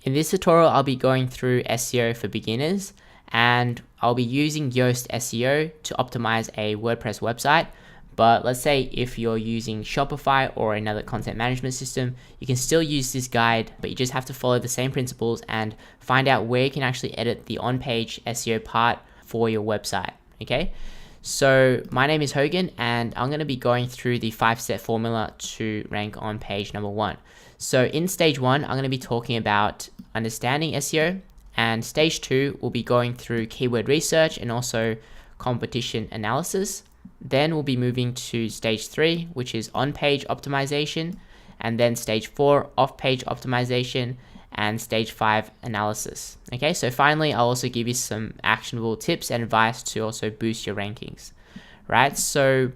In this tutorial, I'll be going through SEO for beginners, and I'll be using Yoast Seo to optimize a WordPress website. But let's say if you're using Shopify or another content management system, you can still use this guide, but you just have to follow the same principles and find out where you can actually edit the on-page SEO part for your website. Okay, so my name is Hogan, and I'm going to be going through the 5-step formula to rank on page number 1. So in stage 1, I'm going to be talking about understanding SEO, and stage 2 will be going through keyword research and also competition analysis. Then we'll be moving to stage 3, which is on-page optimization, and then stage 4, off-page optimization, and stage 5, analysis. Okay, so finally, I'll also give you some actionable tips and advice to also boost your rankings, right? So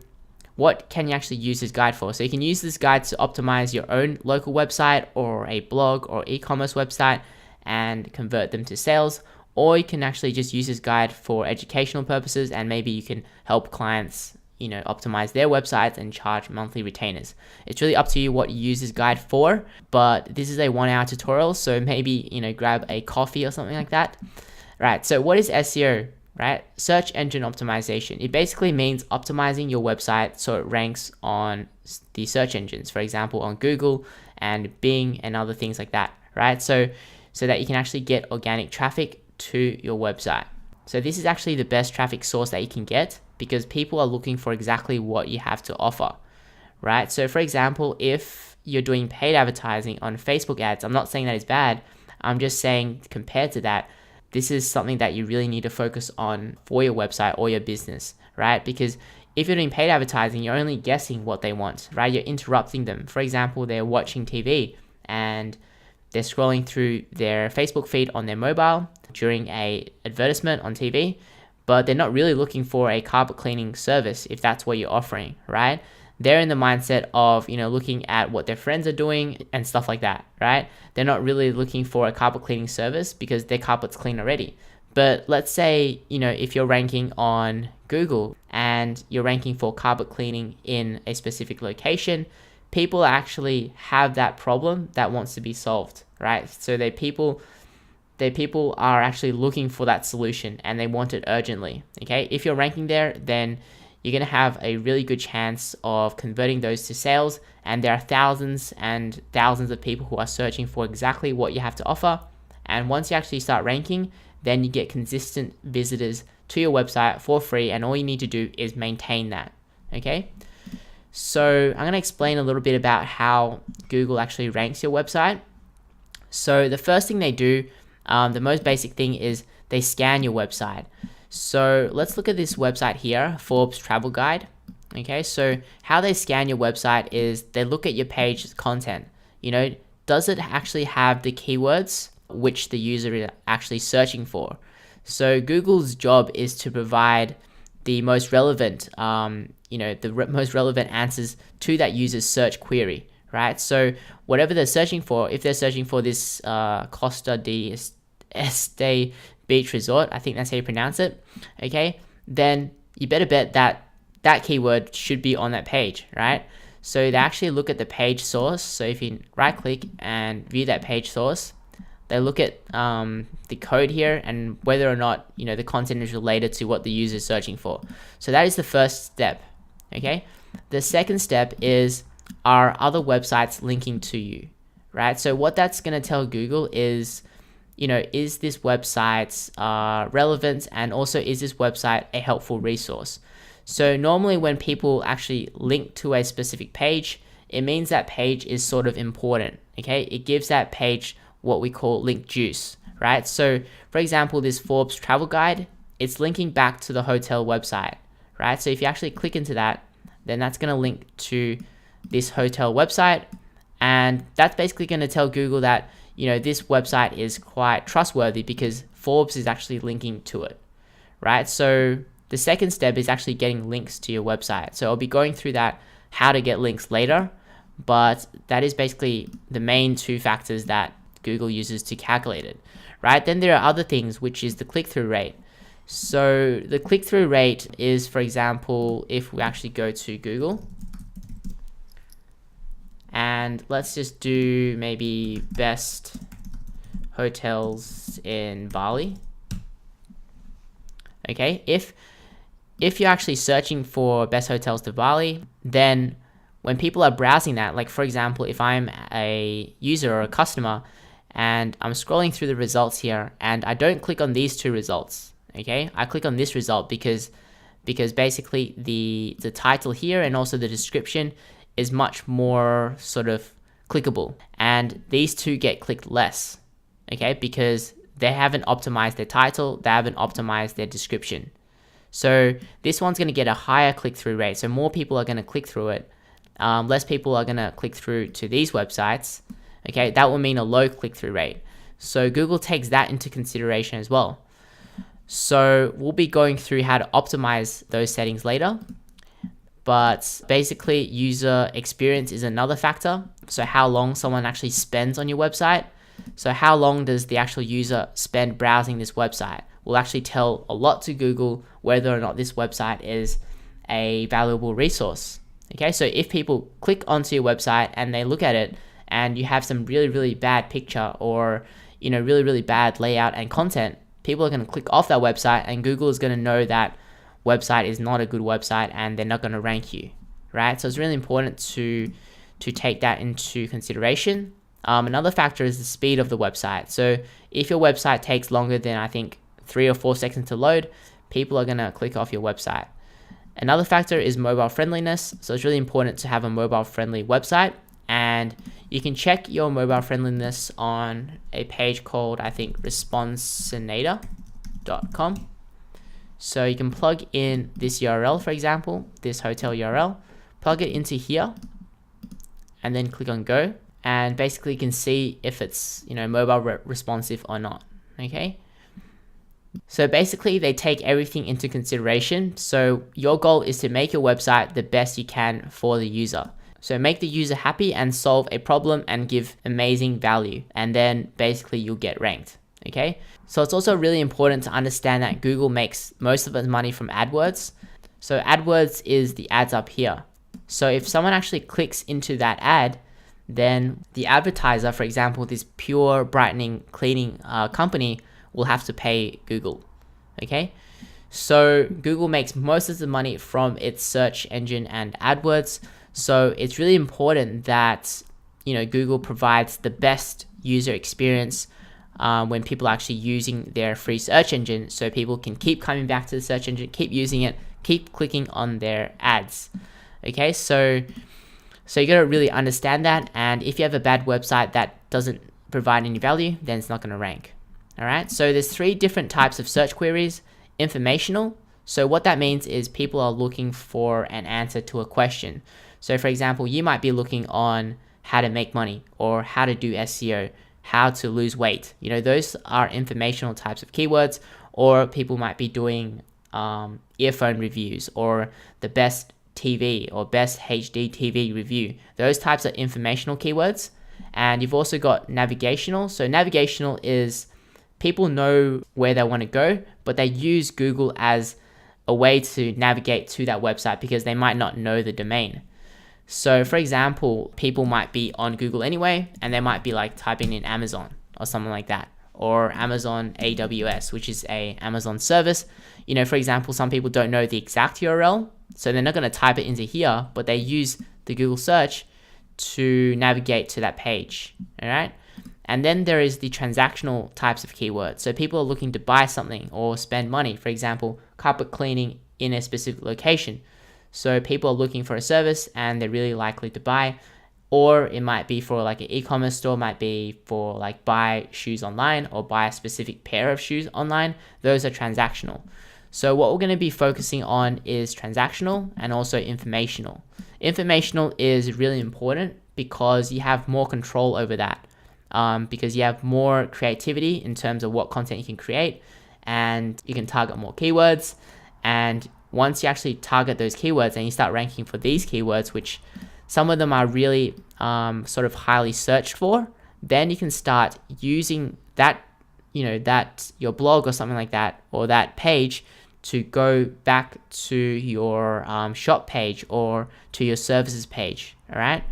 what can you actually use this guide for? So you can use this guide to optimize your own local website or a blog or e-commerce website and convert them to sales, or you can actually just use this guide for educational purposes, and maybe you can help clients, optimize their websites and charge monthly retainers. It's really up to you what you use this guide for, but this is a 1-hour tutorial, so maybe, grab a coffee or something like that. Right, so what is SEO, right? Search engine optimization. It basically means optimizing your website so it ranks on the search engines, for example, on Google and Bing and other things like that, right? So that you can actually get organic traffic to your website. So this is actually the best traffic source that you can get, because people are looking for exactly what you have to offer, right? So for example, if you're doing paid advertising on Facebook ads, I'm not saying that is bad. I'm just saying compared to that, this is something that you really need to focus on for your website or your business, right? Because if you're doing paid advertising, you're only guessing what they want, right? You're interrupting them. For example, they're watching TV and they're scrolling through their Facebook feed on their mobile during a advertisement on TV, but they're not really looking for a carpet cleaning service if that's what you're offering, right? They're in the mindset of, looking at what their friends are doing and stuff like that, right? They're not really looking for a carpet cleaning service because their carpet's clean already. But let's say, if you're ranking on Google and you're ranking for carpet cleaning in a specific location, people actually have that problem that wants to be solved, right? So people are actually looking for that solution and they want it urgently. Okay, if you're ranking there, then you're going to have a really good chance of converting those to sales, and there are thousands and thousands of people who are searching for exactly what you have to offer. And once you actually start ranking, then you get consistent visitors to your website for free, and all you need to do is maintain that. Okay, so I'm going to explain a little bit about how Google actually ranks your website. So the first thing they do, the most basic thing, is they scan your website. So let's look at this website here, Forbes Travel Guide. Okay, so how they scan your website is they look at your page's content. Does it actually have the keywords which the user is actually searching for? So Google's job is to provide the most relevant, most relevant answers to that user's search query, right? So whatever they're searching for, if they're searching for this Costa de Este Beach Resort, I think that's how you pronounce it, okay, then you better bet that that keyword should be on that page, right? So they actually look at the page source. So if you right click and view that page source, they look at the code here and whether or not the content is related to what the user is searching for. So that is the first step. Okay, the second step is, are other websites linking to you, right? So what that's going to tell Google is, is this website relevant, and also is this website a helpful resource? So normally when people actually link to a specific page, it means that page is sort of important. Okay, it gives that page what we call link juice, right? So for example, this Forbes Travel Guide, it's linking back to the hotel website, right? So if you actually click into that, then that's going to link to this hotel website, and that's basically going to tell Google that this website is quite trustworthy because Forbes is actually linking to it, right? So the second step is actually getting links to your website. So I'll be going through that, how to get links, later, but that is basically the main 2 factors that Google uses to calculate it, right? Then there are other things, which is the click-through rate. So the click-through rate is, for example, if we actually go to Google and let's just do maybe best hotels in Bali. Okay, if you're actually searching for best hotels to Bali, then when people are browsing that, like for example, if I'm a user or a customer and I'm scrolling through the results here and I don't click on these two results, okay, I click on this result because basically the title here and also the description is much more sort of clickable, and these two get clicked less, okay, because they haven't optimized their title, they haven't optimized their description. So this one's going to get a higher click-through rate, so more people are going to click through it. Less people are going to click through to these websites. Okay, that will mean a low click-through rate. So Google takes that into consideration as well. So we'll be going through how to optimize those settings later. But basically, user experience is another factor. So how long someone actually spends on your website. So how long does the actual user spend browsing this website will actually tell a lot to Google whether or not this website is a valuable resource. Okay, so if people click onto your website and they look at it and you have some really bad picture or really bad layout and content, people are going to click off that website and Google is going to know that website is not a good website and they're not going to rank you, right? So it's really important to take that into consideration. Another factor is the speed of the website. So if your website takes longer than I think 3 or 4 seconds to load, people are going to click off your website. Another factor is mobile friendliness. So it's really important to have a mobile friendly website, and you can check your mobile friendliness on a page called, I think, responsinator.com. So you can plug in this URL, for example, this hotel URL, plug it into here, and then click on go, and basically you can see if it's mobile responsive or not. Okay. So basically they take everything into consideration. So your goal is to make your website the best you can for the user. So make the user happy and solve a problem and give amazing value, and then basically you'll get ranked. Okay. So it's also really important to understand that Google makes most of its money from AdWords. So AdWords is the ads up here. So if someone actually clicks into that ad, then the advertiser, for example, this pure brightening cleaning company, will have to pay Google. Okay, so Google makes most of the money from its search engine and AdWords. So it's really important that Google provides the best user experience when people are actually using their free search engine, so people can keep coming back to the search engine, keep using it, keep clicking on their ads. Okay, so you gotta really understand that, and if you have a bad website that doesn't provide any value, then it's not gonna rank. All right, so there's 3 different types of search queries. Informational, so what that means is people are looking for an answer to a question. So for example, you might be looking on how to make money or how to do SEO, how to lose weight. Those are informational types of keywords. Or people might be doing earphone reviews or the best TV or best HD TV review. Those types are informational keywords. And you've also got navigational. So navigational is people know where they want to go, but they use Google as a way to navigate to that website because they might not know the domain. So for example, people might be on Google anyway, and they might be like typing in Amazon or something like that, or Amazon AWS, which is a Amazon service. For example, some people don't know the exact URL, so they're not going to type it into here, but they use the Google search to navigate to that page. All right. And then there is the transactional types of keywords. So people are looking to buy something or spend money. For example, carpet cleaning in a specific location. So people are looking for a service and they're really likely to buy. Or it might be for like an e-commerce store, might be for like buy shoes online or buy a specific pair of shoes online. Those are transactional. So what we're going to be focusing on is transactional and also informational. Informational is really important because you have more control over that. Because you have more creativity in terms of what content you can create, and you can target more keywords. And once you actually target those keywords and you start ranking for these keywords, which some of them are really sort of highly searched for, then you can start using that, that your blog or something like that, or that page, to go back to your shop page or to your services page. All right.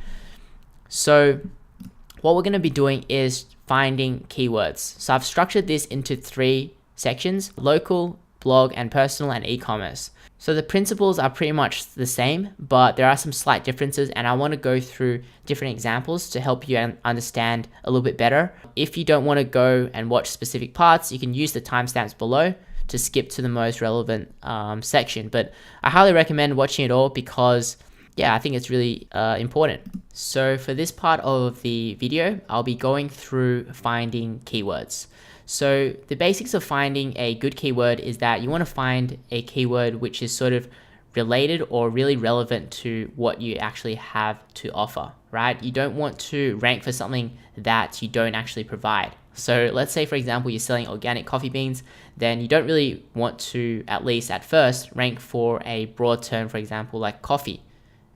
So what we're going to be doing is finding keywords. So I've structured this into 3 sections: local, blog, and personal, and e-commerce. So the principles are pretty much the same, but there are some slight differences, and I want to go through different examples to help you understand a little bit better. If you don't want to go and watch specific parts, you can use the timestamps below to skip to the most relevant section, but I highly recommend watching it all because yeah, I think it's really important. So for this part of the video, I'll be going through finding keywords. So the basics of finding a good keyword is that you want to find a keyword which is sort of related or really relevant to what you actually have to offer, right? You don't want to rank for something that you don't actually provide. So let's say, for example, you're selling organic coffee beans, then you don't really want to, at least at first, rank for a broad term, for example, like coffee,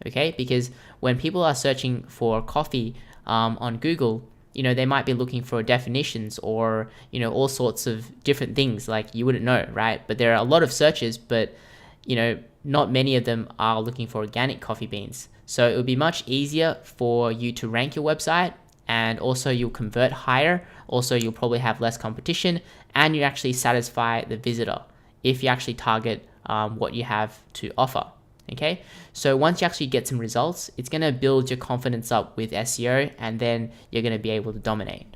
okay? Because when people are searching for coffee on Google, you know, they might be looking for definitions or, you know, all sorts of different things like you wouldn't know, right? But there are a lot of searches, but, you know, not many of them are looking for organic coffee beans. So it would be much easier for you to rank your website, and also you'll convert higher. Also, you'll probably have less competition, and you actually satisfy the visitor if you actually target what you have to offer. Okay, so once you actually get some results, it's going to build your confidence up with SEO, and then you're going to be able to dominate.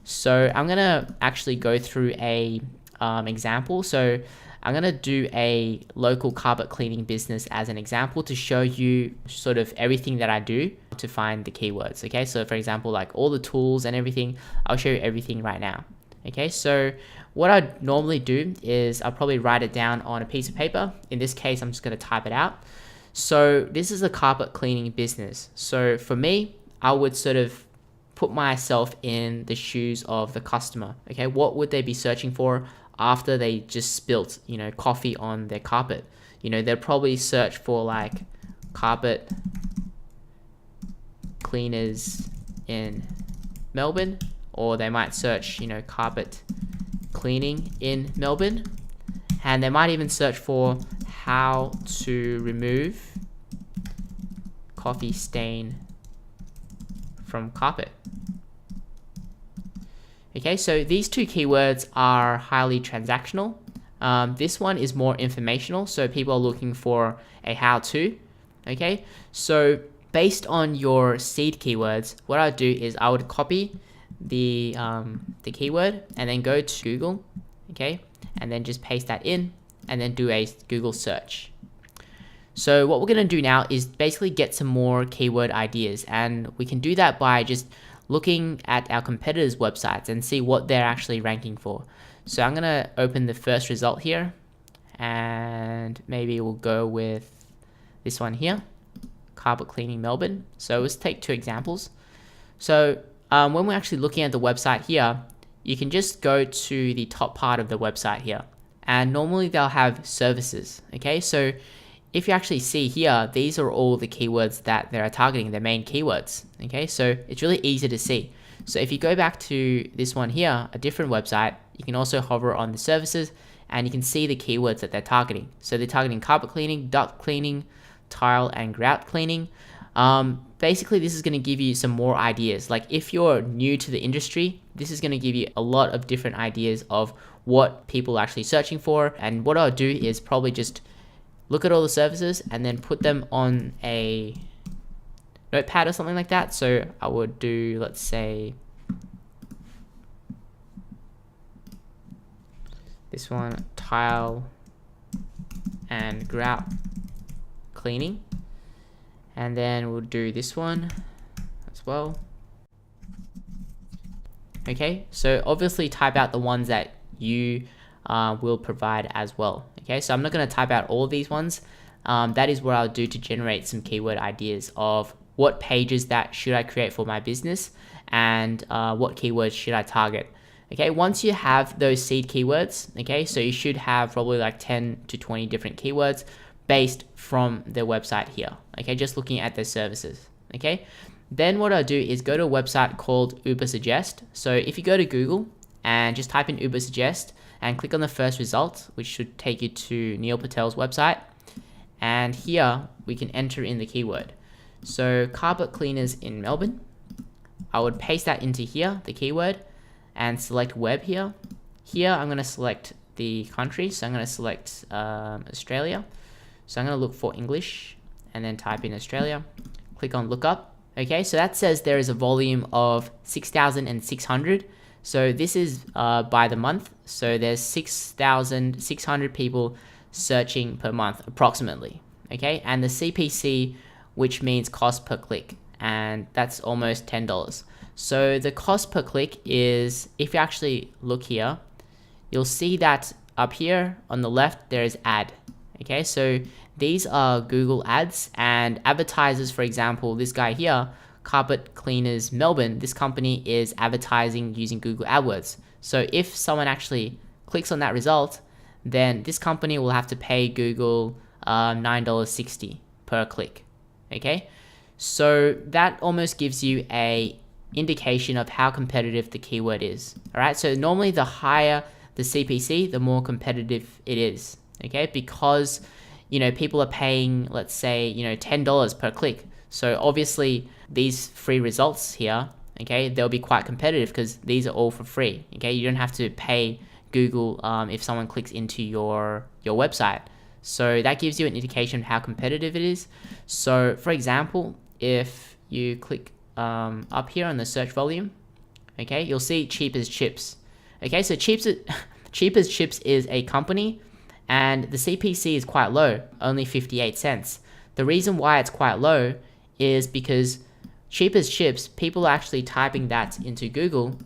So I'm going to actually go through a example. So I'm going to do a local carpet cleaning business as an example to show you sort of everything that I do to find the keywords. Okay, so for example, like all the tools and everything, I'll show you everything right now. Okay, so what I normally do is I'll probably write it down on a piece of paper. In this case, I'm just going to type it out. So this is a carpet cleaning business. So for me, I would sort of put myself in the shoes of the customer. Okay, what would they be searching for after they just spilt, you know, coffee on their carpet? You know, they'll probably search for like carpet cleaners in Melbourne, or they might search, you know, carpet cleaning in Melbourne, and they might even search for how to remove coffee stain from carpet. Okay, so these 2 keywords are highly transactional. This one is more informational, so people are looking for a how-to. Okay, so based on your seed keywords, what I would do is I would copy the keyword and then go to Google, okay, and then just paste that in and then do a Google search. So what we're going to do now is basically get some more keyword ideas, and we can do that by just looking at our competitors' websites and see what they're actually ranking for. So I'm going to open the first result here, and maybe we'll go with this one here, carpet cleaning Melbourne. So let's take 2 examples. So when we're actually looking at the website here, you can just go to the top part of the website here, and normally they'll have services. Okay, so if you actually see here, these are all the keywords that they're targeting, their main keywords. Okay, so it's really easy to see. So if you go back to this one here, a different website, you can also hover on the services and you can see the keywords that they're targeting. So they're targeting carpet cleaning, duct cleaning, tile and grout cleaning. Basically, this is going to give you some more ideas. Like if you're new to the industry, this is going to give you a lot of different ideas of what people are actually searching for. And what I'll do is probably just look at all the services and then put them on a notepad or something like that. So I would do, let's say, this one, tile and grout cleaning. And then we'll do this one as well. Okay, so obviously type out the ones that you will provide as well. Okay, so I'm not going to type out all of these ones. That is what I'll do to generate some keyword ideas of what pages that should I create for my business, and what keywords should I target. Okay, once you have those seed keywords, okay, so you should have probably like 10 to 20 different keywords based from their website here. Okay, just looking at their services. Okay, then what I'll do is go to a website called Ubersuggest. So if you go to Google and just type in Ubersuggest and click on the first result, which should take you to Neil Patel's website, and here we can enter in the keyword. So carpet cleaners in Melbourne, I would paste that into here, the keyword, and select web here. Here I'm going to select the country, so I'm going to select Australia. So I'm going to look for English and then type in Australia. Click on lookup. Okay, so that says there is a volume of 6,600. So this is by the month. So there's 6,600 people searching per month approximately. Okay, and the CPC, which means cost per click, and that's almost $10. So the cost per click is, if you actually look here, you'll see that up here on the left there is ad. Okay, so these are Google ads, and advertisers, for example, this guy here, Carpet Cleaners Melbourne, this company is advertising using Google AdWords. So if someone actually clicks on that result, then this company will have to pay Google $9.60 per click. Okay, so that almost gives you a indication of how competitive the keyword is. All right, so normally the higher the CPC, the more competitive it is. Okay, because people are paying, let's say, $10 per click. So obviously these free results here, okay, they'll be quite competitive because these are all for free. Okay, you don't have to pay Google if someone clicks into your website. So that gives you an indication of how competitive it is. So for example, if you click up here on the search volume, okay, you'll see Cheap as Chips. Okay, so Cheap as Chips is a company, and the CPC is quite low, only 58 cents. The reason why it's quite low is because Cheap as Chips, people are actually typing that into Google,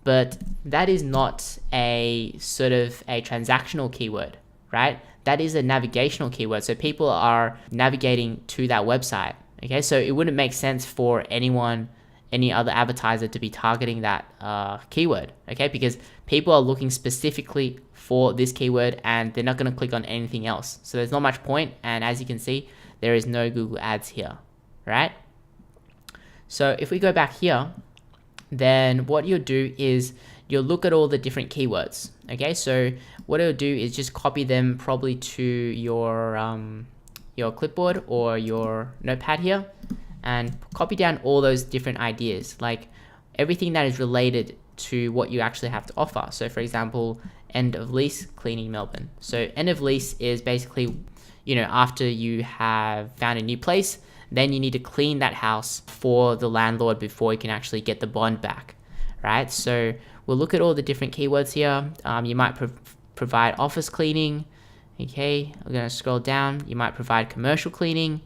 but that is not a sort of a transactional keyword, right? That is a navigational keyword. So people are navigating to that website. Okay, so it wouldn't make sense for any other advertiser to be targeting that keyword, okay? Because people are looking specifically for this keyword and they're not going to click on anything else. So there's not much point, and as you can see, there is no Google ads here, right? So if we go back here, then what you'll do is you'll look at all the different keywords, okay? So what it'll do is just copy them probably to your clipboard or your notepad here, and copy down all those different ideas, like everything that is related to what you actually have to offer. So for example, end of lease cleaning Melbourne. So end of lease is basically, after you have found a new place, then you need to clean that house for the landlord before you can actually get the bond back, right? So we'll look at all the different keywords here. You might provide office cleaning. Okay, we're going to scroll down. You might provide commercial cleaning.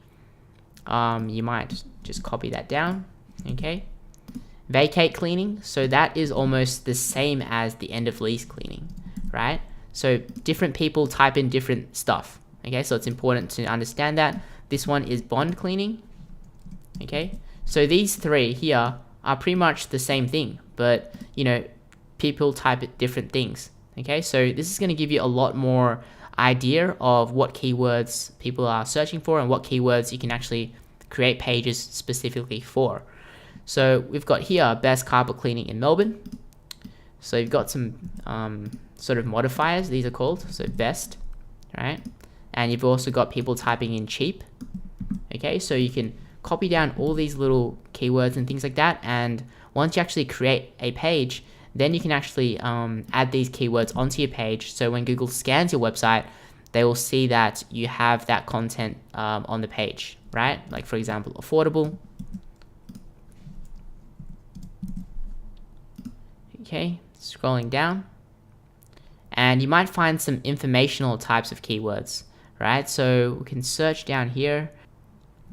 You might just copy that down. Okay, vacate cleaning. So that is almost the same as the end of lease cleaning, right? So different people type in different stuff. Okay, so it's important to understand that. This one is bond cleaning. Okay, so these three here are pretty much the same thing, but people type it different things. Okay, so this is going to give you a lot more idea of what keywords people are searching for and what keywords you can actually create pages specifically for. So we've got here best carpet cleaning in Melbourne. So you've got some sort of modifiers, these are called, so best, right? And you've also got people typing in cheap. Okay, so you can copy down all these little keywords and things like that, and once you actually create a page, then you can actually add these keywords onto your page. So when Google scans your website, they will see that you have that content on the page, right? Like for example, affordable. Okay, scrolling down. And you might find some informational types of keywords, right? So we can search down here.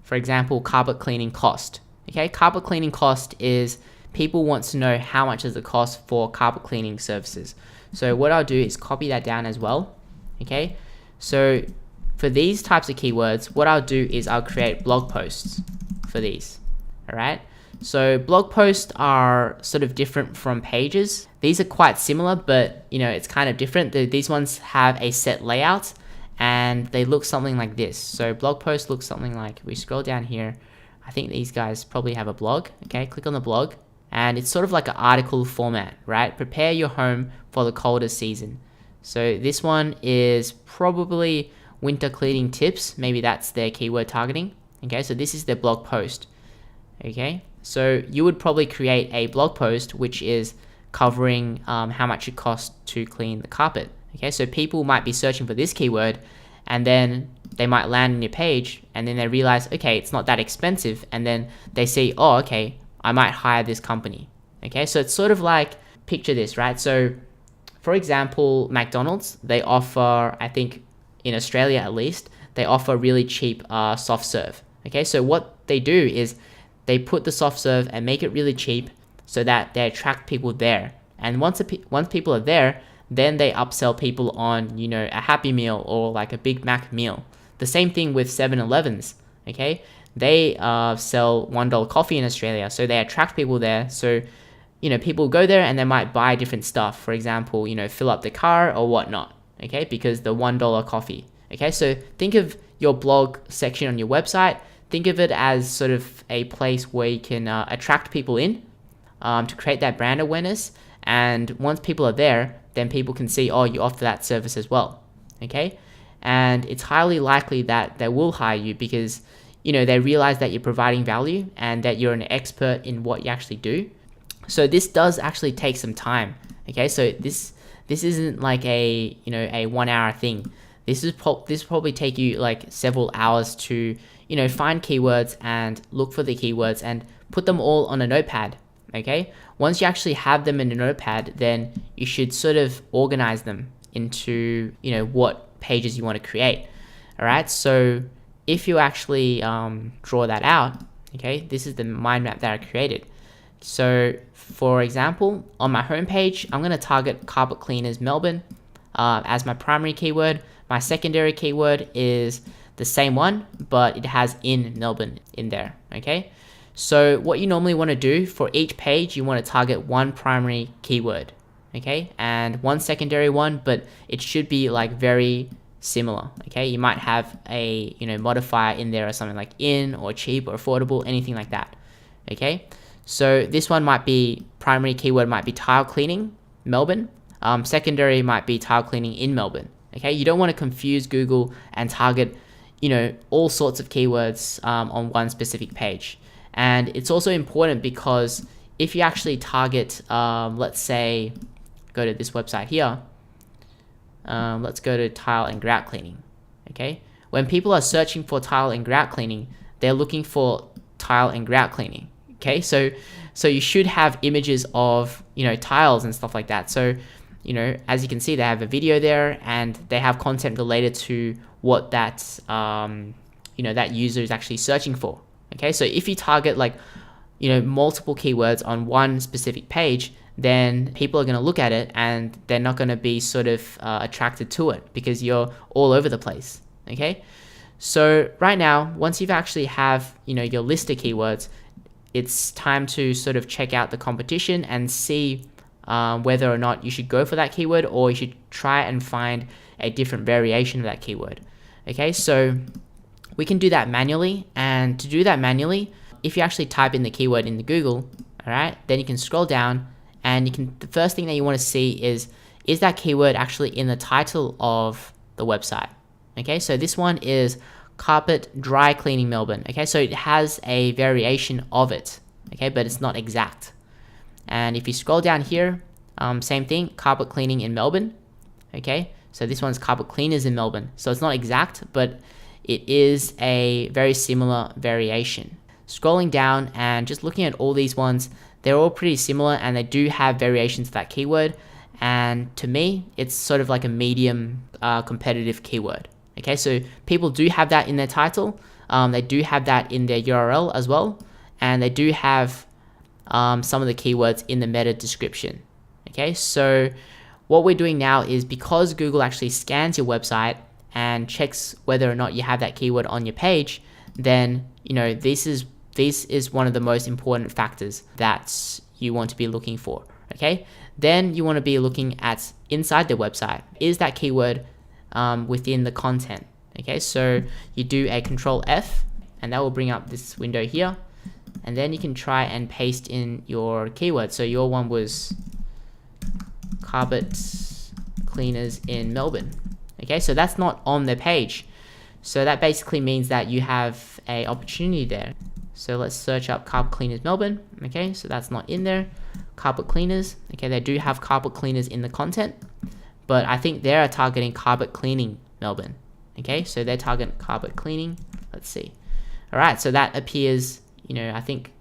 For example, carpet cleaning cost. Okay, carpet cleaning cost is people want to know how much does it cost for carpet cleaning services. So what I'll do is copy that down as well. Okay, so for these types of keywords, what I'll do is I'll create blog posts for these. All right, so blog posts are sort of different from pages. These are quite similar, but it's kind of different. These ones have a set layout and they look something like this. So blog post looks something like, we scroll down here, I think these guys probably have a blog. Okay, click on the blog. And it's sort of like an article format, right? Prepare your home for the colder season. So this one is probably winter cleaning tips. Maybe that's their keyword targeting. Okay, so this is their blog post. Okay, so you would probably create a blog post which is covering how much it costs to clean the carpet. Okay, so people might be searching for this keyword, and then they might land on your page, and then they realize, okay, it's not that expensive, and then they see, oh, okay, I might hire this company. Okay, so it's sort of like, picture this, right? So for example, McDonald's, they offer, I think in Australia at least, they offer really cheap soft serve. Okay, so what they do is they put the soft serve and make it really cheap so that they attract people there. And once people are there, then they upsell people on, you know, a Happy Meal or like a Big Mac meal. The same thing with 7-Elevens. Okay, they sell $1 coffee in Australia, so they attract people there. So, you know, people go there and they might buy different stuff. For example, you know, fill up the car or whatnot. Okay, because the $1 coffee. Okay, so think of your blog section on your website. Think of it as sort of a place where you can attract people in to create that brand awareness. And once people are there, then people can see, oh, you offer that service as well. Okay, and it's highly likely that they will hire you because, you know, they realize that you're providing value and that you're an expert in what you actually do. So this does actually take some time. Okay, so this isn't like a, you know, a 1 hour thing. This probably take you like several hours to, you know, find keywords and look for the keywords and put them all on a notepad. Okay, once you actually have them in a notepad, then you should sort of organize them into, you know, what pages you want to create. All right, so if you actually draw that out, okay, this is the mind map that I created. So for example, on my homepage, I'm going to target carpet cleaners Melbourne as my primary keyword. My secondary keyword is the same one, but it has in Melbourne in there. Okay, so what you normally want to do for each page, you want to target one primary keyword, okay, and one secondary one, but it should be like very similar. Okay, you might have a, you know, modifier in there or something like in or cheap or affordable, anything like that. Okay, so this one might be, primary keyword might be tile cleaning Melbourne, secondary might be tile cleaning in Melbourne. Okay, you don't want to confuse Google and target, you know, all sorts of keywords on one specific page. And it's also important because if you actually target, let's say, go to this website here, let's go to tile and grout cleaning. Okay, when people are searching for tile and grout cleaning, they're looking for tile and grout cleaning. Okay, so you should have images of, you know, tiles and stuff like that. So, you know, as you can see, they have a video there and they have content related to what that, you know, that user is actually searching for. Okay, so if you target like, you know, multiple keywords on one specific page, then people are going to look at it and they're not going to be sort of attracted to it because you're all over the place. Okay, so right now, once you've actually have, you know, your list of keywords, it's time to sort of check out the competition and see whether or not you should go for that keyword or you should try and find a different variation of that keyword. Okay, so we can do that manually, and to do that manually, if you actually type in the keyword in the Google, all right, then you can scroll down and you can, the first thing that you want to see is that keyword actually in the title of the website? Okay, so this one is carpet dry cleaning Melbourne. Okay, so it has a variation of it, okay, but it's not exact. And if you scroll down here, same thing, carpet cleaning in Melbourne. Okay, so this one's carpet cleaners in Melbourne, so it's not exact, but it is a very similar variation. Scrolling down and just looking at all these ones, they're all pretty similar and they do have variations of that keyword, and to me it's sort of like a medium competitive keyword. Okay, so people do have that in their title, they do have that in their URL as well, and they do have some of the keywords in the meta description. Okay, so what we're doing now is, because Google actually scans your website and checks whether or not you have that keyword on your page, then, you know, this is one of the most important factors that you want to be looking for. Okay, then you want to be looking at inside the website, is that keyword within the content? Okay, so you do a Control F and that will bring up this window here, and then you can try and paste in your keyword. So your one was carpet cleaners in Melbourne. Okay, so that's not on the page, so that basically means that you have a opportunity there. So let's search up carpet cleaners Melbourne. Okay, so that's not in there. carpet cleaners. Okay, they do have carpet cleaners in the content, but I think they're targeting carpet cleaning Melbourne. Okay, so they're targeting carpet cleaning. Let's see. All right, so that appears, I think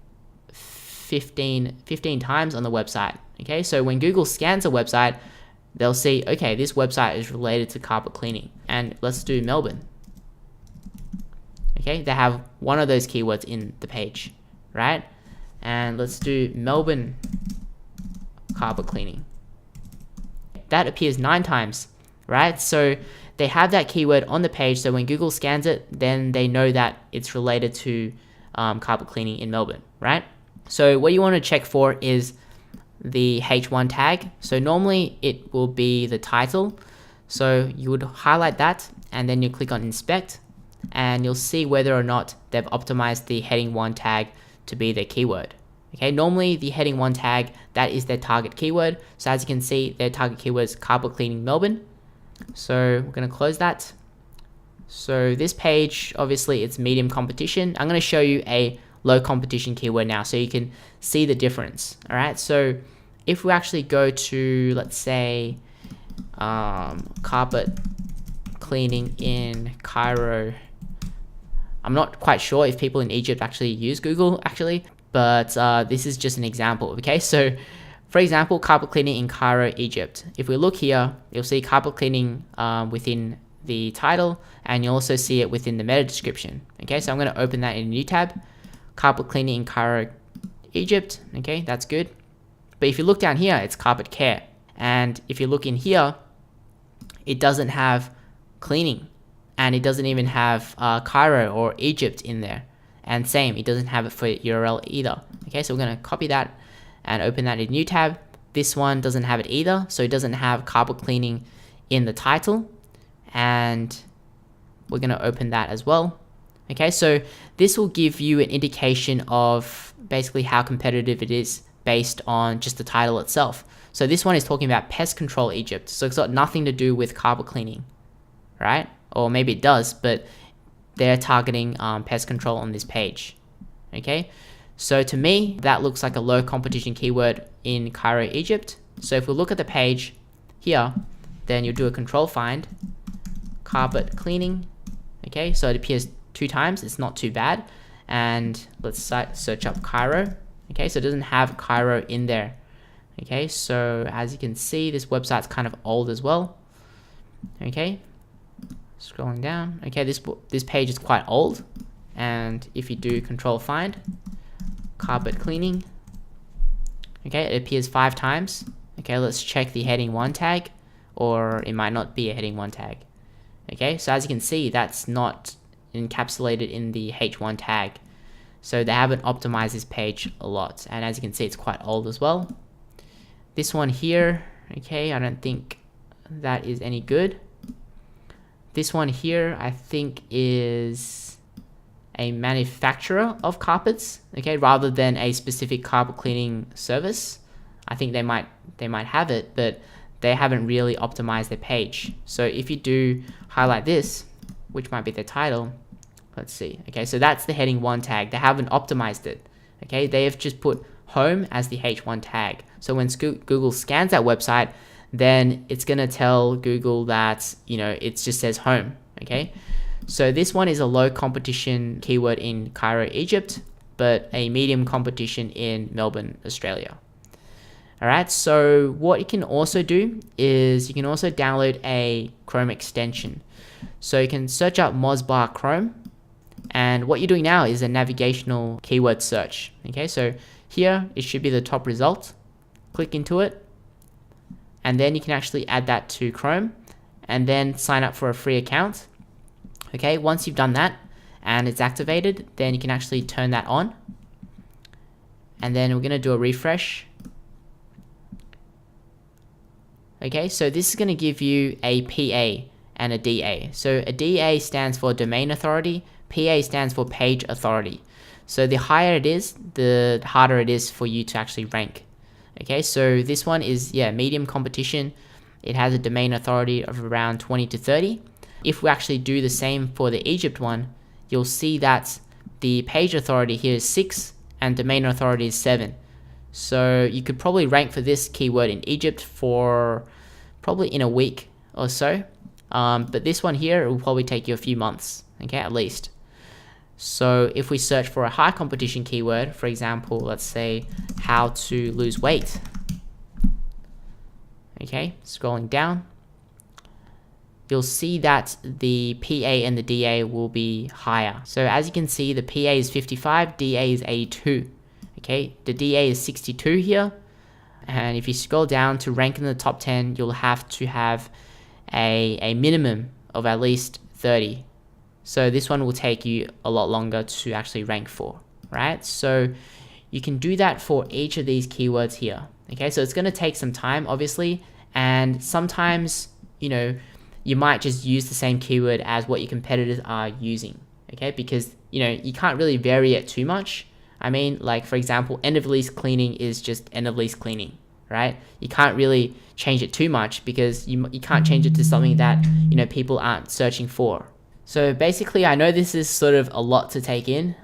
15 times on the website. Okay, so when Google scans a website, they'll see, okay, this website is related to carpet cleaning. And let's do Melbourne. Okay, they have one of those keywords in the page, right? And let's do Melbourne carpet cleaning. That appears 9 times, right? So they have that keyword on the page, so when Google scans it, then they know that it's related to carpet cleaning in Melbourne, right? So what you want to check for is the H1 tag. So normally it will be the title. So you would highlight that and then you click on inspect, and you'll see whether or not they've optimized the heading 1 tag to be their keyword. Okay, normally the heading 1 tag, that is their target keyword. So as you can see, their target keyword is carpet cleaning Melbourne. So we're going to close that. So this page, obviously it's medium competition. I'm going to show you a low competition keyword now so you can see the difference. All right, so if we actually go to, let's say, carpet cleaning in Cairo. I'm not quite sure if people in Egypt actually use Google actually, but this is just an example. Okay, so for example, carpet cleaning in Cairo, Egypt. If we look here, you'll see carpet cleaning within the title, and you'll also see it within the meta description. Okay, so I'm going to open that in a new tab. Carpet cleaning in Cairo, Egypt. Okay, that's good. But if you look down here, it's carpet care. And if you look in here, it doesn't have cleaning, and it doesn't even have Cairo or Egypt in there. And same, it doesn't have it for URL either. Okay, so we're going to copy that and open that in a new tab. This one doesn't have it either, so it doesn't have carpet cleaning in the title, and we're going to open that as well. Okay, so this will give you an indication of basically how competitive it is based on just the title itself. So this one is talking about pest control Egypt, so it's got nothing to do with carpet cleaning, right? Or maybe it does, but they're targeting pest control on this page. Okay, so to me, that looks like a low competition keyword in Cairo, Egypt. So if we look at the page here, then you'll do a control find, carpet cleaning. Okay, so it appears 2 times, it's not too bad. And let's search up Cairo. Okay, so it doesn't have Cairo in there. Okay, so as you can see, this website's kind of old as well. Okay, scrolling down. Okay, this page is quite old. And if you do control find, carpet cleaning, okay, it appears 5 times. Okay, let's check the heading 1 tag, or it might not be a heading 1 tag. Okay, so as you can see, that's not encapsulated in the H1 tag. So they haven't optimized this page a lot. And as you can see, it's quite old as well. This one here, okay, I don't think that is any good. This one here, I think is a manufacturer of carpets, okay, rather than a specific carpet cleaning service. I think they might have it, but they haven't really optimized their page. So if you do highlight this, which might be the title, let's see. Okay, so that's the heading 1 tag. They haven't optimized it. Okay, they have just put home as the H1 tag. So when Google scans that website, then it's gonna tell Google that, it just says home. Okay, so this one is a low competition keyword in Cairo, Egypt, but a medium competition in Melbourne, Australia. All right, so what you can also do is you can also download a Chrome extension. So you can search up Mozbar Chrome, and what you're doing now is a navigational keyword search. Okay, so here it should be the top result. Click into it, and then you can actually add that to Chrome and then sign up for a free account. Okay, once you've done that and it's activated, then you can actually turn that on, and then we're going to do a refresh. Okay, so this is going to give you a PA and a DA. So a DA stands for domain authority, PA stands for page authority. So the higher it is, the harder it is for you to actually rank. Okay, so this one is, medium competition. It has a domain authority of around 20 to 30. If we actually do the same for the Egypt one, you'll see that the page authority here is 6 and domain authority is 7. So you could probably rank for this keyword in Egypt for probably in a week or so. But this one here, it will probably take you a few months, okay, at least. So if we search for a high competition keyword, for example, let's say how to lose weight. Okay, scrolling down, you'll see that the PA and the DA will be higher. So as you can see, the PA is 55, DA is 82. Okay, the DA is 62 here. And if you scroll down to rank in the top 10, you'll have to have a minimum of at least 30. So this one will take you a lot longer to actually rank for, right? So you can do that for each of these keywords here. Okay, so it's going to take some time, obviously, and sometimes, you might just use the same keyword as what your competitors are using, okay? Because, you can't really vary it too much. I mean, like, for example, end of lease cleaning is just end of lease cleaning, right? You can't really change it too much because you can't change it to something that, people aren't searching for. So basically, I know this is sort of a lot to take in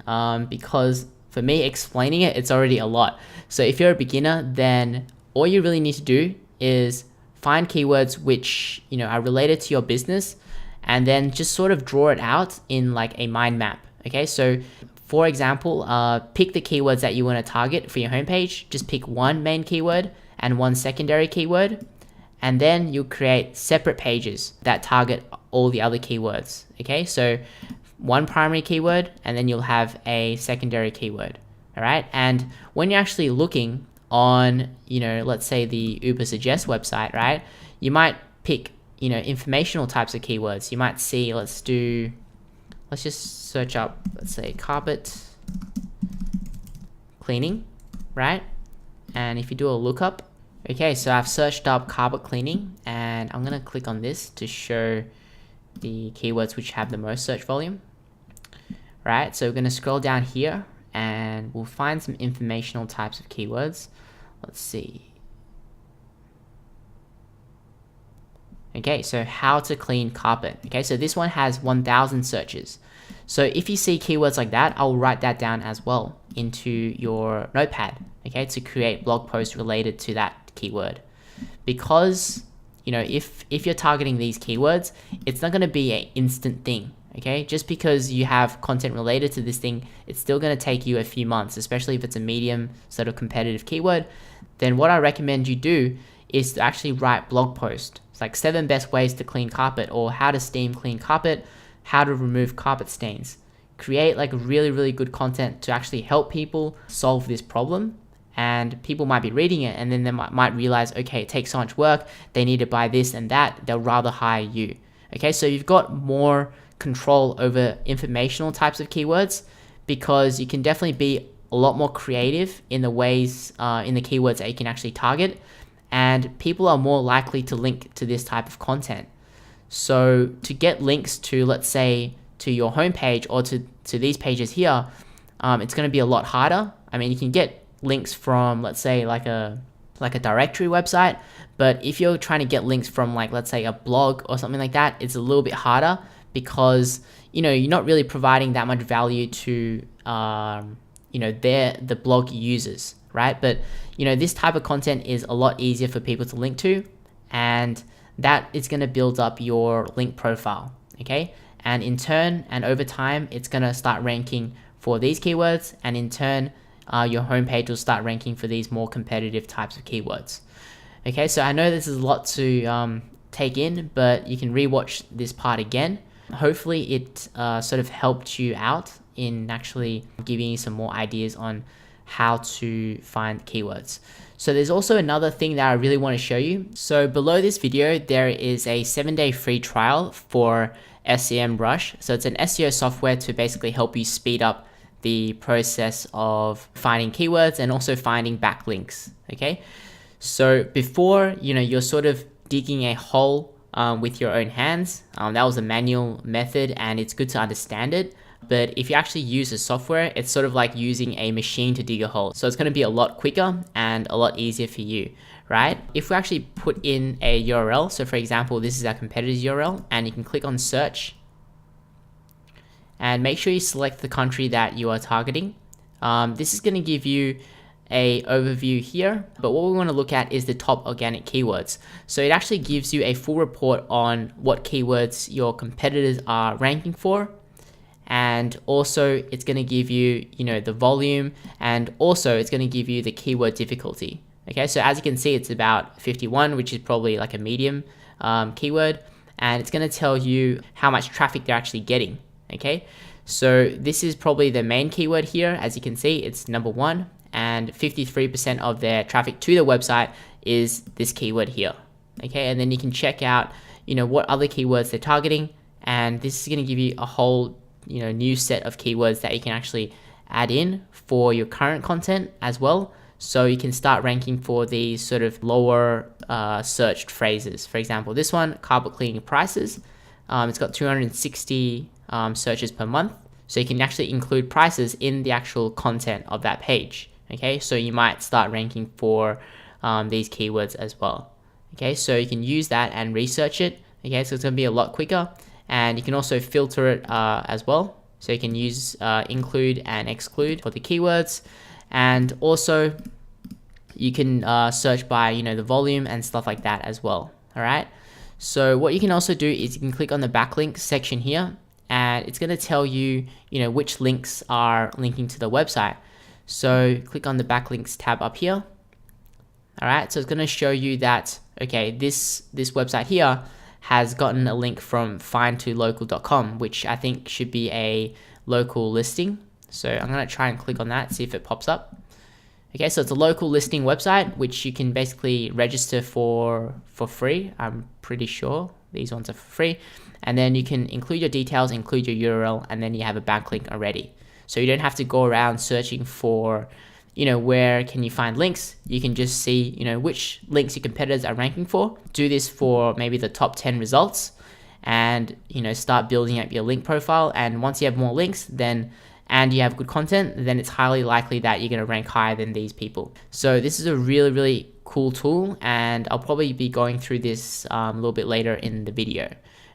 because for me, explaining it, it's already a lot. So if you're a beginner, then all you really need to do is find keywords which, are related to your business, and then just sort of draw it out in like a mind map. Okay, so for example, pick the keywords that you want to target for your homepage. Just pick one main keyword and one secondary keyword, and then you'll create separate pages that target all the other keywords. Okay, so one primary keyword, and then you'll have a secondary keyword. All right, and when you're actually looking on, let's say the Uber Suggest website, right, you might pick, informational types of keywords. You might see, let's just search up, let's say carpet cleaning, right? And if you do a lookup, okay, so I've searched up carpet cleaning, and I'm gonna click on this to show the keywords which have the most search volume, right? So we're gonna scroll down here and we'll find some informational types of keywords. Let's see. Okay, so how to clean carpet. Okay, so this one has 1,000 searches. So if you see keywords like that, I'll write that down as well into your notepad, okay, to create blog posts related to that keyword. Because, if you're targeting these keywords, it's not going to be an instant thing, okay? Just because you have content related to this thing, it's still going to take you a few months, especially if it's a medium sort of competitive keyword. Then what I recommend you do is to actually write blog posts. It's like 7 best ways to clean carpet, or how to steam clean carpet, how to remove carpet stains. Create like really, really good content to actually help people solve this problem. And people might be reading it, and then they might realize, okay, it takes so much work, they need to buy this and that, they'll rather hire you. Okay, so you've got more control over informational types of keywords, because you can definitely be a lot more creative in the ways, in the keywords that you can actually target, and people are more likely to link to this type of content. So to get links to, let's say, to your homepage or to these pages here, it's going to be a lot harder. I mean, you can get links from, let's say, like a directory website, but if you're trying to get links from, like, let's say a blog or something like that, it's a little bit harder, because you're not really providing that much value to the blog users, right? But this type of content is a lot easier for people to link to, and that is going to build up your link profile, okay? And in turn, and over time, it's going to start ranking for these keywords, and in turn, your homepage will start ranking for these more competitive types of keywords. Okay, so I know this is a lot to take in, but you can rewatch this part again. Hopefully it sort of helped you out in actually giving you some more ideas on how to find keywords. So there's also another thing that I really want to show you. So below this video, there is a 7-day free trial for SEMrush. So it's an SEO software to basically help you speed up the process of finding keywords and also finding backlinks, okay? So before, you're sort of digging a hole with your own hands. That was a manual method, and it's good to understand it. But if you actually use the software, it's sort of like using a machine to dig a hole. So it's going to be a lot quicker and a lot easier for you, right? If we actually put in a URL, so for example, this is our competitor's URL, and you can click on search, and make sure you select the country that you are targeting. This is going to give you a overview here, but what we want to look at is the top organic keywords. So it actually gives you a full report on what keywords your competitors are ranking for, and also it's going to give you, the volume, and also it's going to give you the keyword difficulty. Okay, so as you can see, it's about 51, which is probably like a medium keyword, and it's going to tell you how much traffic they're actually getting. Okay, so this is probably the main keyword here. As you can see, it's number 1, and 53% of their traffic to the website is this keyword here. Okay, and then you can check out, what other keywords they're targeting, and this is going to give you a whole, new set of keywords that you can actually add in for your current content as well. So you can start ranking for these sort of lower searched phrases. For example, this one, carpet cleaning prices, it's got 260 searches per month. So you can actually include prices in the actual content of that page. Okay, so you might start ranking for these keywords as well. Okay, so you can use that and research it. Okay, so it's going to be a lot quicker, and you can also filter it as well. So you can use include and exclude for the keywords, and also you can search by the volume and stuff like that as well. All right, so what you can also do is you can click on the backlink section here, and it's going to tell you which links are linking to the website. So click on the backlinks tab up here. All right, so it's going to show you that, okay, this website here has gotten a link from findtolocal.com, which I think should be a local listing. So I'm going to try and click on that, see if it pops up. Okay, so it's a local listing website, which you can basically register for free. I'm pretty sure these ones are for free. And then you can include your details, include your URL, and then you have a backlink already. So you don't have to go around searching for, where can you find links. You can just see, which links your competitors are ranking for. Do this for maybe the top 10 results, and, start building up your link profile. And once you have more links, and you have good content, then it's highly likely that you're going to rank higher than these people. So this is a really, really cool tool, and I'll probably be going through this a little bit later in the video.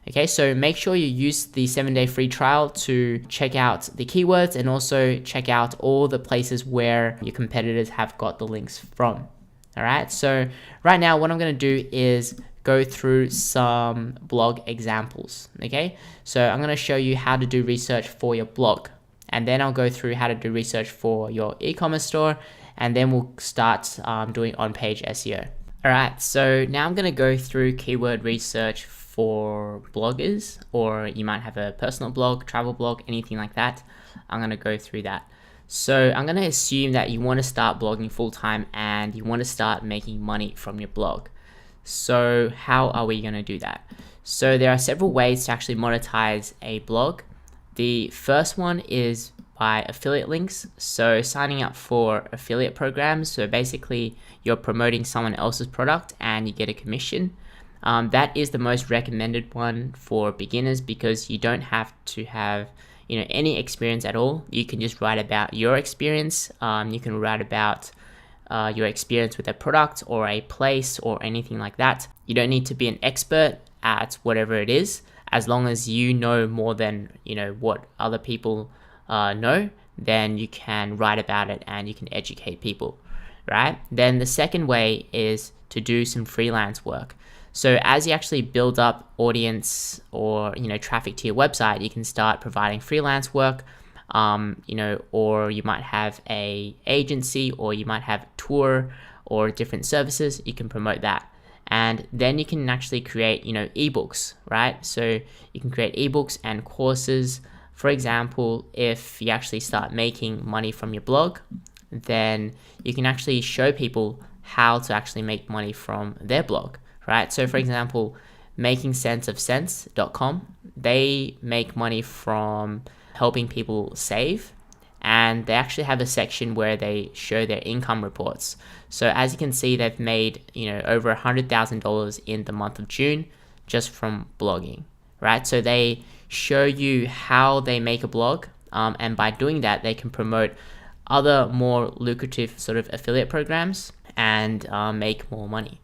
Okay, so make sure you use the 7-day free trial to check out the keywords, and also check out all the places where your competitors have got the links from. All right, so right now what I'm going to do is go through some blog examples. Okay, so I'm going to show you how to do research for your blog, and then I'll go through how to do research for your e-commerce store, and then we'll start doing on-page SEO. All right, so now I'm going to go through keyword research for bloggers, or you might have a personal blog, travel blog, anything like that. I'm going to go through that. So I'm going to assume that you want to start blogging full-time and you want to start making money from your blog. So how are we going to do that? So there are several ways to actually monetize a blog. The first one is by affiliate links. So signing up for affiliate programs. So basically you're promoting someone else's product and you get a commission. That is the most recommended one for beginners, because you don't have to have any experience at all. You can just write about your experience. You can write about your experience with a product or a place or anything like that. You don't need to be an expert at whatever it is. As long as you know more than what other people know, then you can write about it and you can educate people, right? Then the second way is to do some freelance work. So as you actually build up audience or traffic to your website, you can start providing freelance work, or you might have a agency, or you might have a tour or different services. You can promote that, and then you can actually create ebooks, right? So you can create ebooks and courses. For example, if you actually start making money from your blog, then you can actually show people how to actually make money from their blog. Right, so for example, makingsenseofsense.com, they make money from helping people save, and they actually have a section where they show their income reports. So as you can see, they've made over $100,000 in the month of June just from blogging, right? So they show you how they make a blog, and by doing that, they can promote other more lucrative sort of affiliate programs and make more money.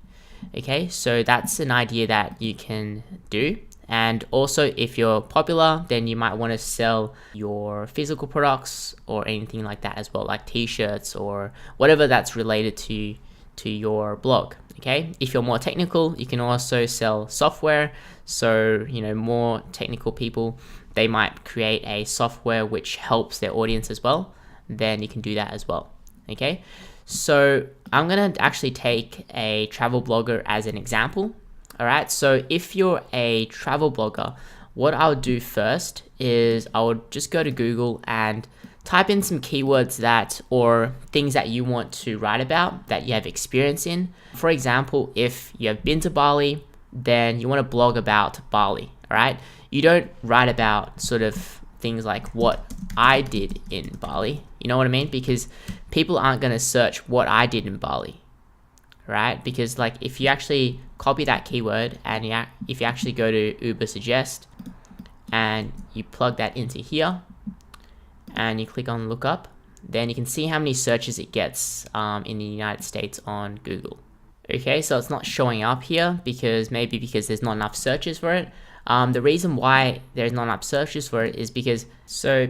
Okay, so that's an idea that you can do. And also, if you're popular, then you might want to sell your physical products or anything like that as well, like t-shirts or whatever that's related to your blog. Okay, if you're more technical, you can also sell software. So, more technical people, they might create a software which helps their audience as well. Then you can do that as well. Okay, so I'm gonna actually take a travel blogger as an example. All right, so if you're a travel blogger, what I'll do first is I would just go to Google and type in some keywords or things that you want to write about, that you have experience in. For example, if you have been to Bali, then you want to blog about Bali, all right? You don't write about sort of things like what I did in Bali, you know what I mean? Because people aren't going to search what I did in Bali, right? Because like if you actually copy that keyword and if you actually go to Uber Suggest and you plug that into here and you click on look up, then you can see how many searches it gets in the United States on Google. Okay, so it's not showing up here because there's not enough searches for it. The reason why there's not enough searches for it is because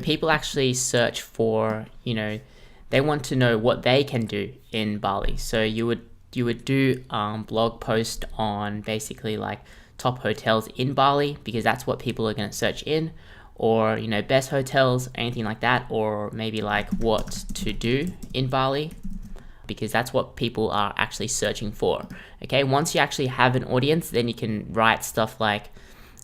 people actually search for, they want to know what they can do in Bali. So you would do blog post on basically like top hotels in Bali, because that's what people are going to search in, or best hotels, anything like that, or maybe like what to do in Bali, because that's what people are actually searching for. Okay, once you actually have an audience, then you can write stuff like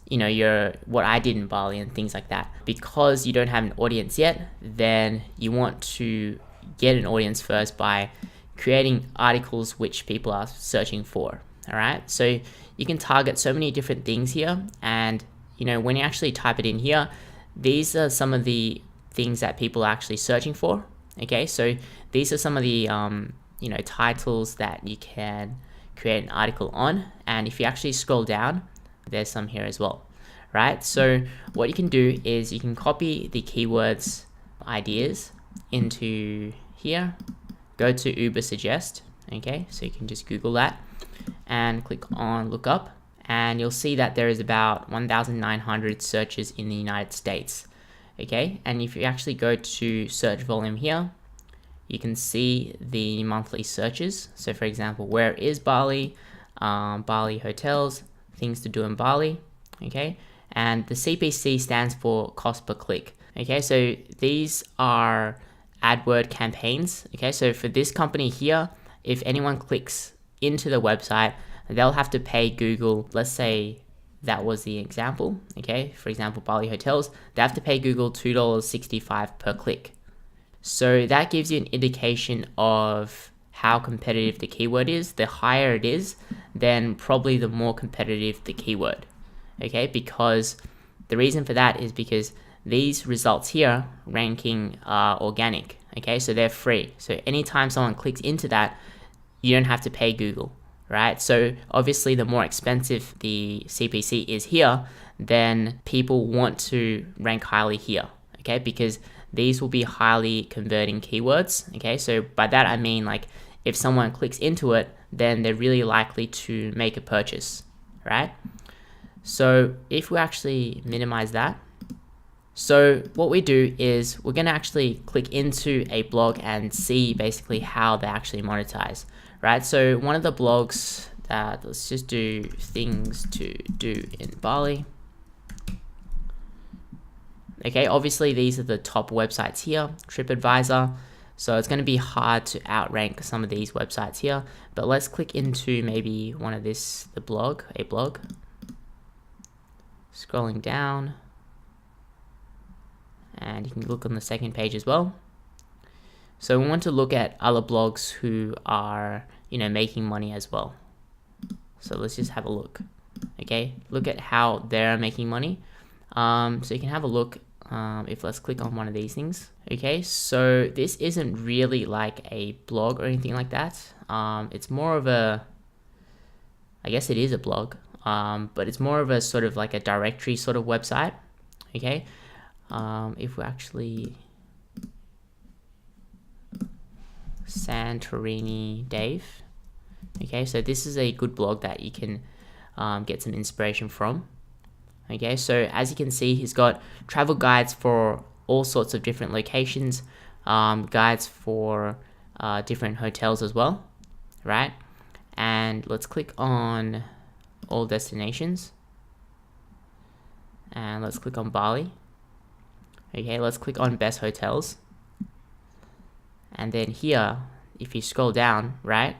your what I did in Bali and things like that. Because you don't have an audience yet, then you want to get an audience first by creating articles which people are searching for. All right, so you can target so many different things here, and when you actually type it in here, these are some of the things that people are actually searching for. Okay, so these are some of the titles that you can create an article on, and if you actually scroll down, there's some here as well, right? So what you can do is you can copy the keywords ideas into here, go to Uber Suggest. Okay, so you can just Google that and click on look up, and you'll see that there is about 1,900 searches in the United States. Okay, and if you actually go to search volume here, you can see the monthly searches. So for example, where is Bali, Bali hotels, things to do in Bali. Okay, and the CPC stands for cost per click. Okay, so these are AdWord campaigns. Okay, so for this company here, if anyone clicks into the website, they'll have to pay Google, let's say that was the example. Okay, for example, Bali hotels, they have to pay Google $2.65 per click. So that gives you an indication of how competitive the keyword is. The higher it is, then probably the more competitive the keyword. Okay, because the reason for that is because these results here ranking are organic. Okay, so they're free. So anytime someone clicks into that, you don't have to pay Google, right? So obviously the more expensive the CPC is here, then people want to rank highly here. Okay, because these will be highly converting keywords. Okay, so by that I mean like if someone clicks into it, then they're really likely to make a purchase, right? So if we actually minimize that, so what we do is we're going to actually click into a blog and see basically how they actually monetize, right? So one of the blogs that, let's just do things to do in Bali. Okay, obviously these are the top websites here, TripAdvisor. So it's going to be hard to outrank some of these websites here, but let's click into maybe one of a blog. Scrolling down, and you can look on the second page as well. So we want to look at other blogs who are, making money as well. So let's just have a look. Okay, look at how they're making money. So you can have a look. Let's click on one of these things. Okay, so this isn't really like a blog or anything like that. It's more of I guess it is a blog, but it's more of a sort of like a directory sort of website. Okay, if we actually Santorini Dave. Okay, so this is a good blog that you can get some inspiration from. Okay, so as you can see, he's got travel guides for all sorts of different locations, guides for different hotels as well, right? And let's click on all destinations, and let's click on Bali. Okay, let's click on best hotels, and then here, if you scroll down, right,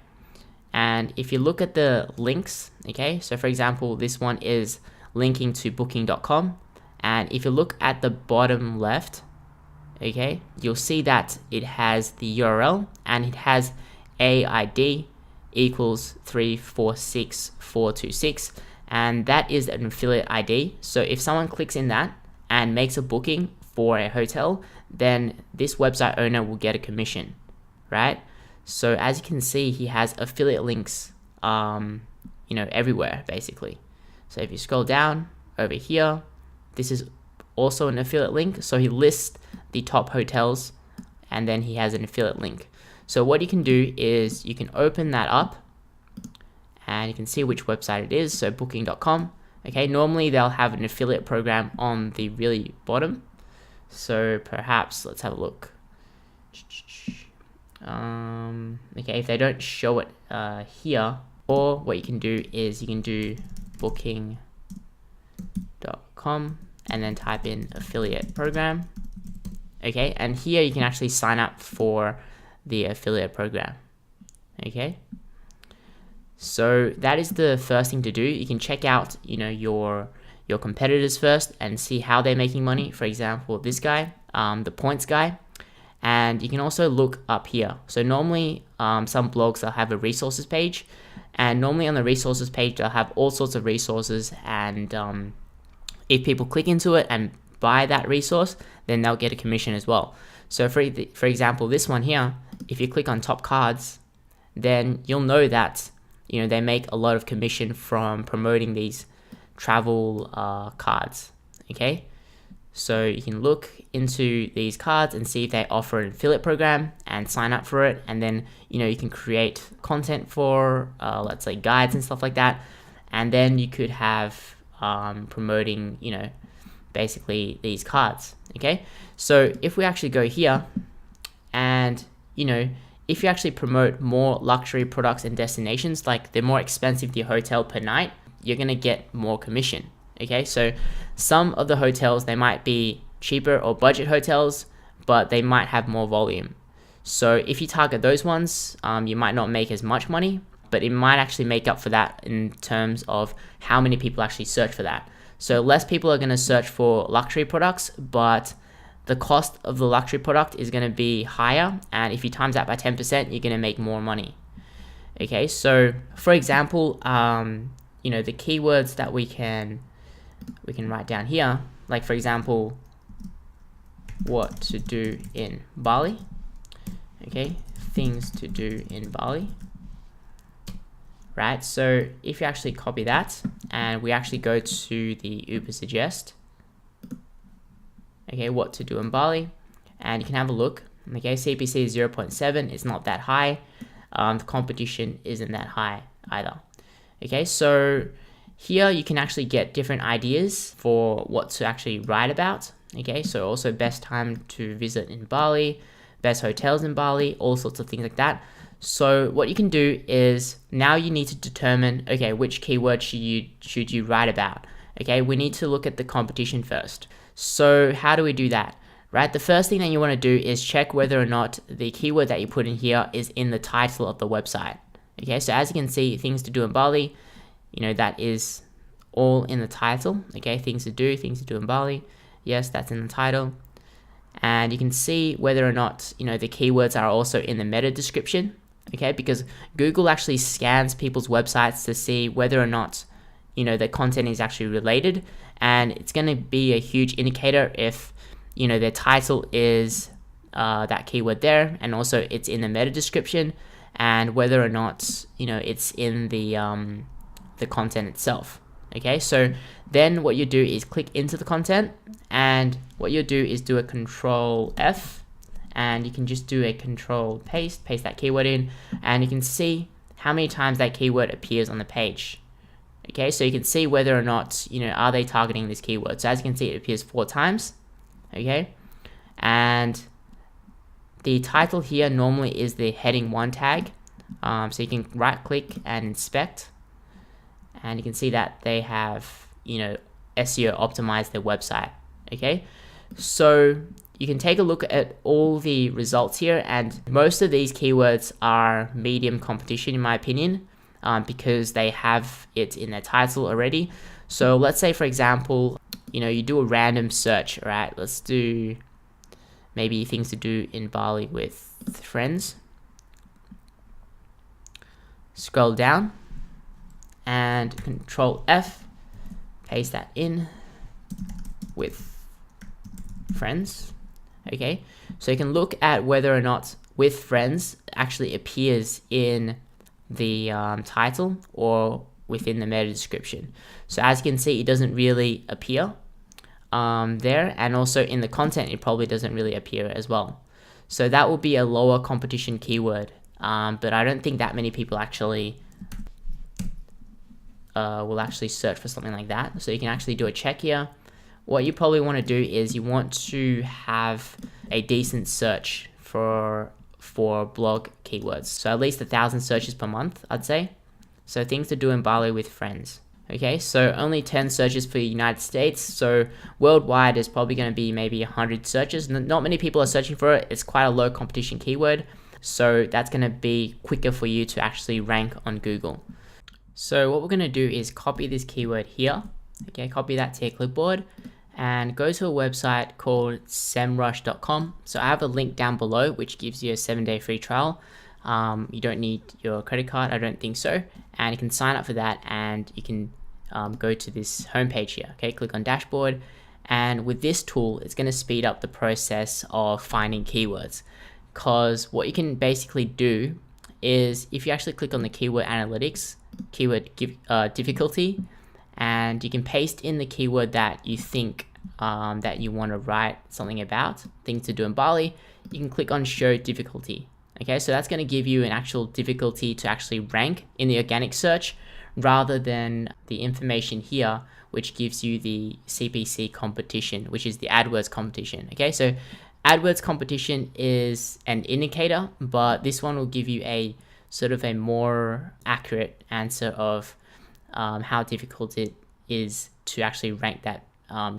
and if you look at the links, okay, so for example, this one is linking to booking.com, and if you look at the bottom left, okay, you'll see that it has the URL and it has AID equals 346426, and that is an affiliate ID. So if someone clicks in that and makes a booking for a hotel, then this website owner will get a commission, right? So as you can see, he has affiliate links everywhere basically. So if you scroll down over here, this is also an affiliate link. So he lists the top hotels and then he has an affiliate link. So what you can do is you can open that up and you can see which website it is. So booking.com. Okay, normally they'll have an affiliate program on the really bottom. So perhaps let's have a look. Okay, if they don't show it here, or what you can do is you can do booking.com and then type in affiliate program. Okay, and here you can actually sign up for the affiliate program. Okay, so that is the first thing to do. You can check out your competitors first and see how they're making money. For example, this guy, the points guy. And you can also look up here. So normally some blogs they'll have a resources page, and normally on the resources page they'll have all sorts of resources, and if people click into it and buy that resource, then they'll get a commission as well. So for example, this one here, if you click on top cards, then you'll know that they make a lot of commission from promoting these travel cards. Okay, so you can look into these cards and see if they offer an affiliate program and sign up for it, and then you can create content for let's say guides and stuff like that, and then you could have promoting basically these cards. Okay, so if we actually go here and if you actually promote more luxury products and destinations, like the more expensive the hotel per night, you're gonna get more commission. Okay, so some of the hotels, they might be cheaper or budget hotels, but they might have more volume. So if you target those ones, you might not make as much money, but it might actually make up for that in terms of how many people actually search for that. So less people are going to search for luxury products, but the cost of the luxury product is going to be higher, and if you times that by 10%, you're going to make more money. Okay, so for example, the keywords that we can write down here, like for example, what to do in Bali. Okay, things to do in Bali. Right, so if you actually copy that and we actually go to the Uber suggest, okay, what to do in Bali, and you can have a look. Okay, CPC is 0.7, it's not that high. The competition isn't that high either. Okay, so here you can actually get different ideas for what to actually write about. Okay, so also best time to visit in Bali, best hotels in Bali, all sorts of things like that. So what you can do is now you need to determine, okay, which keyword should you write about. Okay, we need to look at the competition first. So how do we do that? Right, the first thing that you want to do is check whether or not the keyword that you put in here is in the title of the website. Okay, so as you can see, things to do in Bali, that is all in the title. Okay, things to do in Bali. Yes, that's in the title. And you can see whether or not, the keywords are also in the meta description. Okay, because Google actually scans people's websites to see whether or not, the content is actually related. And it's going to be a huge indicator if, their title is that keyword there, and also it's in the meta description, and whether or not, it's in the content itself. Okay, so then what you do is click into the content, and what you do is do a Control F, and you can just do a Control paste that keyword in, and you can see how many times that keyword appears on the page. Okay, so you can see whether or not, are they targeting this keyword. So as you can see, it appears 4 times. Okay, and the title here normally is the heading 1 tag. So you can right click and inspect, and you can see that they have, SEO optimized their website. Okay, so you can take a look at all the results here, and most of these keywords are medium competition in my opinion, because they have it in their title already. So let's say, for example, you do a random search. All right, let's do maybe things to do in Bali with friends. Scroll down and Control F, paste that in with friends. Okay, so you can look at whether or not with friends actually appears in the title or within the meta description. So as you can see, it doesn't really appear there, and also in the content it probably doesn't really appear as well. So that will be a lower competition keyword, but I don't think that many people actually will actually search for something like that. So you can actually do a check here. What you probably want to do is you want to have a decent search for blog keywords. So at least 1,000 searches per month, I'd say. So things to do in Bali with friends. Okay, so only 10 searches for the United States. So worldwide is probably going to be maybe 100 searches. Not many people are searching for it. It's quite a low competition keyword. So that's going to be quicker for you to actually rank on Google. So what we're going to do is copy this keyword here. Okay, copy that to your clipboard and go to a website called semrush.com. So I have a link down below which gives you a 7-day free trial. You don't need your credit card, I don't think so. And you can sign up for that, and you can go to this homepage here. Okay, click on dashboard, and with this tool, it's going to speed up the process of finding keywords. Because what you can basically do is, if you actually click on the keyword analytics, keyword difficulty, and you can paste in the keyword that you think that you want to write something about, things to do in Bali, you can click on show difficulty. Okay, so that's going to give you an actual difficulty to actually rank in the organic search, rather than the information here, which gives you the CPC competition, which is the AdWords competition. Okay, so AdWords competition is an indicator, but this one will give you a sort of a more accurate answer of how difficult it is to actually rank that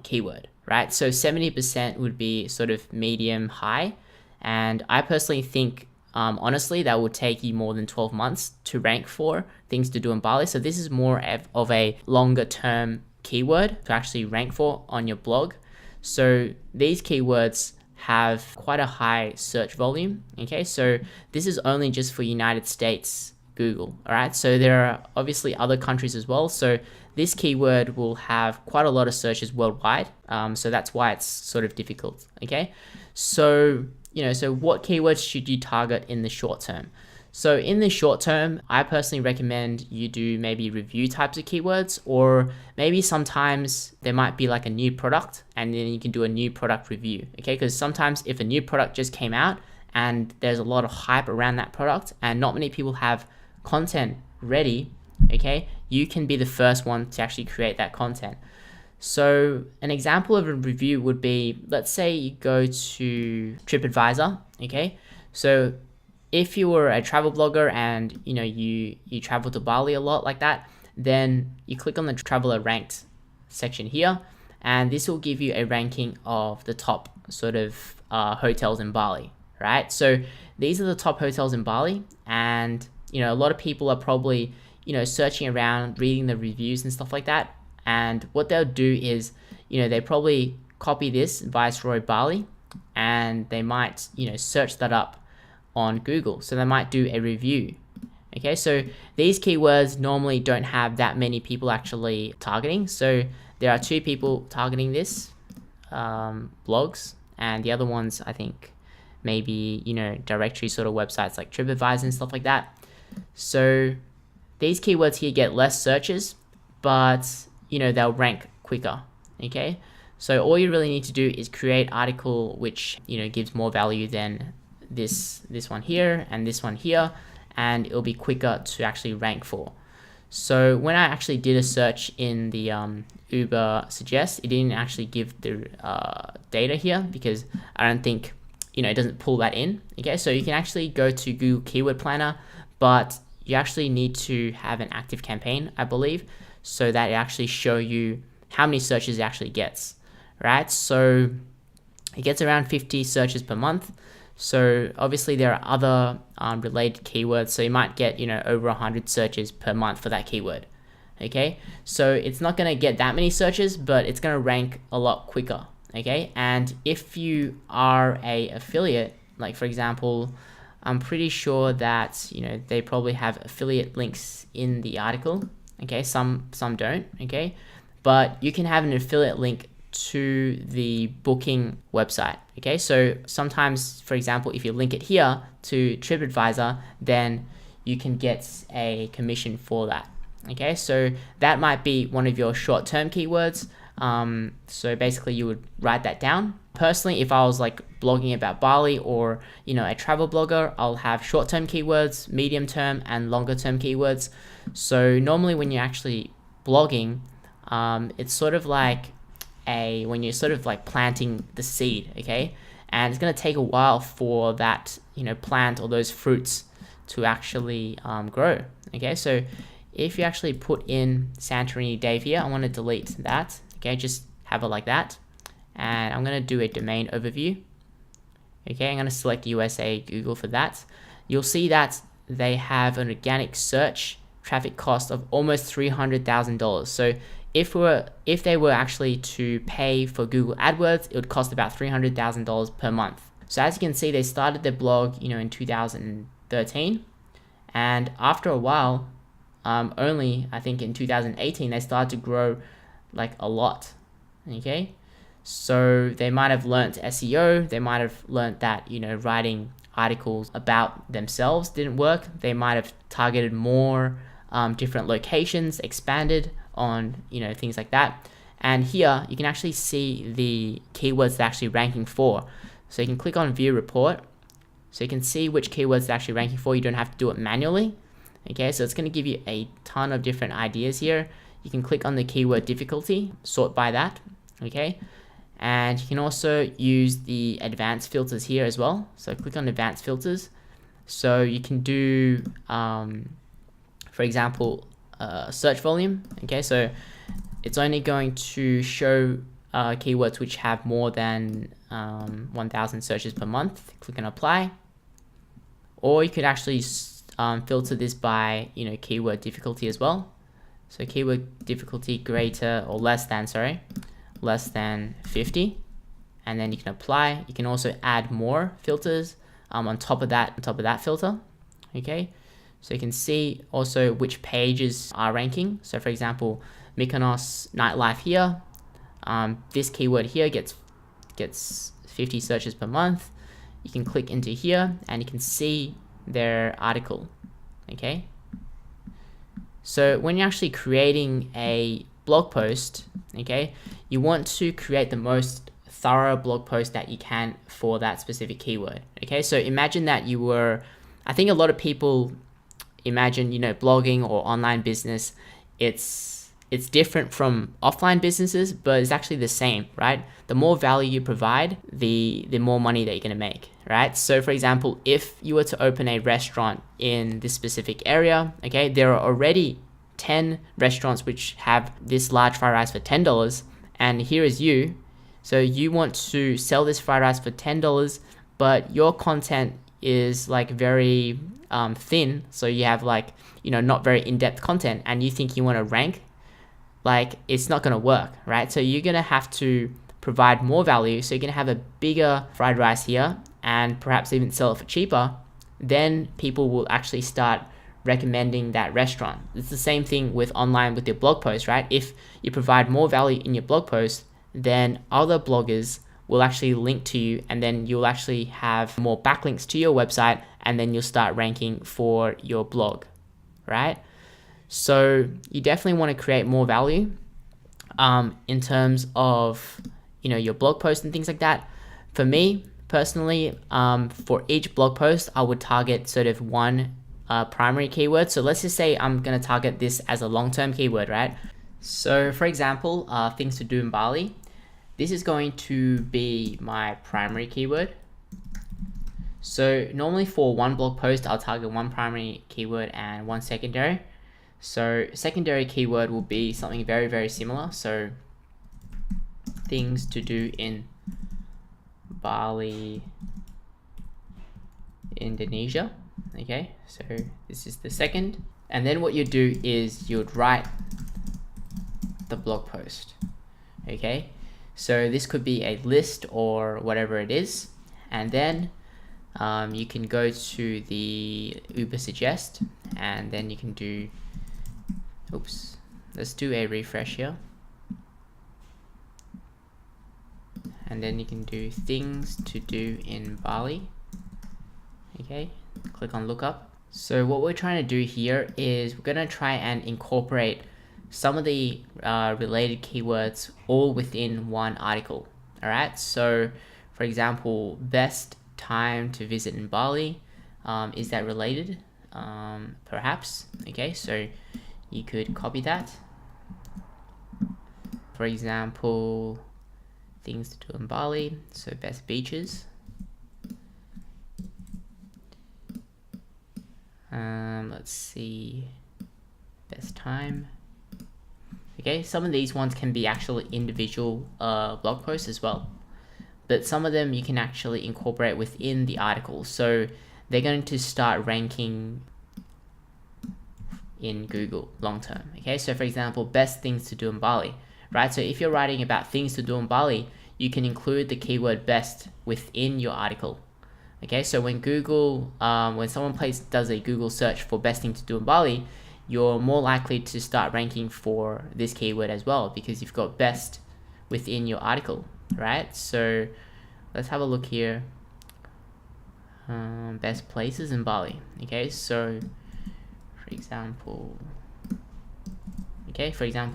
keyword, right? So 70% would be sort of medium high, and I personally think honestly that would take you more than 12 months to rank for things to do in Bali. So this is more of a longer term keyword to actually rank for on your blog. So these keywords have quite a high search volume. Okay, so this is only just for United States Google. All right, so there are obviously other countries as well. So this keyword will have quite a lot of searches worldwide. So that's why it's sort of difficult. Okay, so so what keywords should you target in the short term? So in the short term, I personally recommend you do maybe review types of keywords, or maybe sometimes there might be like a new product and then you can do a new product review. Okay, because sometimes if a new product just came out and there's a lot of hype around that product and not many people have content ready, okay, you can be the first one to actually create that content. So an example of a review would be, let's say you go to TripAdvisor. Okay, so if you were a travel blogger and you travel to Bali a lot like that, then you click on the traveler ranked section here, and this will give you a ranking of the top sort of hotels in Bali, right? So these are the top hotels in Bali, and a lot of people are probably searching around, reading the reviews and stuff like that. And what they'll do is, they probably copy this Viceroy Bali, and they might, search that up on Google. So they might do a review. Okay, so these keywords normally don't have that many people actually targeting. So there are 2 people targeting this, blogs, and the other ones, I think, maybe, directory sort of websites like TripAdvisor and stuff like that. So these keywords here get less searches, but they'll rank quicker. Okay, so all you really need to do is create article which gives more value than this one here and this one here, and it'll be quicker to actually rank for. So when I actually did a search in the Uber suggest, it didn't actually give the data here because I don't think, it doesn't pull that in. Okay, so you can actually go to Google Keyword Planner, but you actually need to have an active campaign, I believe, so that it actually show you how many searches it actually gets, right? So it gets around 50 searches per month. So obviously there are other related keywords, so you might get over 100 searches per month for that keyword. Okay, so it's not going to get that many searches, but it's going to rank a lot quicker. Okay, and if you are a affiliate, like for example, I'm pretty sure that they probably have affiliate links in the article. Okay, some don't. Okay, but you can have an affiliate link to the booking website. Okay, so sometimes, for example, if you link it here to TripAdvisor, then you can get a commission for that. Okay, so that might be one of your short-term keywords. So basically you would write that down. Personally, if I was like blogging about Bali or a travel blogger, I'll have short-term keywords, medium-term, and longer-term keywords. So normally when you're actually blogging, it's sort of like when you're sort of like planting the seed, okay? And it's going to take a while for that, plant or those fruits to actually grow, okay? So if you actually put in Santorini Dave here, I want to delete that, okay? Just have it like that. And I'm going to do a domain overview. Okay, I'm going to select USA Google for that. You'll see that they have an organic search traffic cost of almost $300,000. So if they were actually to pay for Google AdWords, it would cost about $300,000 per month. So as you can see, they started their blog, in 2013, and after a while, only I think in 2018 they started to grow like a lot. Okay, so they might have learnt SEO. They might have learnt that writing articles about themselves didn't work. They might have targeted more different locations, expanded on things like that. And here you can actually see the keywords they're actually ranking for. So you can click on view report, so you can see which keywords they're actually ranking for. You don't have to do it manually. Okay, so it's going to give you a ton of different ideas here. You can click on the keyword difficulty, sort by that. Okay, and you can also use the advanced filters here as well. So click on advanced filters, so you can do for example, search volume. Okay, so it's only going to show keywords which have more than 1,000 searches per month. Click on apply, or you could actually filter this by keyword difficulty as well. So keyword difficulty greater or less than, less than 50, and then you can apply. You can also add more filters on top of that filter. Okay, so you can see also which pages are ranking. So for example, Mykonos nightlife here, this keyword here gets 50 searches per month. You can click into here and you can see their article. Okay, so when you're actually creating a blog post, okay, you want to create the most thorough blog post that you can for that specific keyword. Okay, so imagine that I think a lot of people imagine blogging or online business, it's different from offline businesses, but it's actually the same, right? The more value you provide, the more money that you're going to make, right? So for example, if you were to open a restaurant in this specific area, okay, there are already 10 restaurants which have this large fried rice for $10, and here is you. So you want to sell this fried rice for $10, but your content is like very thin, so you have like not very in-depth content, and you think you want to rank, like it's not going to work, right? So you're going to have to provide more value. So you're going to have a bigger fried rice here and perhaps even sell it for cheaper. Then people will actually start recommending that restaurant. It's the same thing with online with your blog post, right? If you provide more value in your blog post, then other bloggers will actually link to you, and then you'll actually have more backlinks to your website, and then you'll start ranking for your blog, right? So you definitely want to create more value in terms of your blog post and things like that. For me personally, for each blog post, I would target sort of 1 primary keyword. So let's just say I'm going to target this as a long-term keyword, right? So for example, things to do in Bali. This is going to be my primary keyword. So normally for one blog post, I'll target one primary keyword and one secondary. So secondary keyword will be something very, very similar. So things to do in Bali, Indonesia. Okay, so this is the second. And then what you do is you'd write the blog post. Okay, so this could be a list or whatever it is. And then you can go to the Uber suggest, and then you can do, oops, let's do a refresh here. And then you can do things to do in Bali. Okay, click on lookup. So what we're trying to do here is we're going to try and incorporate some of the related keywords all within one article. All right, so for example, best time to visit in Bali, is that related? Perhaps. Okay, so you could copy that. For example, things to do in Bali, so best beaches. Let's see, best time. Okay, some of these ones can be actually individual blog posts as well, but some of them you can actually incorporate within the article. So they're going to start ranking in Google long term. Okay, so for example, best things to do in Bali, right? So if you're writing about things to do in Bali, you can include the keyword best within your article. Okay, so when Google, when someone does a Google search for best thing to do in Bali, you're more likely to start ranking for this keyword as well, because you've got best within your article, right? So let's have a look here. Best places in Bali. Okay, so for example,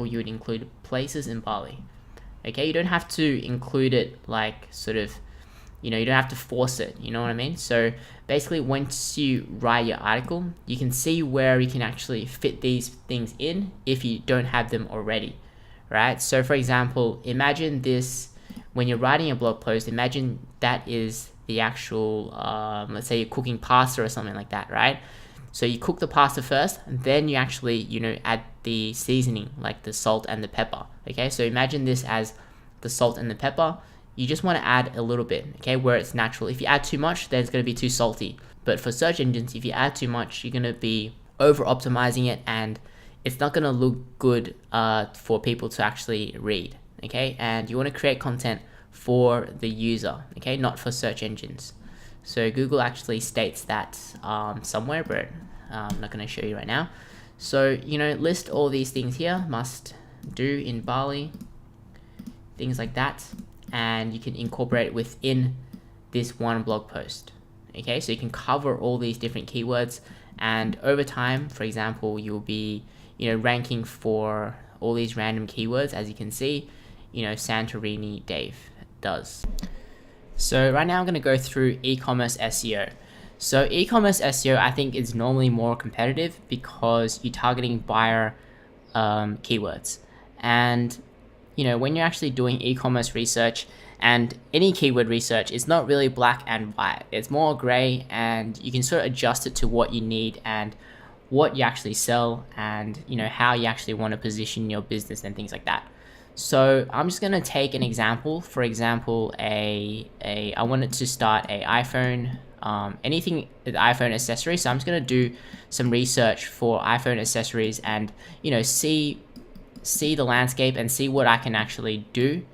you would include places in Bali. Okay, you don't have to include it like sort of, you don't have to force it, you know what I mean? So basically, once you write your article, you can see where you can actually fit these things in if you don't have them already, right? So for example, imagine this, when you're writing a blog post, imagine that is the actual, let's say you're cooking pasta or something like that, right? So you cook the pasta first, and then you actually, add the seasoning, like the salt and the pepper. Okay, so imagine this as the salt and the pepper. You just want to add a little bit, okay, where it's natural. If you add too much, then it's going to be too salty. But for search engines, if you add too much, you're going to be over optimizing it, and it's not going to look good for people to actually read, okay? And you want to create content for the user, okay, not for search engines. So Google actually states that somewhere, but I'm not going to show you right now. So, list all these things here, must do in Bali, things like that. And you can incorporate it within this one blog post. Okay, so you can cover all these different keywords, and over time, for example, you'll be ranking for all these random keywords, as you can see, Santorini Dave does. So right now I'm going to go through e-commerce SEO. So e-commerce SEO, I think, is normally more competitive because you're targeting buyer keywords. And when you're actually doing e-commerce research and any keyword research, it's not really black and white. It's more gray, and you can sort of adjust it to what you need and what you actually sell, and how you actually want to position your business and things like that. So I'm just going to take an example. For example, I wanted to start a iPhone, anything with iPhone accessories. So I'm just going to do some research for iPhone accessories and see the landscape and see what I can actually do,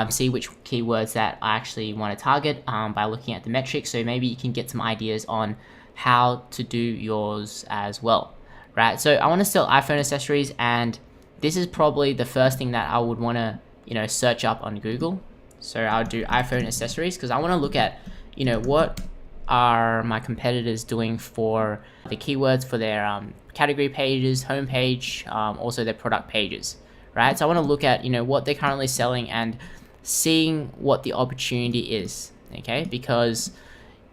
see which keywords that I actually want to target by looking at the metrics. So maybe you can get some ideas on how to do yours as well, right? So I want to sell iPhone accessories, and this is probably the first thing that I would want to search up on Google. So I'll do iPhone accessories because I want to look at what are my competitors doing for the keywords for their category pages, homepage, also their product pages, right? So I want to look at what they're currently selling and seeing what the opportunity is, okay? Because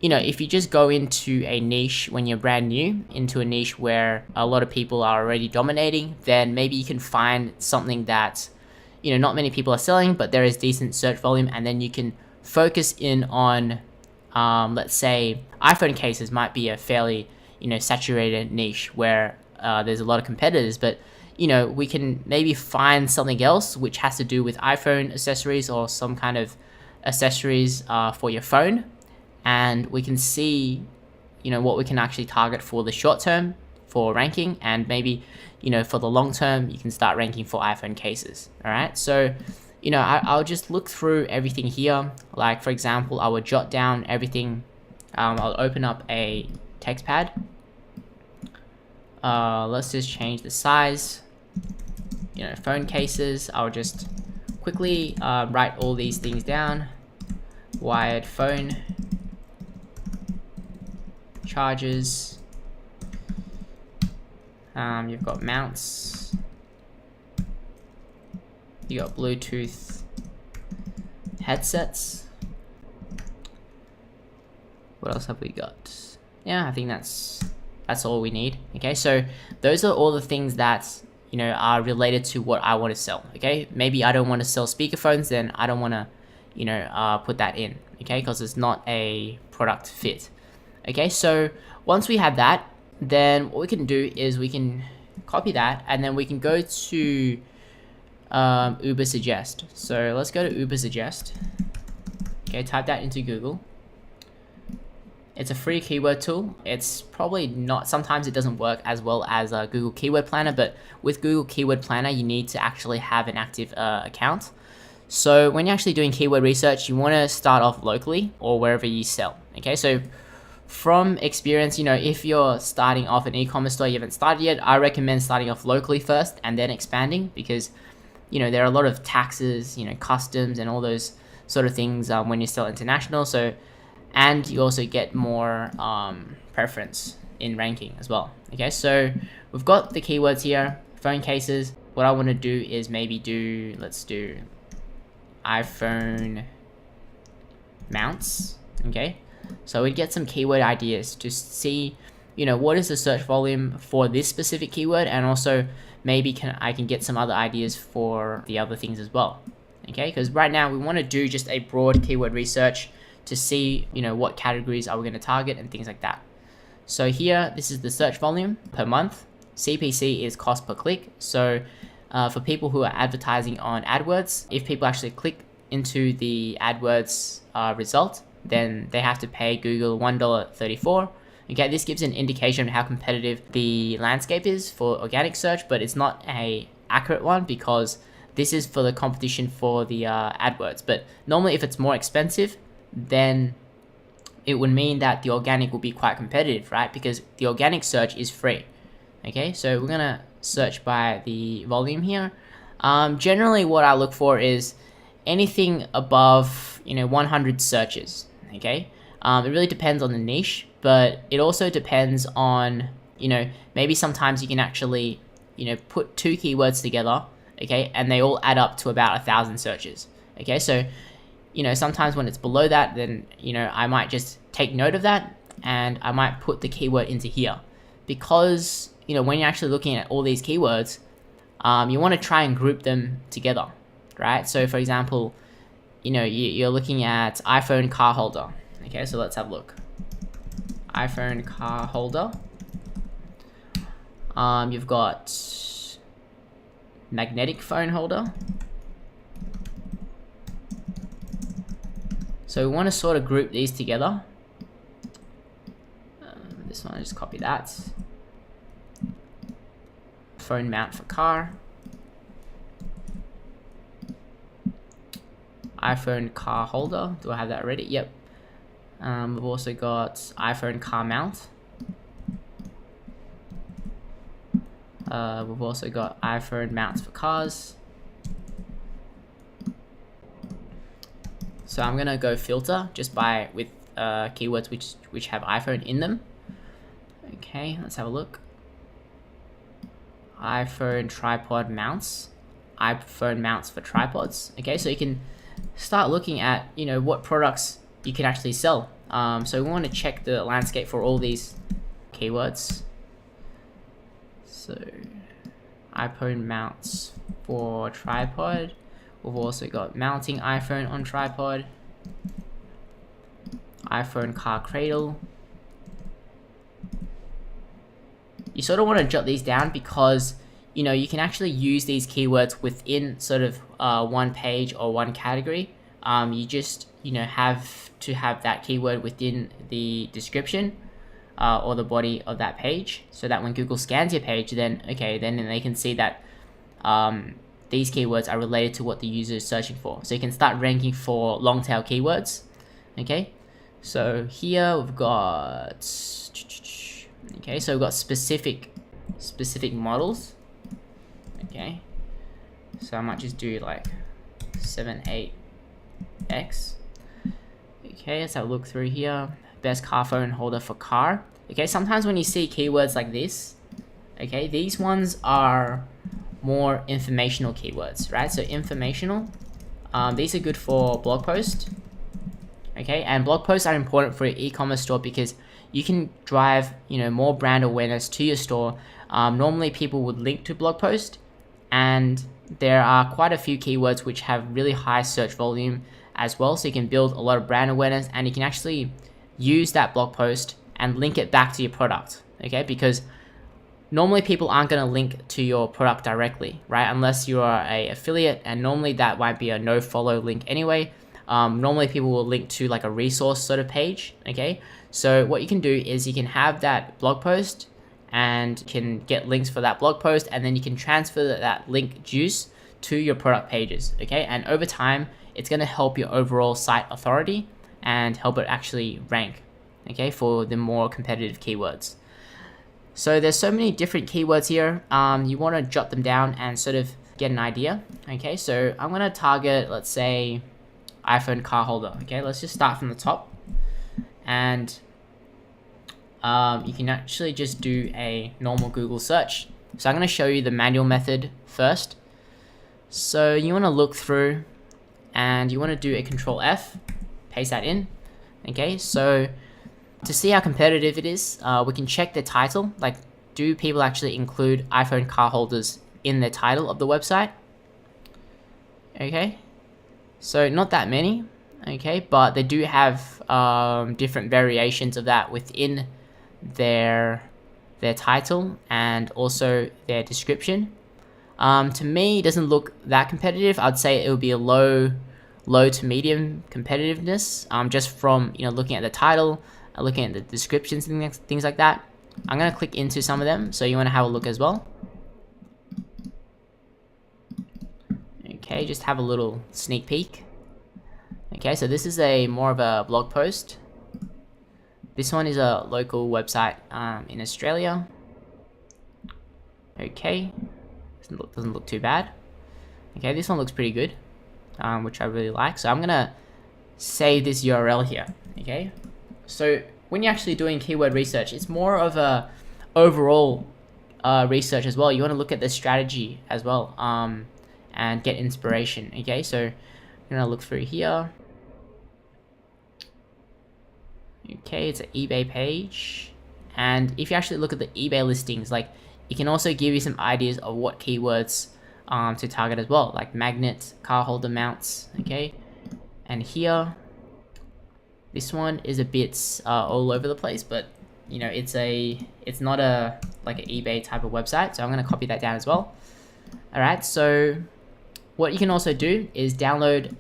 you know, if you just go into a niche when you're brand new, into a niche where a lot of people are already dominating, then maybe you can find something that, you know, not many people are selling, but there is decent search volume, and then you can focus in on, let's say, iPhone cases might be a fairly, you know, saturated niche where there's a lot of competitors, but, you know, we can maybe find something else which has to do with iPhone accessories or some kind of accessories for your phone, and we can see, you know, what we can actually target for the short term for ranking, and maybe, you know, for the long term you can start ranking for iPhone cases. All right, so, you know, I'll just look through everything here. Like, for example, I would jot down everything. I'll open up a text pad. Let's just change the size. You know, phone cases, I'll just quickly write all these things down. Wired phone, chargers, you've got mounts, you got Bluetooth headsets. What else have we got? Yeah, I think that's all we need. Okay, so those are all the things that, you know, are related to what I want to sell. Okay, maybe I don't want to sell speakerphones, then I don't want to, you know, put that in. Okay, because it's not a product fit. Okay, so once we have that, then what we can do is we can copy that, and then we can go to Uber Suggest. So let's go to Uber Suggest. Okay, type that into Google. It's a free keyword tool. It's probably not, sometimes it doesn't work as well as Google Keyword Planner, but with Google Keyword Planner, you need to actually have an active account. So when you're actually doing keyword research, you want to start off locally or wherever you sell. Okay, so from experience, you know, if you're starting off an e-commerce store, you haven't started yet, I recommend starting off locally first and then expanding, because, you know, there are a lot of taxes, you know, customs and all those sort of things when you sell international. So, and you also get more preference in ranking as well. Okay, so we've got the keywords here, phone cases. What I want to do is maybe let's do iPhone mounts. Okay, so we get some keyword ideas to see, you know, what is the search volume for this specific keyword, and also maybe I can get some other ideas for the other things as well. Okay, because right now we want to do just a broad keyword research to see, you know, what categories are we going to target and things like that. So here, this is the search volume per month. CPC is cost per click. So for people who are advertising on AdWords, if people actually click into the AdWords result, then they have to pay Google $1.34. Okay, this gives an indication of how competitive the landscape is for organic search, but it's not a accurate one because this is for the competition for the AdWords. But normally if it's more expensive, then it would mean that the organic will be quite competitive, right? Because the organic search is free. Okay, so we're gonna search by the volume here. Generally what I look for is anything above, you know, 100 searches. Okay, it really depends on the niche, but it also depends on, you know, maybe sometimes you can actually, you know, put two keywords together, okay, and they all add up to about 1,000 searches. Okay, so, you know, sometimes when it's below that, then, you know, I might just take note of that and I might put the keyword into here, because, you know, when you're actually looking at all these keywords, you want to try and group them together, right? So for example, you know, you're looking at iPhone car holder. Okay, so let's have a look. iPhone car holder. You've got magnetic phone holder. So we want to sort of group these together. This one, just copy that. Phone mount for car. iPhone car holder. Do I have that already? Yep. We've also got iPhone car mount. We've also got iPhone mounts for cars. So I'm gonna go filter just with keywords which have iPhone in them. Okay, let's have a look. iPhone tripod mounts. iPhone mounts for tripods. Okay, so you can start looking at, you know, what products you can actually sell So we want to check the landscape for all these keywords. So iPhone mounts for tripod. We've also got mounting iPhone on tripod, iPhone car cradle. You sort of want to jot these down because you can actually use these keywords within sort of one page or one category. You just have to have that keyword within the description or the body of that page, so that when Google scans your page, then they can see that these keywords are related to what the user is searching for. So you can start ranking for long tail keywords. Okay, so here we've got so we've got specific models. Okay, so I might just do like 78X. Okay, let's have a look through here. Best car phone holder for car. Okay, sometimes when you see keywords like this, okay, these ones are more informational keywords, right? So informational, these are good for blog posts. Okay, and blog posts are important for your e-commerce store because you can drive more brand awareness to your store. Normally people would link to blog post, and there are quite a few keywords which have really high search volume as well, so you can build a lot of brand awareness, and you can actually use that blog post and link it back to your product. Okay, because normally people aren't going to link to your product directly, right? Unless you are a affiliate, and normally that might be a no follow link anyway. Normally people will link to like a resource sort of page. Okay, so what you can do is you can have that blog post and can get links for that blog post, and then you can transfer that link juice to your product pages. Okay, and over time it's going to help your overall site authority and help it actually rank, okay, for the more competitive keywords. So there's so many different keywords here. You want to jot them down and sort of get an idea. Okay, so I'm going to target, let's say, iPhone car holder. Okay, let's just start from the top, and you can actually just do a normal Google search. So I'm going to show you the manual method first. So you want to look through, and you want to do a Control F, paste that in. Okay, so to see how competitive it is, we can check the title. Like, do people actually include iPhone car holders in the title of the website? Okay, so not that many. Okay, but they do have different variations of that within their title and also their description. To me, it doesn't look that competitive. I'd say it would be a low to medium competitiveness, just from looking at the title, looking at the descriptions and things like that. I'm going to click into some of them, so you want to have a look as well. Okay, just have a little sneak peek. Okay, so this is more of a blog post. This one is a local website in Australia. Okay, doesn't look too bad. Okay, this one looks pretty good, which I really like. So I'm gonna save this URL here. Okay, so when you're actually doing keyword research, it's more of a overall research as well. You want to look at the strategy as well, and get inspiration. Okay, so I'm gonna look through here. Okay, it's an eBay page, and if you actually look at the eBay listings, like, it can also give you some ideas of what keywords to target as well, like magnets, car holder mounts. Okay, and here, this one is a bit all over the place, but it's not like an eBay type of website, so I'm gonna copy that down as well. All right, so what you can also do is download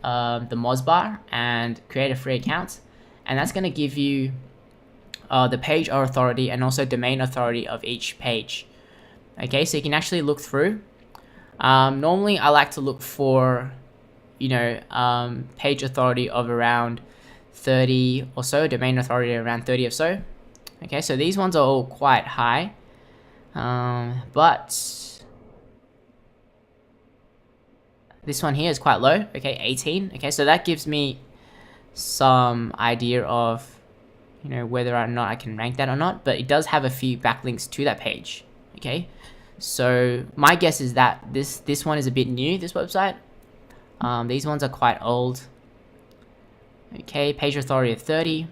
the Mozbar and create a free account, and that's going to give you the page authority and also domain authority of each page. Okay, so you can actually look through. Normally I like to look for page authority of around 30 or so, domain authority around 30 or so. Okay, so these ones are all quite high, but this one here is quite low. Okay, 18. Okay, so that gives me some idea of whether or not I can rank that or not, but it does have a few backlinks to that page. Okay, so my guess is that this one is a bit new, this website. These ones are quite old. Okay, page authority of 30.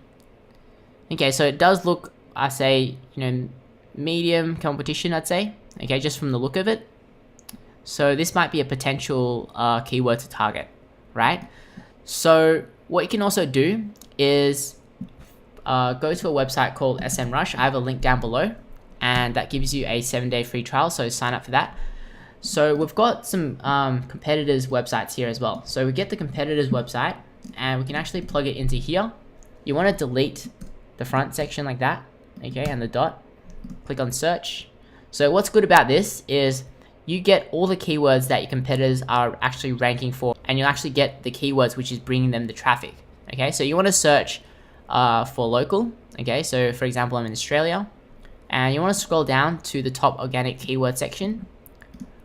Okay, so it does look, I say, medium competition, I'd say. Okay, just from the look of it. So this might be a potential keyword to target, right? So what you can also do is go to a website called SMrush. I have a link down below, and that gives you a 7-day free trial, so sign up for that. So we've got some competitors' websites here as well. So we get the competitors' website, and we can actually plug it into here. You want to delete the front section like that, okay, and the dot. Click on search. So what's good about this is you get all the keywords that your competitors are actually ranking for, and you'll actually get the keywords which is bringing them the traffic. Okay, so you want to search for local. Okay, so for example, I'm in Australia, and you want to scroll down to the top organic keyword section.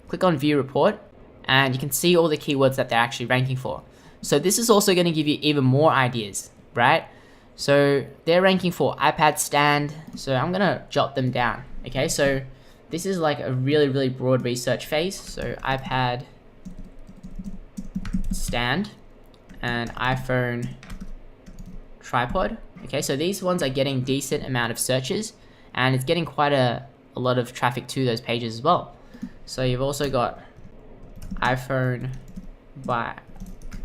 Click on view report, and you can see all the keywords that they're actually ranking for. So this is also going to give you even more ideas, right? So they're ranking for iPad stand, so I'm going to jot them down. Okay, so this is like a really broad research phase. So iPad stand and iPhone tripod. Okay, so these ones are getting decent amount of searches, and it's getting quite a lot of traffic to those pages as well. So you've also got iPhone by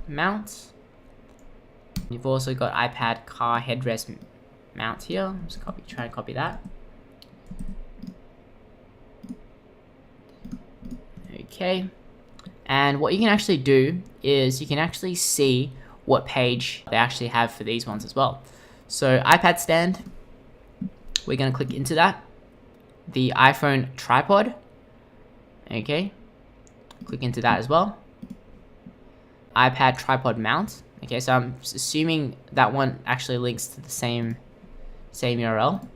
mount. You've also got iPad car headrest mount here. Just try and copy that. Okay, and what you can actually do is you can actually see what page they actually have for these ones as well. So iPad stand, we're going to click into that. The iPhone tripod, okay, click into that as well. iPad tripod mount, okay, so I'm assuming that one actually links to the same URL.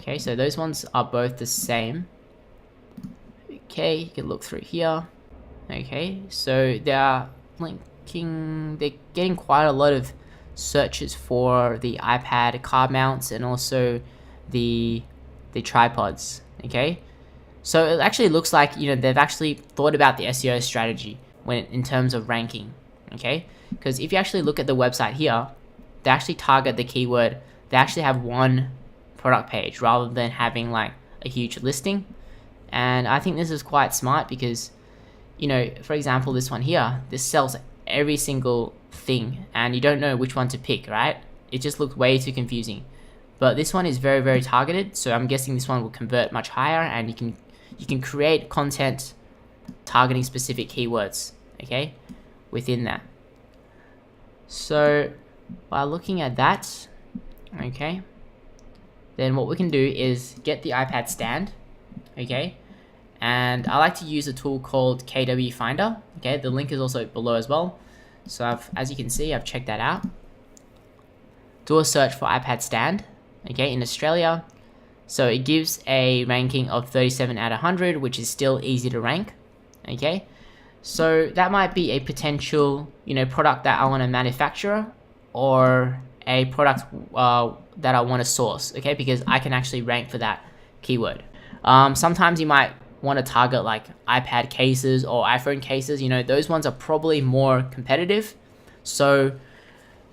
Okay, so those ones are both the same. Okay, you can look through here. Okay, so they're getting quite a lot of searches for the iPad car mounts and also the tripods. Okay, so it actually looks like they've actually thought about the SEO strategy in terms of ranking. Okay, because if you actually look at the website here, they actually target the keyword. They actually have one product page rather than having like a huge listing. And I think this is quite smart because, for example, this one here, this sells every single thing and you don't know which one to pick, right? It just looks way too confusing. But this one is very targeted, so I'm guessing this one will convert much higher, and you can create content targeting specific keywords, okay, within that. So by looking at that, okay, then what we can do is get the iPad stand, okay, and I like to use a tool called KW Finder. Okay, the link is also below as well. So as you can see, I've checked that out. Do a search for iPad stand, okay, in Australia. So it gives a ranking of 37 out of 100, which is still easy to rank. Okay, so that might be a potential, product that I want to manufacture, or a product that I want to source. Okay, because I can actually rank for that keyword. Sometimes you might want to target like iPad cases or iPhone cases. Those ones are probably more competitive. So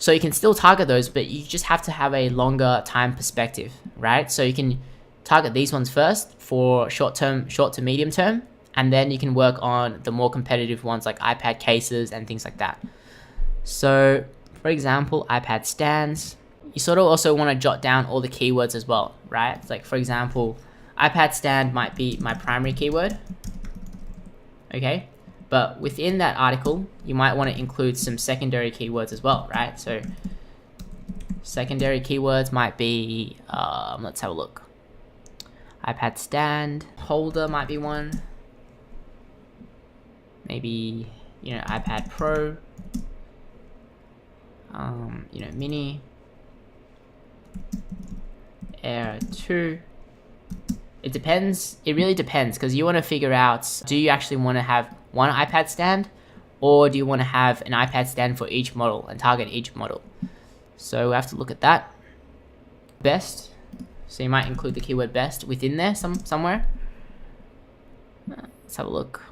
you can still target those, but you just have to have a longer time perspective, right? So you can target these ones first for short to medium term, and then you can work on the more competitive ones like iPad cases and things like that. So for example, iPad stands, you sort of also want to jot down all the keywords as well, right? Like for example, iPad stand might be my primary keyword, okay? But within that article, you might want to include some secondary keywords as well, right? So secondary keywords might be, let's have a look. iPad stand, holder might be one. Maybe, iPad Pro, mini, Air 2. It depends. It really depends, because you want to figure out, do you actually want to have one iPad stand, or do you want to have an iPad stand for each model and target each model? So we have to look at that. Best. So you might include the keyword best within there somewhere. Let's have a look.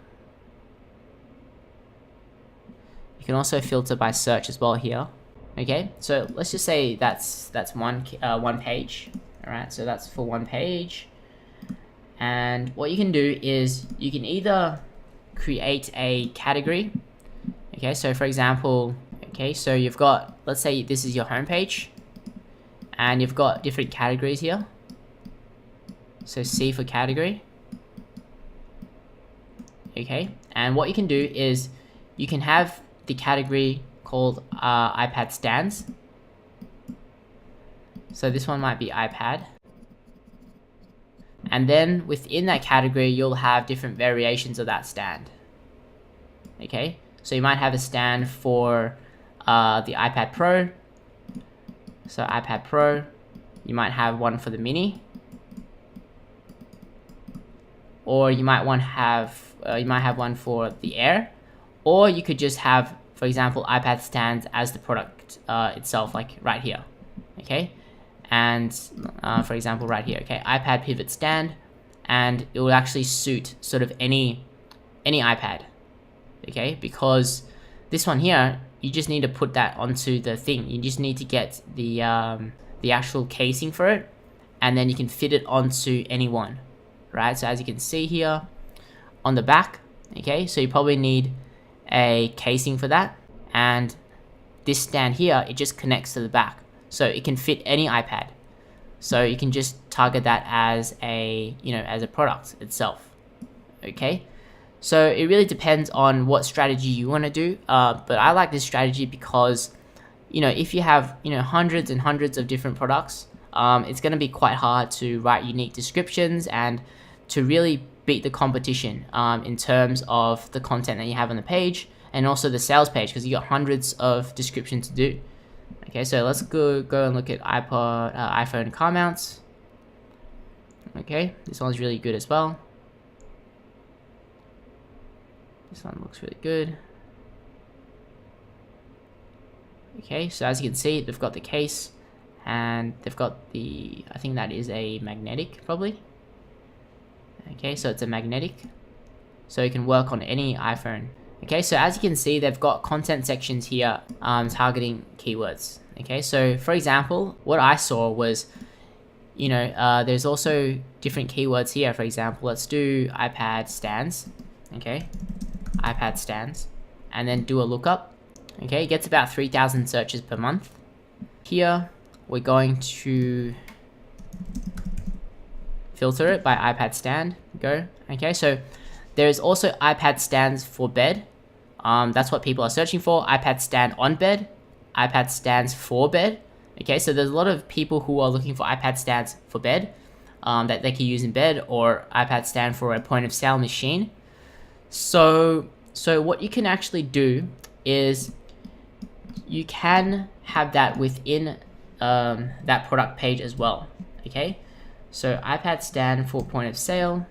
You can also filter by search as well here. Okay, so let's just say that's one page. All right, so that's for one page. And what you can do is you can either create a category. Okay, so for example, okay, so you've got, let's say this is your home page, and you've got different categories here. So C for category. Okay, and what you can do is you can have the category called iPad stands. So this one might be iPad. And then within that category, you'll have different variations of that stand. Okay, so you might have a stand for the iPad Pro. So iPad Pro, you might have one for the Mini, or you might have one for the Air, or you could just have, for example, iPad stands as the product itself, like right here. Okay, and for example, right here, okay, iPad pivot stand, and it will actually suit sort of any iPad. Okay, because this one here, you just need to put that onto the thing. You just need to get the actual casing for it, and then you can fit it onto any one, right? So as you can see here on the back, okay, so you probably need a casing for that, and this stand here, it just connects to the back, so it can fit any iPad. So you can just target that as a, as a product itself. Okay, so it really depends on what strategy you want to do, but I like this strategy because, if you have, hundreds and hundreds of different products, it's going to be quite hard to write unique descriptions and to really beat the competition in terms of the content that you have on the page and also the sales page, because you got hundreds of descriptions to do. Okay, so let's go and look at iPhone car mounts. Okay, this one's really good as well. This one looks really good. Okay, so as you can see, they've got the case, and they've got the, I think that is a magnetic, probably. Okay, so it's a magnetic, so you can work on any iPhone. Okay, so as you can see, they've got content sections here targeting keywords. Okay, so for example, what I saw was, there's also different keywords here. For example, let's do iPad stands. Okay, iPad stands, and then do a lookup. Okay, it gets about 3,000 searches per month. Here, we're going to filter it by iPad stand. Go. Okay, so there's also iPad stands for bed. That's what people are searching for. iPad stand on bed, iPad stands for bed. Okay, so there's a lot of people who are looking for iPad stands for bed that they can use in bed, or iPad stand for a point of sale machine. So what you can actually do is you can have that within that product page as well. Okay, so iPad stand for point of sale,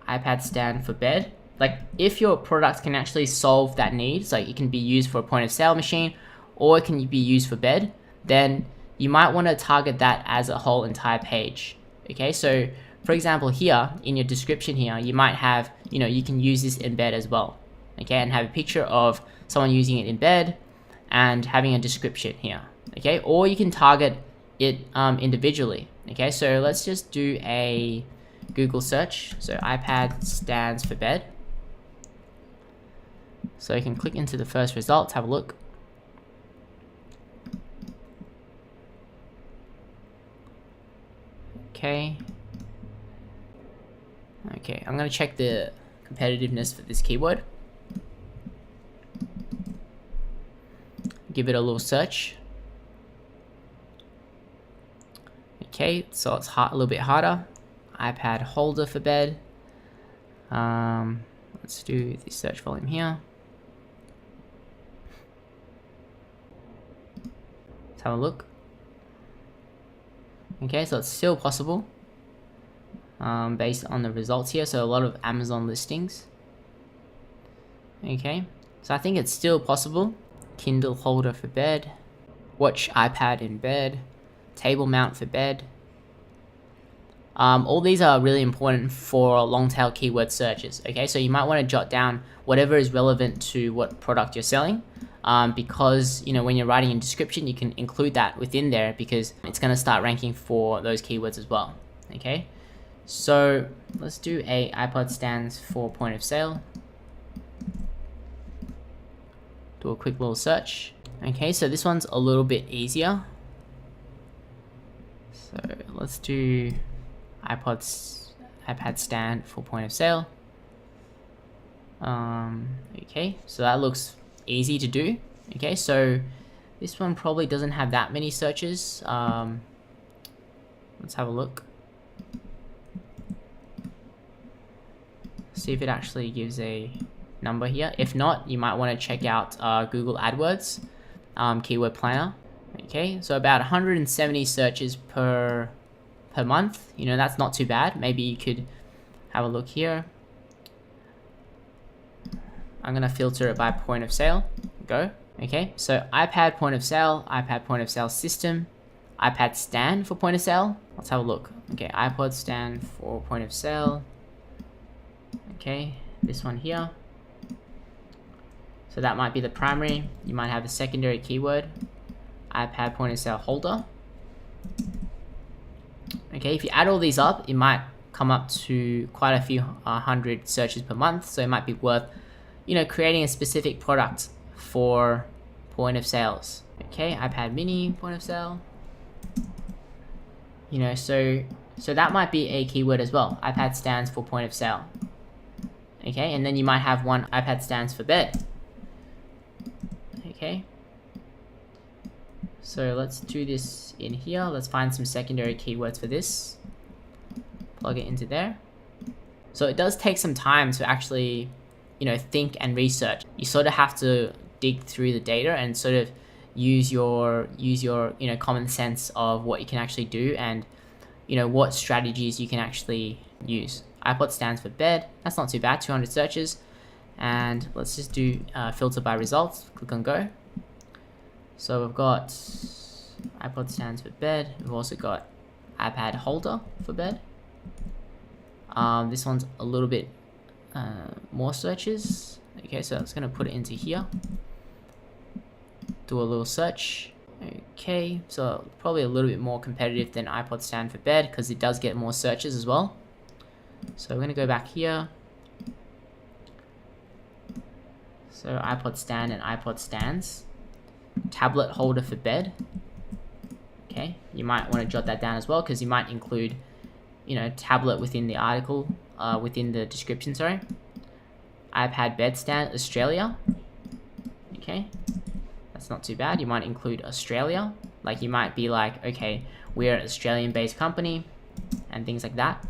iPad stand for bed. Like, if your product can actually solve that need, so it can be used for a point of sale machine, or it can be used for bed, then you might want to target that as a whole entire page. Okay, so for example, here in your description here, you might have, you can use this in bed as well. Okay, and have a picture of someone using it in bed and having a description here. Okay, or you can target it individually. Okay, so let's just do a Google search. So iPad stands for bed. So you can click into the first results, have a look. Okay, I'm going to check the competitiveness for this keyword. Give it a little search. Okay, so it's a little bit harder. iPad holder for bed. Let's do the search volume here. Let's have a look. Okay, so it's still possible based on the results here. So a lot of Amazon listings. Okay, so I think it's still possible. Kindle holder for bed. Watch iPad in bed. Table mount for bed. All these are really important for long tail keyword searches. Okay, so you might want to jot down whatever is relevant to what product you're selling, because when you're writing a description, you can include that within there because it's going to start ranking for those keywords as well. Okay, so let's do a iPod stands for point of sale. Do a quick little search. Okay, so this one's a little bit easier. So let's do iPad stand for point of sale. Okay, so that looks easy to do. Okay, so this one probably doesn't have that many searches. Let's have a look. See if it actually gives a number here. If not, you might want to check out Google AdWords keyword planner. Okay, so about 170 searches per month. That's not too bad. Maybe you could have a look here. I'm gonna filter it by point of sale. Go. Okay, so iPad point of sale system, iPad stand for point of sale. Let's have a look. Okay, iPod stand for point of sale. Okay, this one here. So that might be the primary. You might have a secondary keyword, iPad point of sale holder. Okay, if you add all these up, it might come up to quite a few hundred searches per month. So it might be worth, creating a specific product for point of sales. Okay, iPad mini point of sale. So that might be a keyword as well. iPad stands for point of sale. Okay, and then you might have one iPad stands for bed. Okay, so let's do this in here. Let's find some secondary keywords for this. Plug it into there. So it does take some time to actually, think and research. You sort of have to dig through the data and sort of use your common sense of what you can actually do and what strategies you can actually use. iPod stands for bed. That's not too bad. 200 searches. And let's just do filter by results. Click on go. So we've got iPod stands for bed. We've also got iPad holder for bed. This one's a little bit more searches. Okay, so it's going to put it into here. Do a little search. Okay, so probably a little bit more competitive than iPod stand for bed because it does get more searches as well. So we're going to go back here. So iPod stand and iPod stands. Tablet holder for bed. Okay, you might want to jot that down as well because you might include, tablet within the article, within the description, sorry. iPad bed stand, Australia. Okay, that's not too bad. You might include Australia. Like you might be like, okay, we're an Australian-based company and things like that.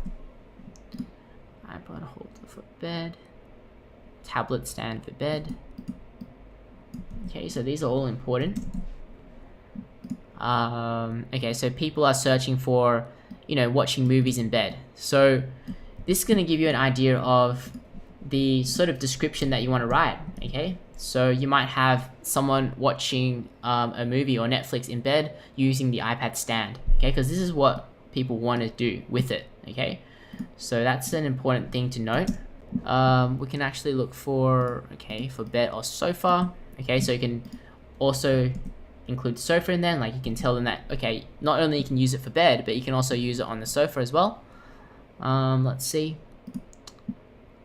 iPod holder for bed. Tablet stand for bed. Okay, so these are all important. Okay, so people are searching for, watching movies in bed. So this is going to give you an idea of the sort of description that you want to write. Okay, so you might have someone watching a movie or Netflix in bed using the iPad stand. Okay, because this is what people want to do with it. Okay, so that's an important thing to note. We can actually look for, for bed or sofa. Okay, so you can also include sofa in there. Like you can tell them that, okay, not only you can use it for bed, but you can also use it on the sofa as well. Let's see.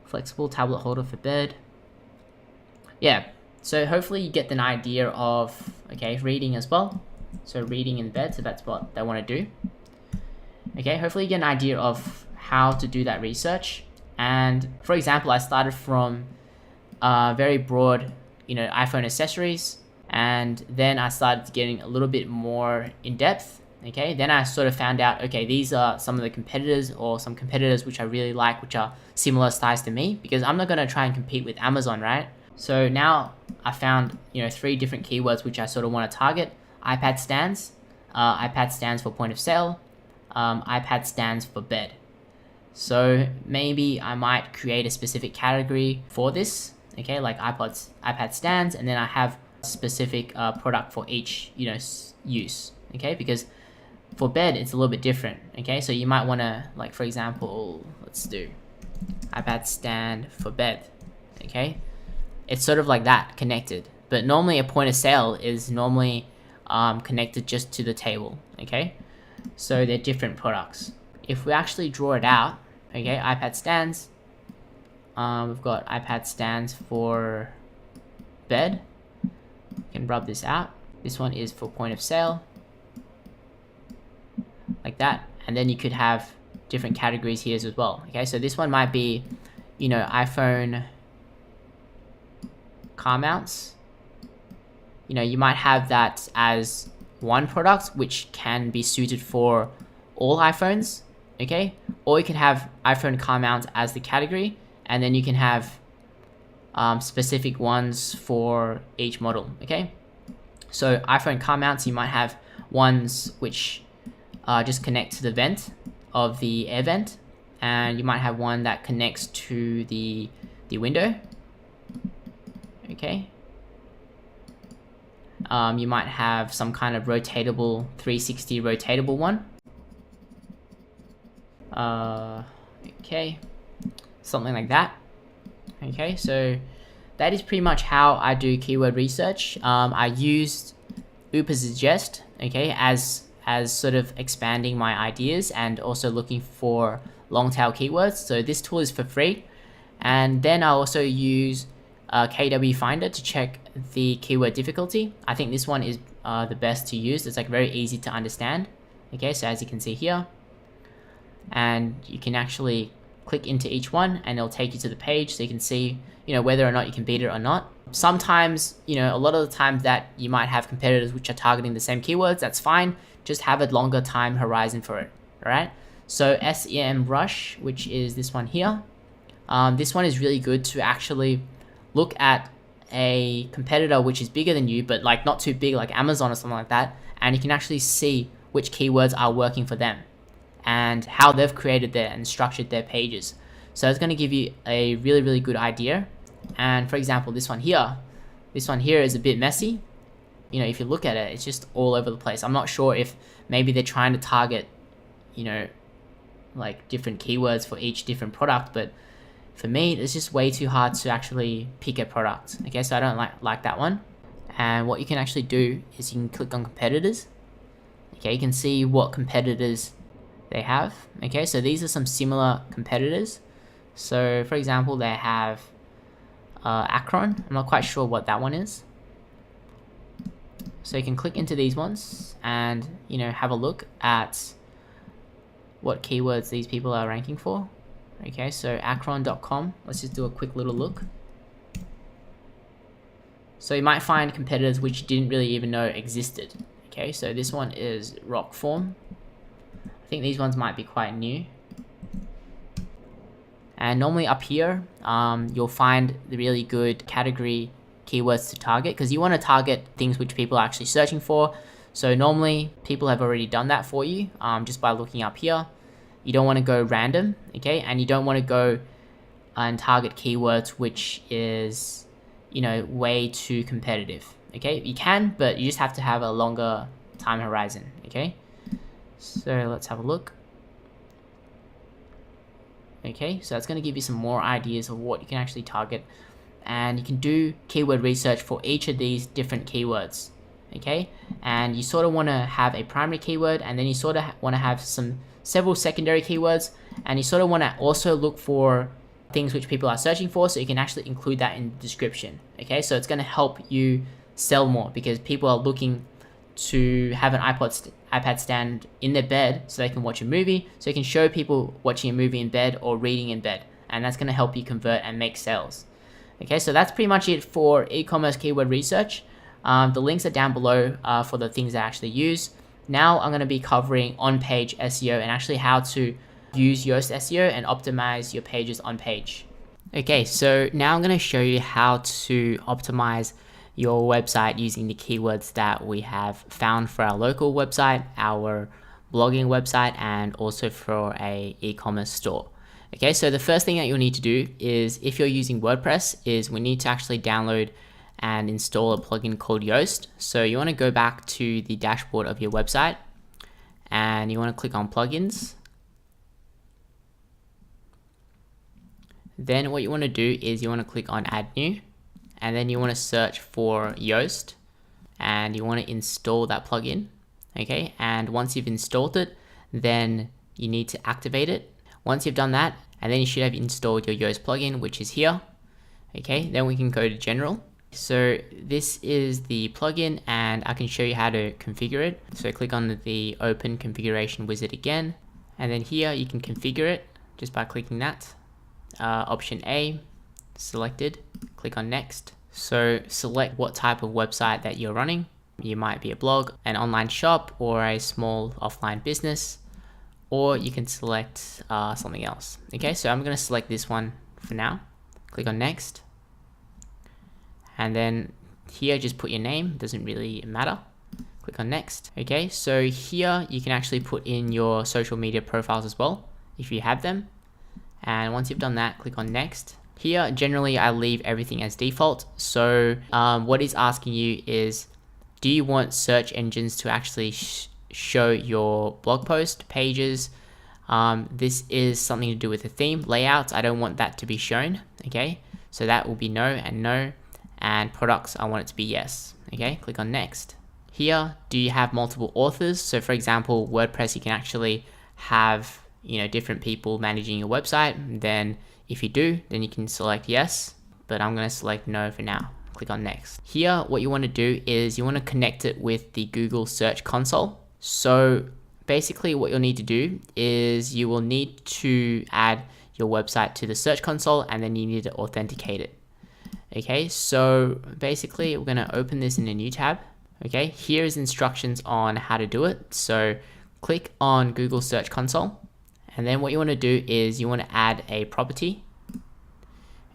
Flexible tablet holder for bed. Yeah, so hopefully you get an idea of, reading as well. So reading in bed, so that's what they want to do. Okay, hopefully you get an idea of how to do that research. And for example, I started from very broad, iPhone accessories, and then I started getting a little bit more in depth. Okay, then I sort of found out, okay, these are some of the competitors or some competitors which I really like, which are similar size to me, because I'm not going to try and compete with Amazon, right? So now I found, 3 different keywords which I sort of want to target. iPad stands for point of sale, iPad stands for bed. So maybe I might create a specific category for this, like iPad stands, and then I have a specific product for each, use, because for bed, it's a little bit different, so you might want to, like, for example, let's do iPad stand for bed, it's sort of like that, connected, but normally a point of sale is normally connected just to the table, okay? So they're different products. If we actually draw it out, okay, iPad stands, we've got iPad stands for bed. You can rub this out. This one is for point of sale, like that. And then you could have different categories here as well, okay? So this one might be, you know, iPhone car mounts. You know, you might have that as one product which can be suited for all iPhones, okay? Or you can have iPhone car mounts as the category, and then you can have specific ones for each model, okay? So iPhone car mounts, you might have ones which just connect to the vent of the air vent, and you might have one that connects to the window, okay? You might have some kind of rotatable 360 rotatable one. Okay, something like that. Okay, so that is pretty much how I do keyword research. I used Suggest, okay, as sort of expanding my ideas and also looking for long tail keywords. So this tool is for free, and then I also use KW Finder to check the keyword difficulty. I think this one is the best to use. It's like very easy to understand. Okay, so as you can see here, and you can actually click into each one and it'll take you to the page so you can see, you know, whether or not you can beat it or not. Sometimes, you know, a lot of the times that you might have competitors which are targeting the same keywords, that's fine. Just have a longer time horizon for it, all right? So SEMrush, which is this one here, this one is really good to actually look at a competitor which is bigger than you, but like not too big like Amazon or something like that, and you can actually see which keywords are working for them and how they've created their and structured their pages. So it's going to give you a really, really good idea. And for example, this one here is a bit messy. You know, if you look at it, it's just all over the place. I'm not sure if maybe they're trying to target, you know, like different keywords for each different product, but for me, it's just way too hard to actually pick a product. Okay, so I don't like that one. And what you can actually do is you can click on competitors. Okay, you can see what competitors they have. Okay, so these are some similar competitors. So for example, they have Acron. I'm not quite sure what that one is. So you can click into these ones and, you know, have a look at what keywords these people are ranking for. Okay, so acron.com, let's just do a quick little look. So you might find competitors which you didn't really even know existed. Okay, so this one is Rockform. I think these ones might be quite new. And normally up here, you'll find the really good category keywords to target, because you want to target things which people are actually searching for. So normally people have already done that for you just by looking up here. You don't want to go random, okay? And you don't want to go and target keywords which is, you know, way too competitive, okay? You can, but you just have to have a longer time horizon, okay? So let's have a look. Okay, so that's going to give you some more ideas of what you can actually target, and you can do keyword research for each of these different keywords, okay? And you sort of want to have a primary keyword, and then you sort of want to have several secondary keywords, and you sort of want to also look for things which people are searching for, so you can actually include that in the description, okay? So it's going to help you sell more, because people are looking to have an iPad stand in their bed so they can watch a movie, so you can show people watching a movie in bed or reading in bed, and that's going to help you convert and make sales. Okay, so that's pretty much it for e-commerce keyword research. The links are down below for the things I actually use. Now I'm going to be covering on-page SEO and actually how to use Yoast SEO and optimize your pages on page. Okay, so now I'm going to show you how to optimize your website using the keywords that we have found for our local website, our blogging website, and also for a e-commerce store. Okay, so the first thing that you'll need to do is, if you're using WordPress, is we need to actually download and install a plugin called Yoast. So you want to go back to the dashboard of your website and you want to click on plugins. Then what you want to do is you want to click on add new. and then you want to search for Yoast, and you want to install that plugin. Okay, and once you've installed it, then you need to activate it. Once you've done that, and then you should have installed your Yoast plugin, which is here. Okay, then we can go to general. So this is the plugin, and I can show you how to configure it. So click on the open configuration wizard again, and then here you can configure it just by clicking that. Option A, selected, click on next. So select what type of website that you're running. You might be a blog, an online shop, or a small offline business, or you can select something else. Okay, so I'm going to select this one for now. Click on next, and then here just put your name, doesn't really matter. Click on next. Okay, so here you can actually put in your social media profiles as well if you have them, and once you've done that, click on next. Here generally I leave everything as default. So what it's asking you is, do you want search engines to actually show your blog post pages? This is something to do with the theme layouts. I don't want that to be shown. Okay, so that will be no and no, and products I want it to be yes. Okay, click on next. Here, do you have multiple authors? So for example, WordPress, you can actually have, you know, different people managing your website. Then if you do, then you can select yes, but I'm going to select no for now. Click on next. Here, what you want to do is you want to connect it with the Google Search Console. So basically what you'll need to do is you will need to add your website to the Search Console, and then you need to authenticate it. Okay, so basically we're going to open this in a new tab. Okay, here's instructions on how to do it. So click on Google Search Console, and then what you want to do is you want to add a property.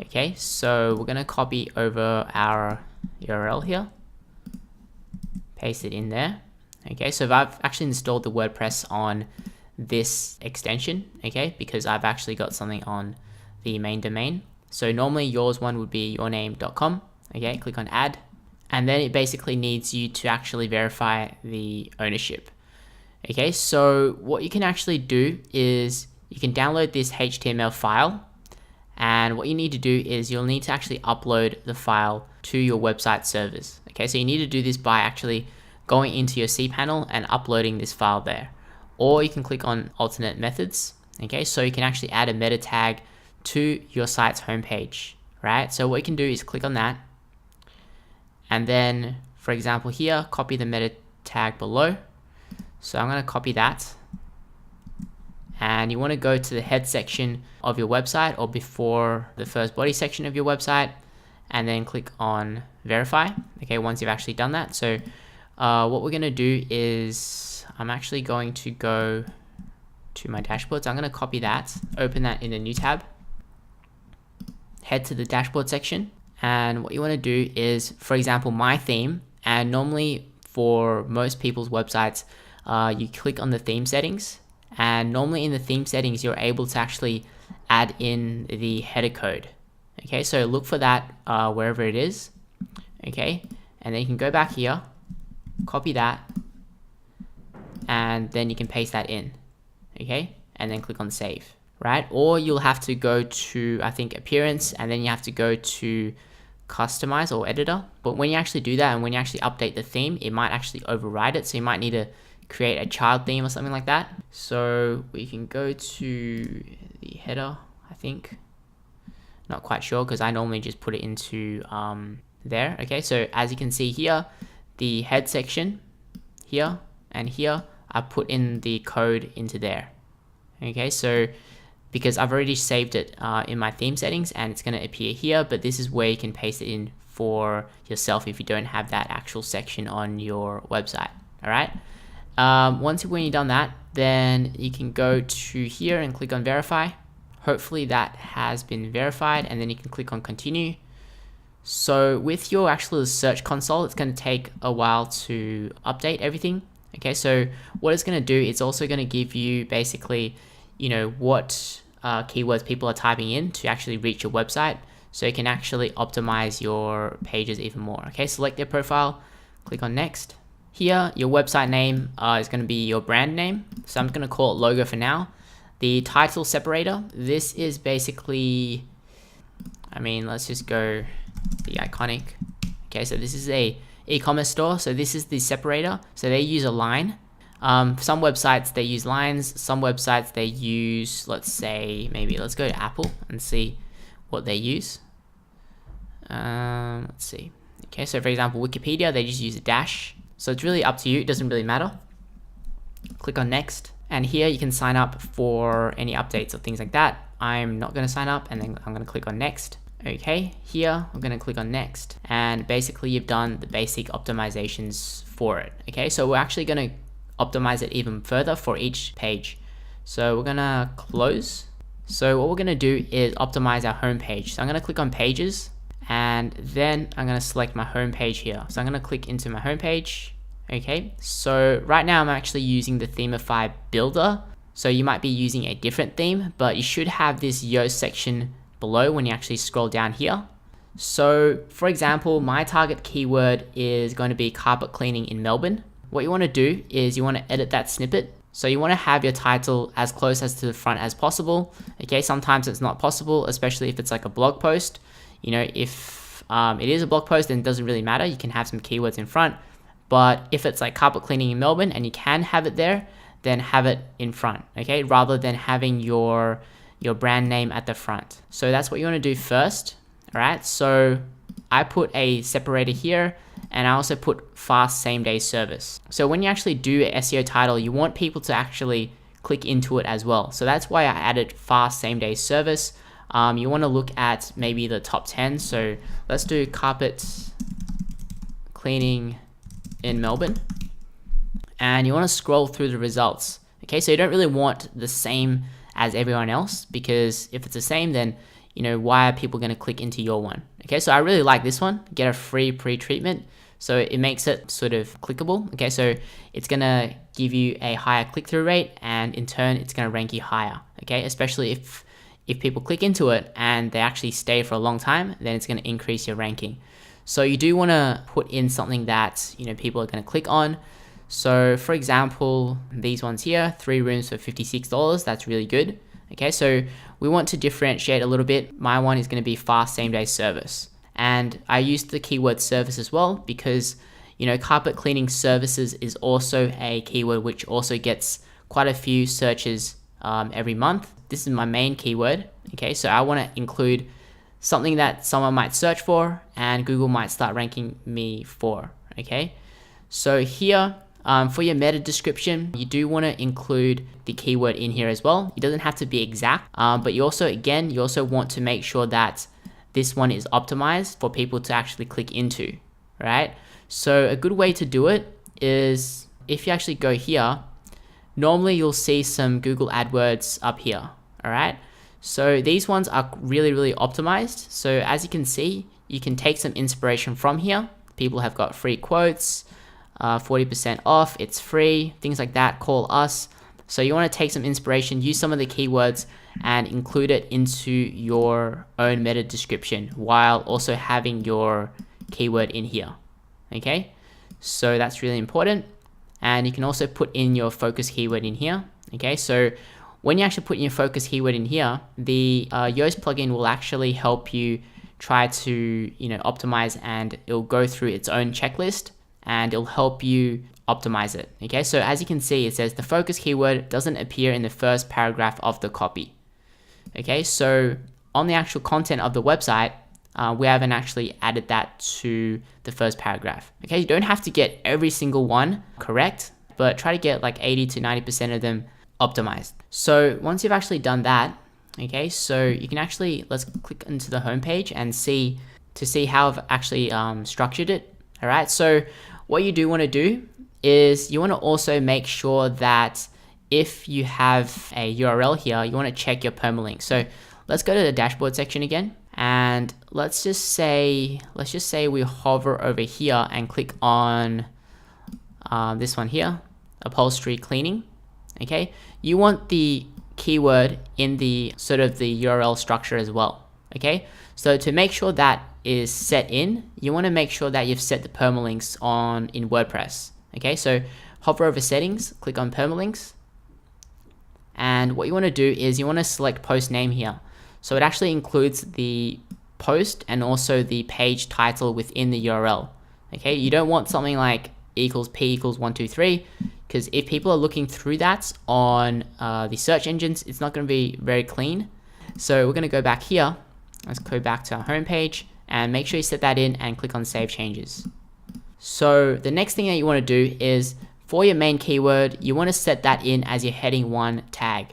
Okay, so we're going to copy over our URL here, paste it in there. Okay, so I've actually installed the WordPress on this extension, okay, because I've actually got something on the main domain. So normally yours one would be yourname.com. Okay, click on add, and then it basically needs you to actually verify the ownership. Okay, so what you can actually do is you can download this HTML file, and what you need to do is you'll need to actually upload the file to your website servers. Okay, so you need to do this by actually going into your cPanel and uploading this file there. Or you can click on alternate methods. Okay, so you can actually add a meta tag to your site's homepage, right? So what you can do is click on that, and then for example here, copy the meta tag below. So I'm going to copy that, and you want to go to the head section of your website or before the first body section of your website, and then click on verify. Okay, once you've actually done that, so what we're going to do is I'm actually going to go to my dashboard. So I'm going to copy that, open that in a new tab, head to the dashboard section, and what you want to do is, for example, my theme, and normally for most people's websites, you click on the theme settings, and normally in the theme settings you're able to actually add in the header code. Okay, so look for that wherever it is. Okay, and then you can go back here, copy that, and then you can paste that in. Okay, and then click on save, right? Or you'll have to go to, I think, appearance, and then you have to go to customize or editor. But when you actually do that and when you actually update the theme, it might actually override it, so you might need to create a child theme or something like that. So we can go to the header, I think, not quite sure because I normally just put it into there. Okay, so as you can see here, the head section here and here, I put in the code into there. Okay, so because I've already saved it in my theme settings, and it's going to appear here, but this is where you can paste it in for yourself if you don't have that actual section on your website. All right, when you've done that, then you can go to here and click on verify. Hopefully that has been verified, and then you can click on continue. So with your actual search console, it's going to take a while to update everything. Okay, so what it's going to do, it's also going to give you basically, you know, what keywords people are typing in to actually reach your website, so you can actually optimize your pages even more. Okay, select their profile, click on next. Here, your website name is going to be your brand name, so I'm going to call it logo for now. The title separator, this is basically, I mean, let's just go the iconic. Okay, so this is a e-commerce store. So this is the separator. So they use a line. Some websites they use lines. Some websites they use, let's say, maybe let's go to Apple and see what they use. Let's see. Okay, so for example, Wikipedia, they just use a dash. So it's really up to you. It doesn't really matter. Click on next. And here you can sign up for any updates or things like that. I'm not going to sign up, and then I'm going to click on next. Okay, here I'm going to click on next, and basically you've done the basic optimizations for it. Okay, so we're actually going to optimize it even further for each page. So we're going to close. So what we're going to do is optimize our home page. So I'm going to click on pages, and then I'm going to select my home page here. So I'm going to click into my home page. Okay, so right now I'm actually using the Themify builder. So you might be using a different theme, but you should have this Yoast section below when you actually scroll down here. So for example, my target keyword is going to be carpet cleaning in Melbourne. What you want to do is you want to edit that snippet. So you want to have your title as close as to the front as possible. Okay, sometimes it's not possible, especially if it's like a blog post. You know, if it is a blog post, then it doesn't really matter. You can have some keywords in front. But if it's like carpet cleaning in Melbourne and you can have it there, then have it in front, okay? Rather than having your brand name at the front. So that's what you want to do first, all right? So I put a separator here, and I also put fast same day service. So when you actually do an SEO title, you want people to actually click into it as well. So that's why I added fast same day service. You want to look at maybe the top 10. So let's do carpet cleaning in Melbourne. And you want to scroll through the results. Okay, so you don't really want the same as everyone else, because if it's the same, then you know, why are people going to click into your one? Okay, so I really like this one. Get a free pre-treatment. So it makes it sort of clickable. Okay, so it's going to give you a higher click-through rate, and in turn it's going to rank you higher. Okay, especially if people click into it and they actually stay for a long time, then it's going to increase your ranking. So you do want to put in something that, you know, people are going to click on. So for example, these ones here, 3 rooms for $56, that's really good. Okay, so we want to differentiate a little bit. My one is going to be fast same day service. And I used the keyword service as well because, you know, carpet cleaning services is also a keyword which also gets quite a few searches every month. This is my main keyword. Okay, so I want to include something that someone might search for and Google might start ranking me for. Okay, so here, for your meta description, you do want to include the keyword in here as well. It doesn't have to be exact, but you also want to make sure that this one is optimized for people to actually click into, right? So a good way to do it is if you actually go here, normally you'll see some Google AdWords up here, all right? So these ones are really, really optimized. So as you can see, you can take some inspiration from here. People have got free quotes, 40% off, it's free, things like that, call us. So you want to take some inspiration, use some of the keywords and include it into your own meta description while also having your keyword in here. Okay, so that's really important. And you can also put in your focus keyword in here. Okay, so when you actually put in your focus keyword in here, the Yoast plugin will actually help you try to, you know, optimize, and it'll go through its own checklist and it'll help you optimize it. Okay, so as you can see, it says the focus keyword doesn't appear in the first paragraph of the copy. Okay, so on the actual content of the website, we haven't actually added that to the first paragraph. Okay, you don't have to get every single one correct, but try to get like 80 to 90% of them optimized. So once you've actually done that, okay, so you can actually, let's click into the home page and see how I've actually structured it. All right, so what you do want to do is you want to also make sure that if you have a URL here, you want to check your permalink. So let's go to the dashboard section again, and let's just say we hover over here and click on this one here, upholstery cleaning. Okay, you want the keyword in the sort of the URL structure as well. Okay, so to make sure that is set in, you want to make sure that you've set the permalinks on in WordPress. Okay, so hover over settings, click on permalinks, and what you want to do is you want to select post name here. So it actually includes the post and also the page title within the URL. Okay, you don't want something like equals p equals 123, because if people are looking through that on the search engines, it's not going to be very clean. So we're going to go back here. Let's go back to our home page and make sure you set that in and click on save changes. So the next thing that you want to do is for your main keyword, you want to set that in as your heading 1 tag.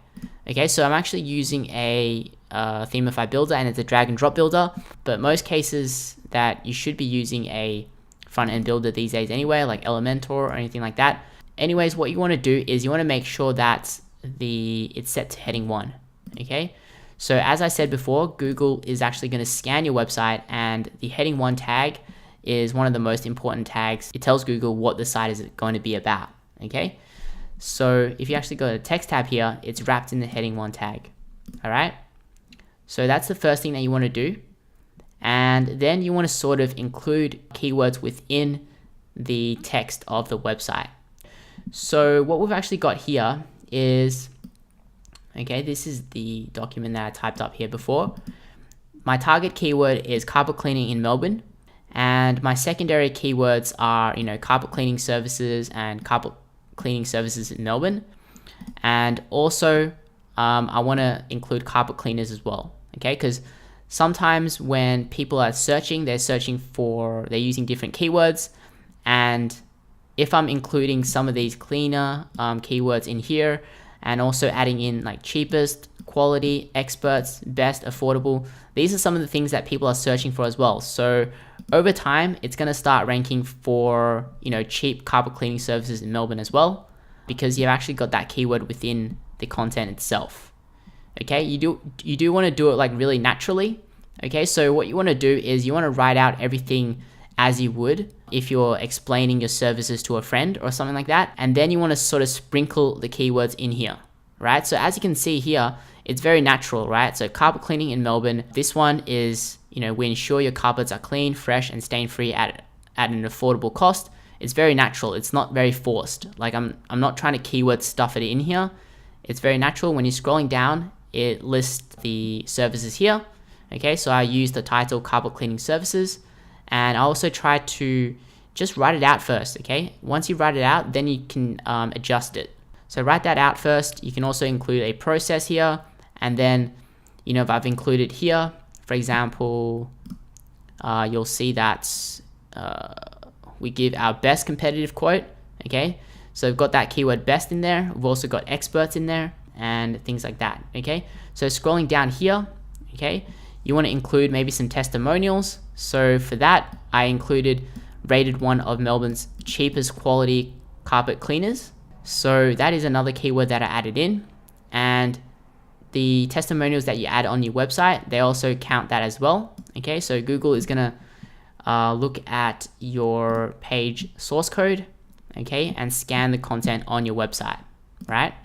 Okay, so I'm actually using a Themify builder, and it's a drag and drop builder, but most cases that you should be using a front end builder these days anyway, like Elementor or anything like that. Anyways, what you want to do is you want to make sure that it's set to heading 1. Okay, so as I said before, Google is actually going to scan your website, and the heading 1 tag is one of the most important tags. It tells Google what the site is going to be about. Okay, so if you actually go to the text tab here, it's wrapped in the heading 1 tag. All right, so that's the first thing that you want to do. And then you want to sort of include keywords within the text of the website. So what we've actually got here is, okay, this is the document that I typed up here before. My target keyword is carpet cleaning in Melbourne, and my secondary keywords are, carpet cleaning services and carpet cleaning services in Melbourne. And also I want to include carpet cleaners as well. Okay, because sometimes when people are searching, they're using different keywords, and if I'm including some of these cleaner keywords in here, and also adding in like cheapest, quality, experts, best, affordable, these are some of the things that people are searching for as well. So over time, it's going to start ranking for, cheap carpet cleaning services in Melbourne as well, because you've actually got that keyword within the content itself. Okay, you do want to do it like really naturally. Okay, so what you want to do is you want to write out everything as you would if you're explaining your services to a friend or something like that, and then you want to sort of sprinkle the keywords in here, right? So as you can see here, it's very natural, right? So carpet cleaning in Melbourne, this one is, we ensure your carpets are clean, fresh, and stain-free at an affordable cost. It's very natural. It's not very forced. Like I'm not trying to keyword stuff it in here. It's very natural. When you're scrolling down, it lists the services here. Okay, so I use the title carpet cleaning services, and I also try to just write it out first. Okay, once you write it out, then you can adjust it. So write that out first. You can also include a process here, and then if I've included here, for example, you'll see that we give our best competitive quote. Okay, so we've got that keyword best in there. We've also got experts in there and things like that. Okay, so scrolling down here, okay, you want to include maybe some testimonials. So for that, I included rated one of Melbourne's cheapest quality carpet cleaners. So that is another keyword that I added in, and the testimonials that you add on your website, they also count that as well. Okay, so Google is gonna look at your page source code, okay, and scan the content on your website, right?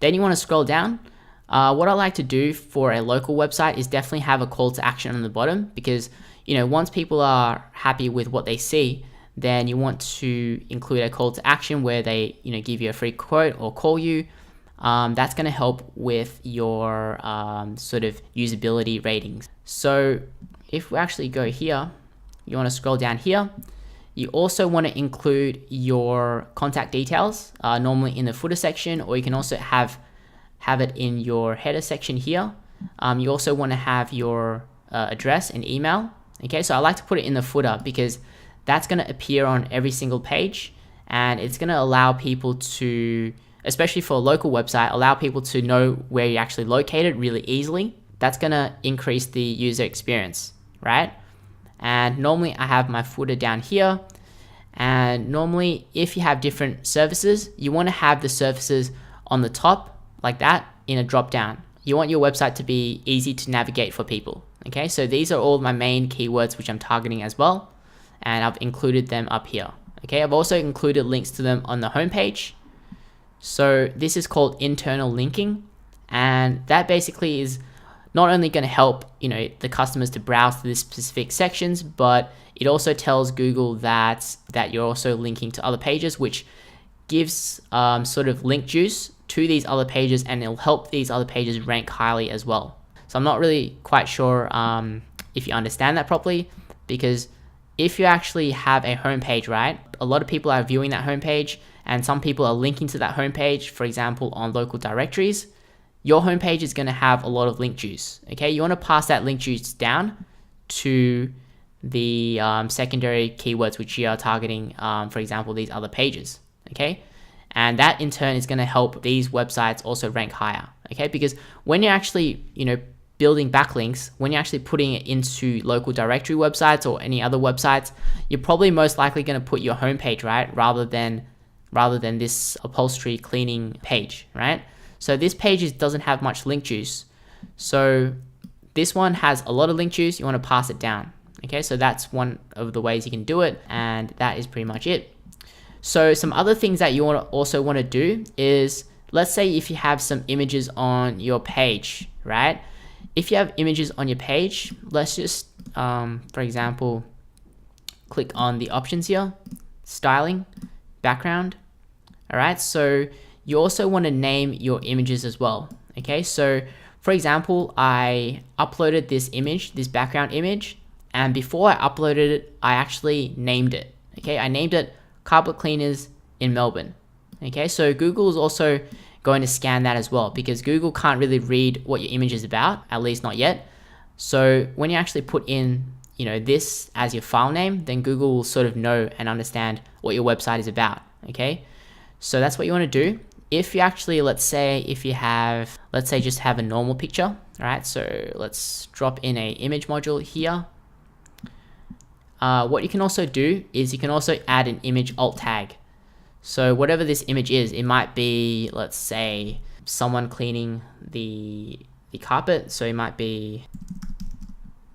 Then you want to scroll down. What I like to do for a local website is definitely have a call to action on the bottom, because once people are happy with what they see, then you want to include a call to action where they give you a free quote or call you. That's going to help with your sort of usability ratings. So if we actually go here, you want to scroll down here. You also want to include your contact details, normally in the footer section, or you can also have it in your header section here. You also want to have your address and email. Okay, so I like to put it in the footer because that's going to appear on every single page, and it's going to allow people to, especially for a local website, allow people to know where you're actually located really easily. That's going to increase the user experience, right? And normally I have my footer down here, and normally if you have different services, you want to have the services on the top like that in a drop down. You want your website to be easy to navigate for people. Okay, so these are all my main keywords which I'm targeting as well, and I've included them up here. Okay, I've also included links to them on the homepage. So this is called internal linking, and that basically is not only going to help the customers to browse to these specific sections, but it also tells Google that you're also linking to other pages, which gives sort of link juice to these other pages, and it'll help these other pages rank highly as well. So I'm not really quite sure if you understand that properly, because if you actually have a homepage, right, a lot of people are viewing that homepage and some people are linking to that homepage, for example, on local directories. Your homepage is going to have a lot of link juice. Okay, you want to pass that link juice down to the secondary keywords which you are targeting, for example, these other pages. Okay, and that in turn is going to help these websites also rank higher. Okay, because when you're actually, building backlinks, when you're actually putting it into local directory websites or any other websites, you're probably most likely going to put your homepage, right, rather than this upholstery cleaning page, right? So this page doesn't have much link juice. So this one has a lot of link juice. You want to pass it down. Okay, so that's one of the ways you can do it, and that is pretty much it. So some other things that you also want to do is, let's say if you have some images on your page, right? If you have images on your page, let's just, for example, click on the options here, styling, background. All right, so you also want to name your images as well. Okay, so for example, I uploaded this image, this background image, and before I uploaded it, I actually named it. Okay, I named it carpet cleaners in Melbourne. Okay, so Google is also going to scan that as well, because Google can't really read what your image is about, at least not yet. So when you actually put in, this as your file name, then Google will sort of know and understand what your website is about. Okay, so that's what you want to do. If you actually, let's say just have a normal picture. All right, so let's drop in a image module here. What you can also do is you can also add an image alt tag. So whatever this image is, it might be, let's say, someone cleaning the carpet. So it might be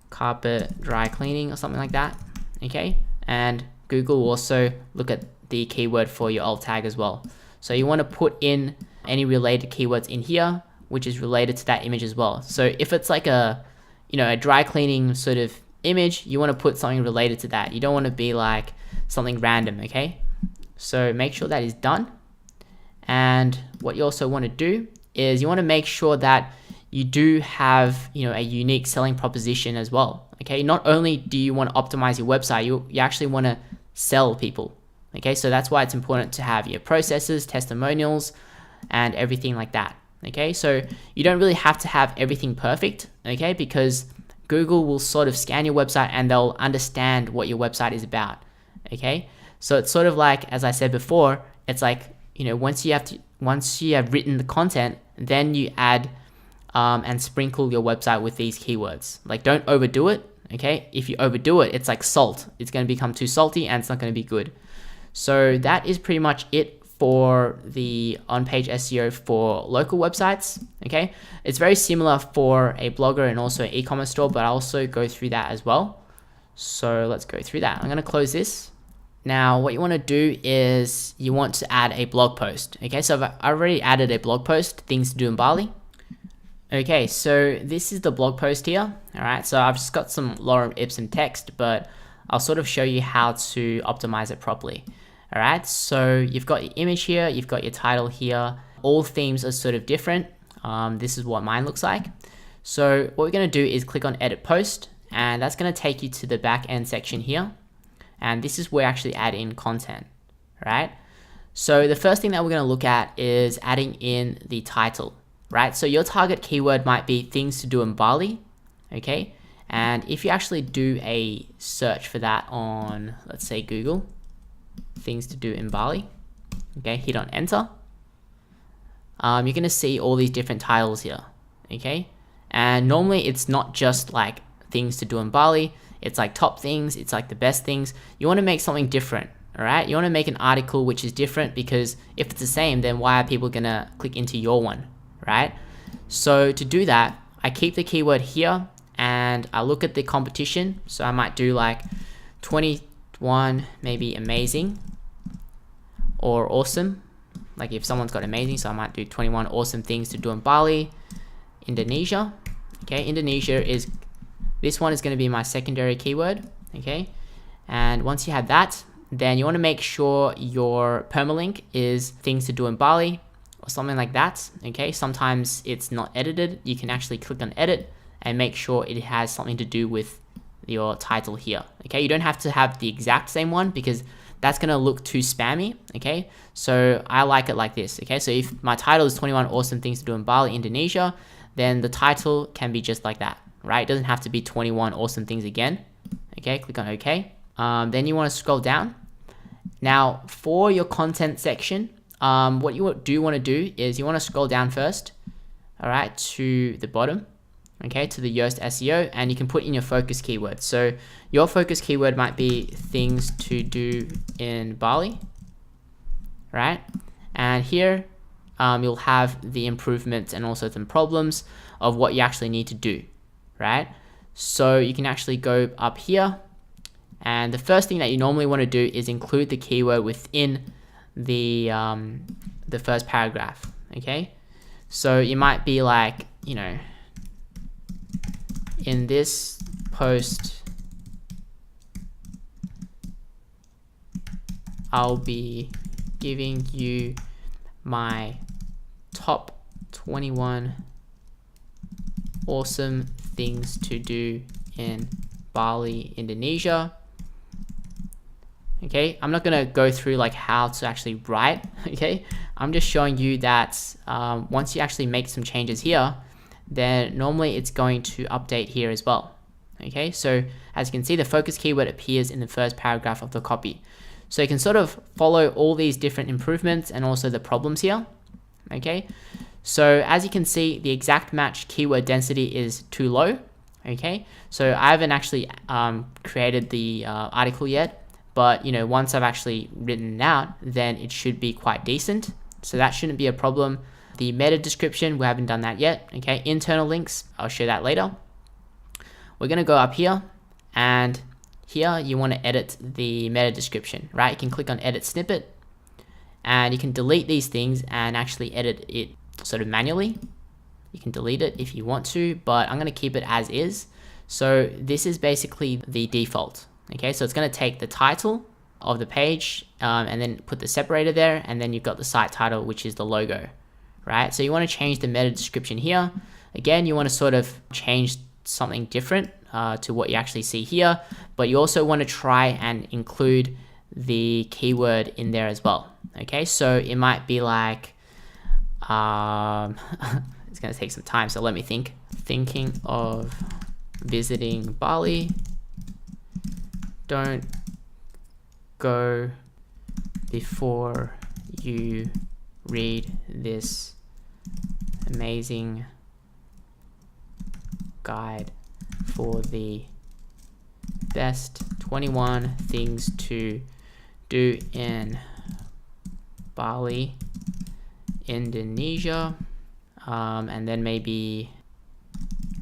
carpet dry cleaning or something like that. Okay, and Google will also look at the keyword for your alt tag as well. So you want to put in any related keywords in here, which is related to that image as well. So if it's like a dry cleaning sort of image, you want to put something related to that. You don't want to be like something random. Okay, so make sure that is done. And what you also want to do is you want to make sure that you do have a unique selling proposition as well. Okay, not only do you want to optimize your website, you actually want to sell people. Okay, so that's why it's important to have your processes, testimonials, and everything like that. Okay, so you don't really have to have everything perfect. Okay, because Google will sort of scan your website and they'll understand what your website is about. Okay, so it's sort of like, as I said before, it's like, once you have written the content, then you add and sprinkle your website with these keywords. Like, don't overdo it. Okay, if you overdo it, it's like salt. It's going to become too salty and it's not going to be good. So that is pretty much it for the on-page SEO for local websites. Okay, it's very similar for a blogger and also an e-commerce store, but I'll also go through that as well. So let's go through that. I'm going to close this. Now, what you want to do is you want to add a blog post. Okay, so I've already added a blog post, things to do in Bali. Okay, so this is the blog post here. All right, so I've just got some lorem ipsum text, but I'll sort of show you how to optimize it properly. All right, so you've got your image here, you've got your title here. All themes are sort of different. This is what mine looks like. So what we're going to do is click on edit post, and that's going to take you to the back end section here. And this is where I actually add in content, right? So the first thing that we're going to look at is adding in the title, right? So your target keyword might be things to do in Bali, okay? And if you actually do a search for that on, let's say, Google, things to do in Bali, okay, hit on enter, you're going to see all these different titles here, okay? And normally it's not just like things to do in Bali, it's like top things, it's like the best things. You want to make something different, all right? You want to make an article which is different, because if it's the same, then why are people going to click into your one, right? So to do that, I keep the keyword here and I look at the competition. So I might do like 21, maybe amazing or awesome. Like if someone's got amazing, so I might do 21 awesome things to do in Bali, Indonesia. Okay, Indonesia is, this one is going to be my secondary keyword. Okay, and once you have that, then you want to make sure your permalink is things to do in Bali or something like that. Okay, sometimes it's not edited. You can actually click on edit and make sure it has something to do with your title here. Okay, you don't have to have the exact same one because that's gonna look too spammy. Okay, so I like it like this. Okay, so if my title is 21 awesome things to do in Bali, Indonesia, then the title can be just like that, right? It doesn't have to be 21 awesome things again. Okay, click on OK. Then you want to scroll down. Now for your content section, what you do want to do is you want to scroll down first, all right, to the bottom, okay, to the Yoast SEO, and you can put in your focus keyword. So your focus keyword might be things to do in Bali, right? And here you'll have the improvements and also some problems of what you actually need to do, right? So you can actually go up here, and the first thing that you normally want to do is include the keyword within the first paragraph. Okay, so you might be like, you know, in this post I'll be giving you my top 21 awesome things to do in Bali, Indonesia. Okay, I'm not gonna go through like how to actually write. Okay, I'm just showing you that once you actually make some changes here, then normally it's going to update here as well. Okay, so as you can see, the focus keyword appears in the first paragraph of the copy. So you can sort of follow all these different improvements and also the problems here. Okay, so as you can see, the exact match keyword density is too low. Okay, so I haven't actually created the article yet, but you know, once I've actually written it out, then it should be quite decent. So that shouldn't be a problem. The meta description, we haven't done that yet. Okay, internal links, I'll show that later. We're gonna go up here, and here you want to edit the meta description, right? You can click on edit snippet, and you can delete these things and actually edit it sort of manually. You can delete it if you want to, but I'm going to keep it as is. So this is basically the default. Okay, so it's going to take the title of the page and then put the separator there, and then you've got the site title, which is the logo, right? So you want to change the meta description here. Again, you want to sort of change something different to what you actually see here, but you also want to try and include the keyword in there as well. Okay, so it might be like it's going to take some time, so let me think. Thinking of visiting Bali, don't go before you read this amazing guide for the best 21 things to do in Bali, Indonesia, and then maybe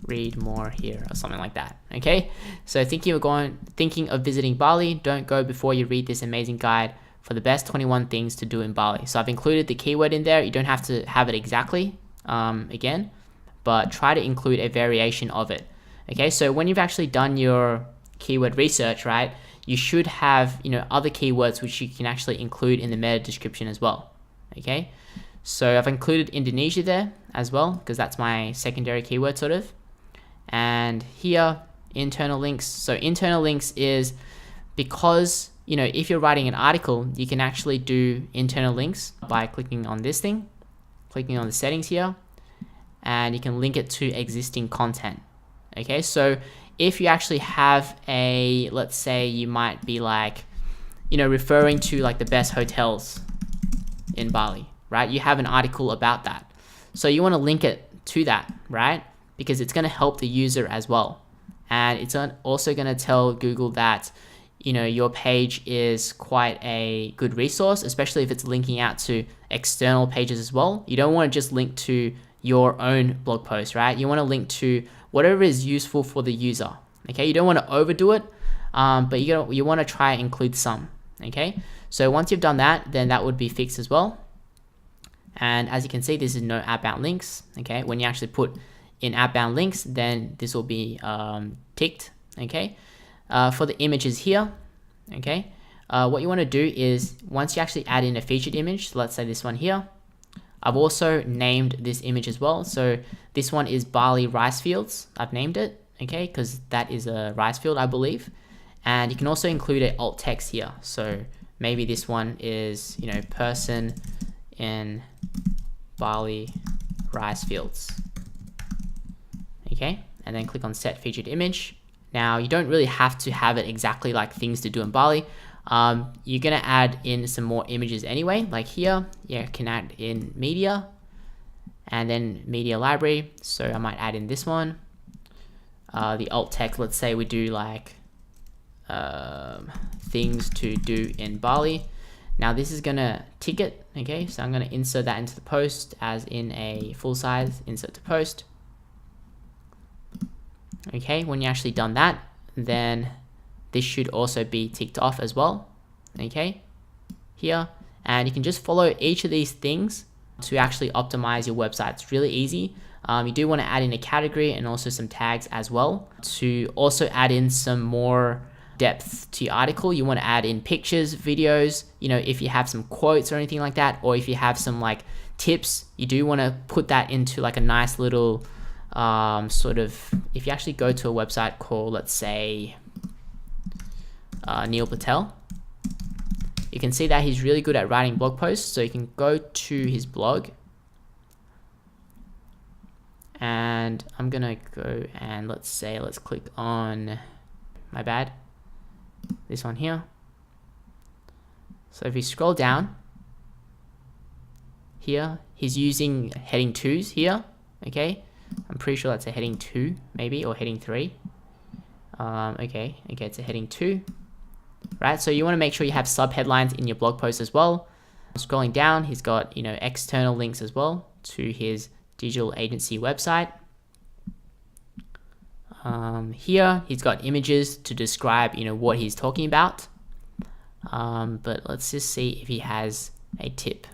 read more here or something like that. Okay, so thinking of visiting Bali, don't go before you read this amazing guide for the best 21 things to do in Bali. So I've included the keyword in there. You don't have to have it exactly again, but try to include a variation of it. Okay, so when you've actually done your keyword research, right, you should have, you know, other keywords which you can actually include in the meta description as well. Okay, so I've included Indonesia there as well because that's my secondary keyword sort of. And here, internal links. So internal links is because, you know, if you're writing an article, you can actually do internal links by clicking on this thing, clicking on the settings here, and you can link it to existing content. Okay, so if you actually have a, let's say you might be like, you know, referring to like the best hotels in Bali, right? You have an article about that. So you want to link it to that, right? Because it's going to help the user as well. And it's also going to tell Google that, you know, your page is quite a good resource, especially if it's linking out to external pages as well. You don't want to just link to your own blog post, right? You want to link to whatever is useful for the user. Okay, you don't want to overdo it, but you want to try and include some. Okay, so once you've done that, then that would be fixed as well. And as you can see, this is no outbound links. Okay, when you actually put in outbound links, then this will be ticked. Okay, for the images here, okay, what you want to do is once you actually add in a featured image, so let's say this one here, I've also named this image as well. So this one is Bali rice fields. I've named it, okay, because that is a rice field, I believe. And you can also include an alt text here. So maybe this one is, you know, person in Bali rice fields. Okay, and then click on set featured image. Now you don't really have to have it exactly like things to do in Bali. You're gonna add in some more images anyway, like here. Yeah, you can add in media and then media library. So I might add in this one. The alt text, let's say we do like things to do in Bali. Now this is gonna tick it, okay? So I'm gonna insert that into the post as in a full size, insert to post. Okay, when you're actually done that, then this should also be ticked off as well, okay, here. And you can just follow each of these things to actually optimize your website. It's really easy. You do want to add in a category and also some tags as well to also add in some more depth to your article. You want to add in pictures, videos, you know, if you have some quotes or anything like that, or if you have some like tips, you do want to put that into like a nice little sort of, if you actually go to a website called, let's say, Neil Patel, you can see that he's really good at writing blog posts. So you can go to his blog, and I'm gonna go and let's click on, my bad, this one here. So if you scroll down here, he's using heading 2s here, okay. I'm pretty sure that's a heading 2 maybe, or heading 3. Okay, it's a heading 2, right? So you want to make sure you have sub headlines in your blog post as well. Scrolling down, he's got, you know, external links as well to his digital agency website. Here he's got images to describe, you know, what he's talking about. But let's just see if he has a tip.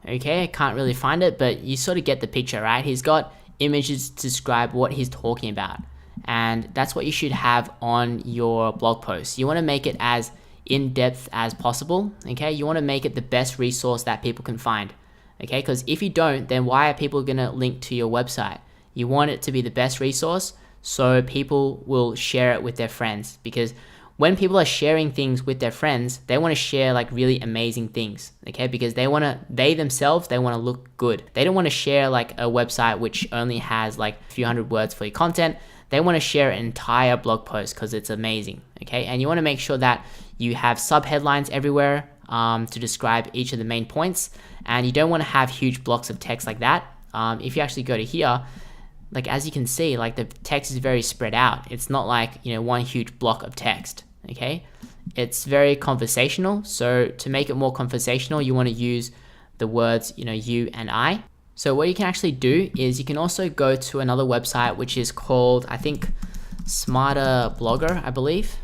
Okay, I can't really find it, but you sort of get the picture, right? He's got images to describe what he's talking about, and that's what you should have on your blog post. You want to make it as in-depth as possible, okay? You want to make it the best resource that people can find, okay? Because if you don't, then why are people going to link to your website? You want it to be the best resource so people will share it with their friends, because when people are sharing things with their friends, they want to share like really amazing things, okay? Because they themselves want to look good. They don't want to share like a website which only has like a few hundred words for your content. They want to share an entire blog post because it's amazing, okay? And you want to make sure that you have sub headlines everywhere to describe each of the main points, and you don't want to have huge blocks of text like that. If you actually go to here, like as you can see, like the text is very spread out. It's not like, you know, one huge block of text, okay? It's very conversational. So to make it more conversational, you want to use the words, you know, you and I. So what you can actually do is you can also go to another website, which is called, I think, Smarter Blogger, I believe.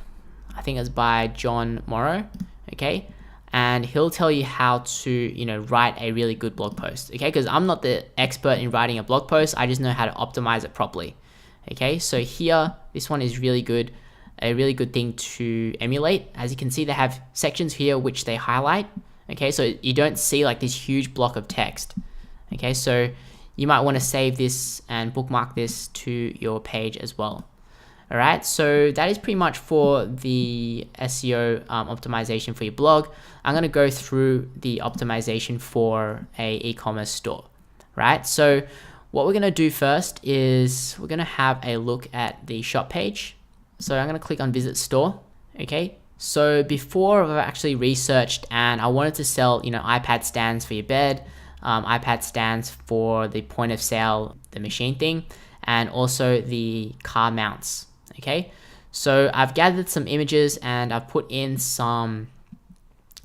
I think it's by John Morrow, okay? And he'll tell you how to, you know, write a really good blog post, okay? Because I'm not the expert in writing a blog post. I just know how to optimize it properly, okay? So here, this one is really good, a really good thing to emulate. As you can see, they have sections here which they highlight, okay? So you don't see like this huge block of text, okay? So you might want to save this and bookmark this to your page as well. All right, so that is pretty much for the SEO optimization for your blog. I'm gonna go through the optimization for a e-commerce store, right? So what we're gonna do first is we're gonna have a look at the shop page. So I'm gonna click on visit store, okay? So before I've actually researched and I wanted to sell, you know, iPad stands for your bed, iPad stands for the point of sale, the machine thing, and also the car mounts. Okay, so I've gathered some images and I've put in some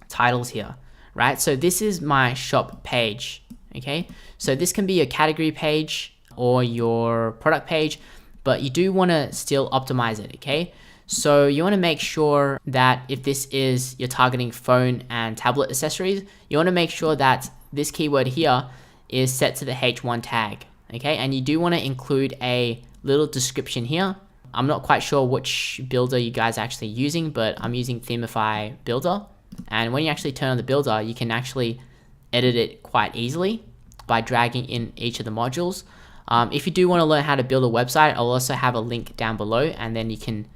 titles here, right? So this is my shop page, okay? So this can be your category page or your product page, but you do want to still optimize it, okay? So you want to make sure that if this is you're targeting phone and tablet accessories, you want to make sure that this keyword here is set to the H1 tag, okay? And you do want to include a little description here. I'm not quite sure which builder you guys are actually using, but I'm using Themify Builder, And when you actually turn on the builder, you can actually edit it quite easily by dragging in each of the modules. If you do want to learn how to build a website, I'll also have a link down below, and then you can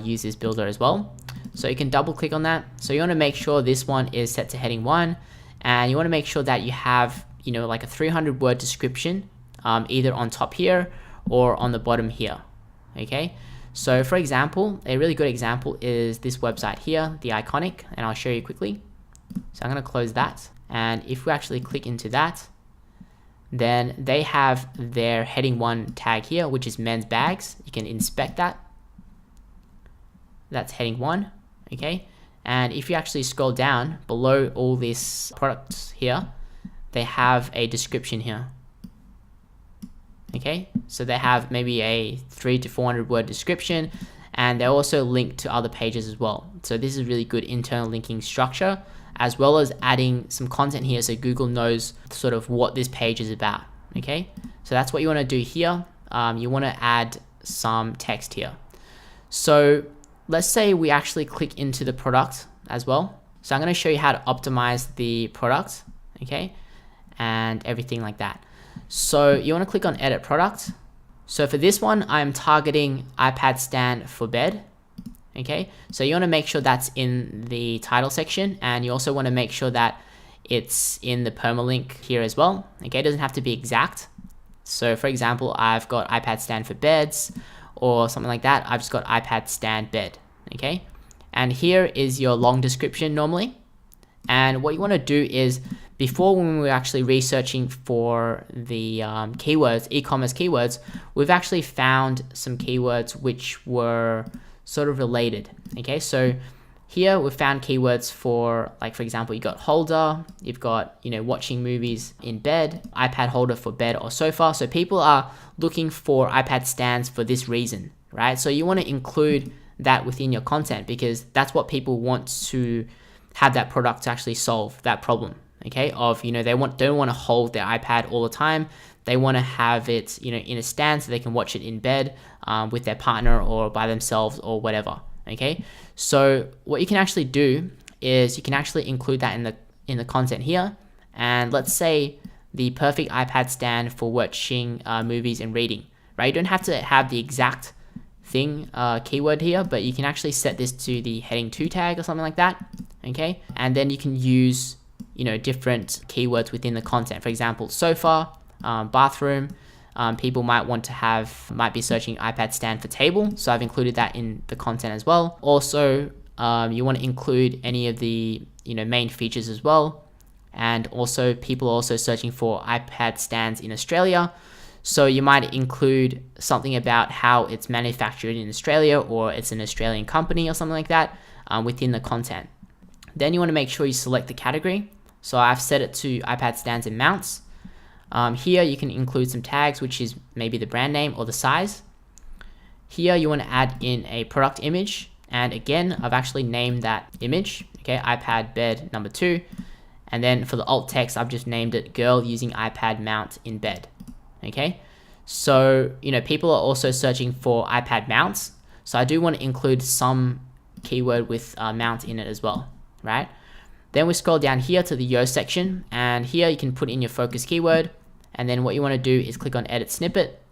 use this builder as well. So you can double click on that. So you want to make sure this one is set to heading 1, and you want to make sure that you have, you know, like a 300 word description, either on top here or on the bottom here. Okay, so for example, a really good example is this website here, the Iconic, and I'll show you quickly. So I'm going to close that, and if we actually click into that, then they have their heading 1 tag here, which is men's bags. You can inspect that. That's heading 1. Okay, and if you actually scroll down below all these products here, they have a description here. Okay, so they have maybe a 300 to 400 word description, and they're also linked to other pages as well. So this is really good internal linking structure, as well as adding some content here so Google knows sort of what this page is about. Okay, so that's what you want to do here. You want to add some text here. So let's say we actually click into the product as well. So I'm going to show you how to optimize the product, okay, and everything like that. So you want to click on edit product. So for this one, I'm targeting iPad stand for bed. Okay, so you want to make sure that's in the title section, and you also want to make sure that it's in the permalink here as well. Okay, it doesn't have to be exact. So for example, I've got iPad stand for beds or something like that. I've just got iPad stand bed. Okay, and here is your long description normally. And what you want to do is, before, when we were actually researching for the keywords, e-commerce keywords, we've actually found some keywords which were sort of related. Okay, so here we've found keywords for, like, for example, you got holder, you've got, you know, watching movies in bed, iPad holder for bed or sofa. So people are looking for iPad stands for this reason, right? So you want to include that within your content, because that's what people want to have that product to actually solve, that problem. Okay, of, you know, they don't want to hold their iPad all the time. They want to have it, you know, in a stand so they can watch it in bed with their partner or by themselves or whatever. Okay, so what you can actually do is you can actually include that in the content here. And let's say the perfect iPad stand for watching movies and reading, right? You don't have to have the exact thing keyword here, but you can actually set this to the heading 2 tag or something like that. Okay, and then you can use, you know, different keywords within the content. For example, sofa, bathroom. People might be searching iPad stand for table, so I've included that in the content as well. Also, you want to include any of the, you know, main features as well. And also, people are also searching for iPad stands in Australia, so you might include something about how it's manufactured in Australia, or it's an Australian company or something like that within the content. Then you want to make sure you select the category. So I've set it to iPad stands and mounts. Here you can include some tags, which is maybe the brand name or the size. Here you want to add in a product image, and again, I've actually named that image, okay, iPad bed number 2. And then for the alt text, I've just named it girl using iPad mount in bed. Okay, so, you know, people are also searching for iPad mounts, so I do want to include some keyword with mount in it as well, right? Then we scroll down here to the Yoast section, and here you can put in your focus keyword, and then what you want to do is click on edit snippet,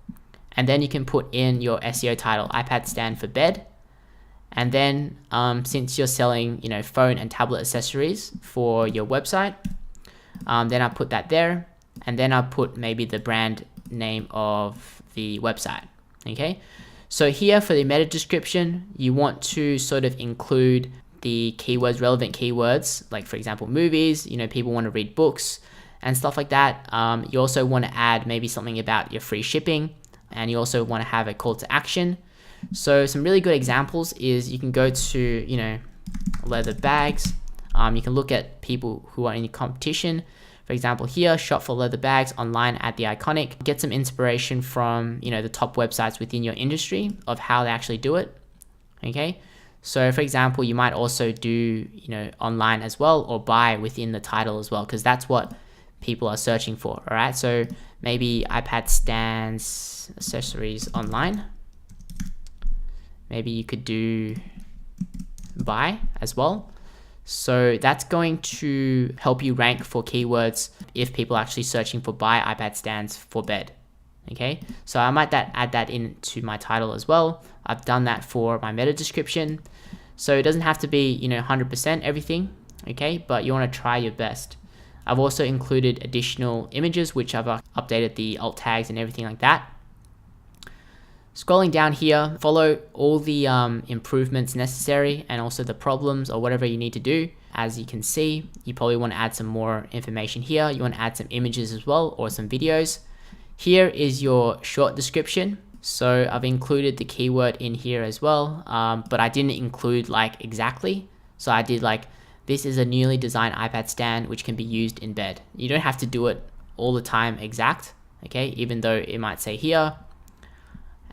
and then you can put in your SEO title, iPad stand for bed. And then since you're selling, you know, phone and tablet accessories for your website, then I put that there, and then I put maybe the brand name of the website. Okay, so here for the meta description, you want to sort of include the keywords, relevant keywords, like for example movies. You know, people want to read books and stuff like that. You also want to add maybe something about your free shipping, and you also want to have a call to action. So some really good examples is you can go to, you know, leather bags. You can look at people who are in your competition. For example, here, shop for leather bags online at the Iconic. Get some inspiration from, you know, the top websites within your industry of how they actually do it. Okay, so for example, you might also do, you know, online as well, or buy within the title as well, because that's what people are searching for. All right, so maybe iPad stands accessories online. Maybe you could do buy as well. So that's going to help you rank for keywords if people are actually searching for buy iPad stands for bed. Okay, so I might add that into my title as well. I've done that for my meta description. So it doesn't have to be, 100% everything, okay, but you want to try your best. I've also included additional images, which I've updated the alt tags and everything like that. Scrolling down here, follow all the improvements necessary and also the problems or whatever you need to do. As you can see, you probably want to add some more information here. You want to add some images as well or some videos. Here is your short description. So I've included the keyword in here as well, but I didn't include like exactly. So I did like, this is a newly designed iPad stand which can be used in bed. You don't have to do it all the time exact, okay? Even though it might say here,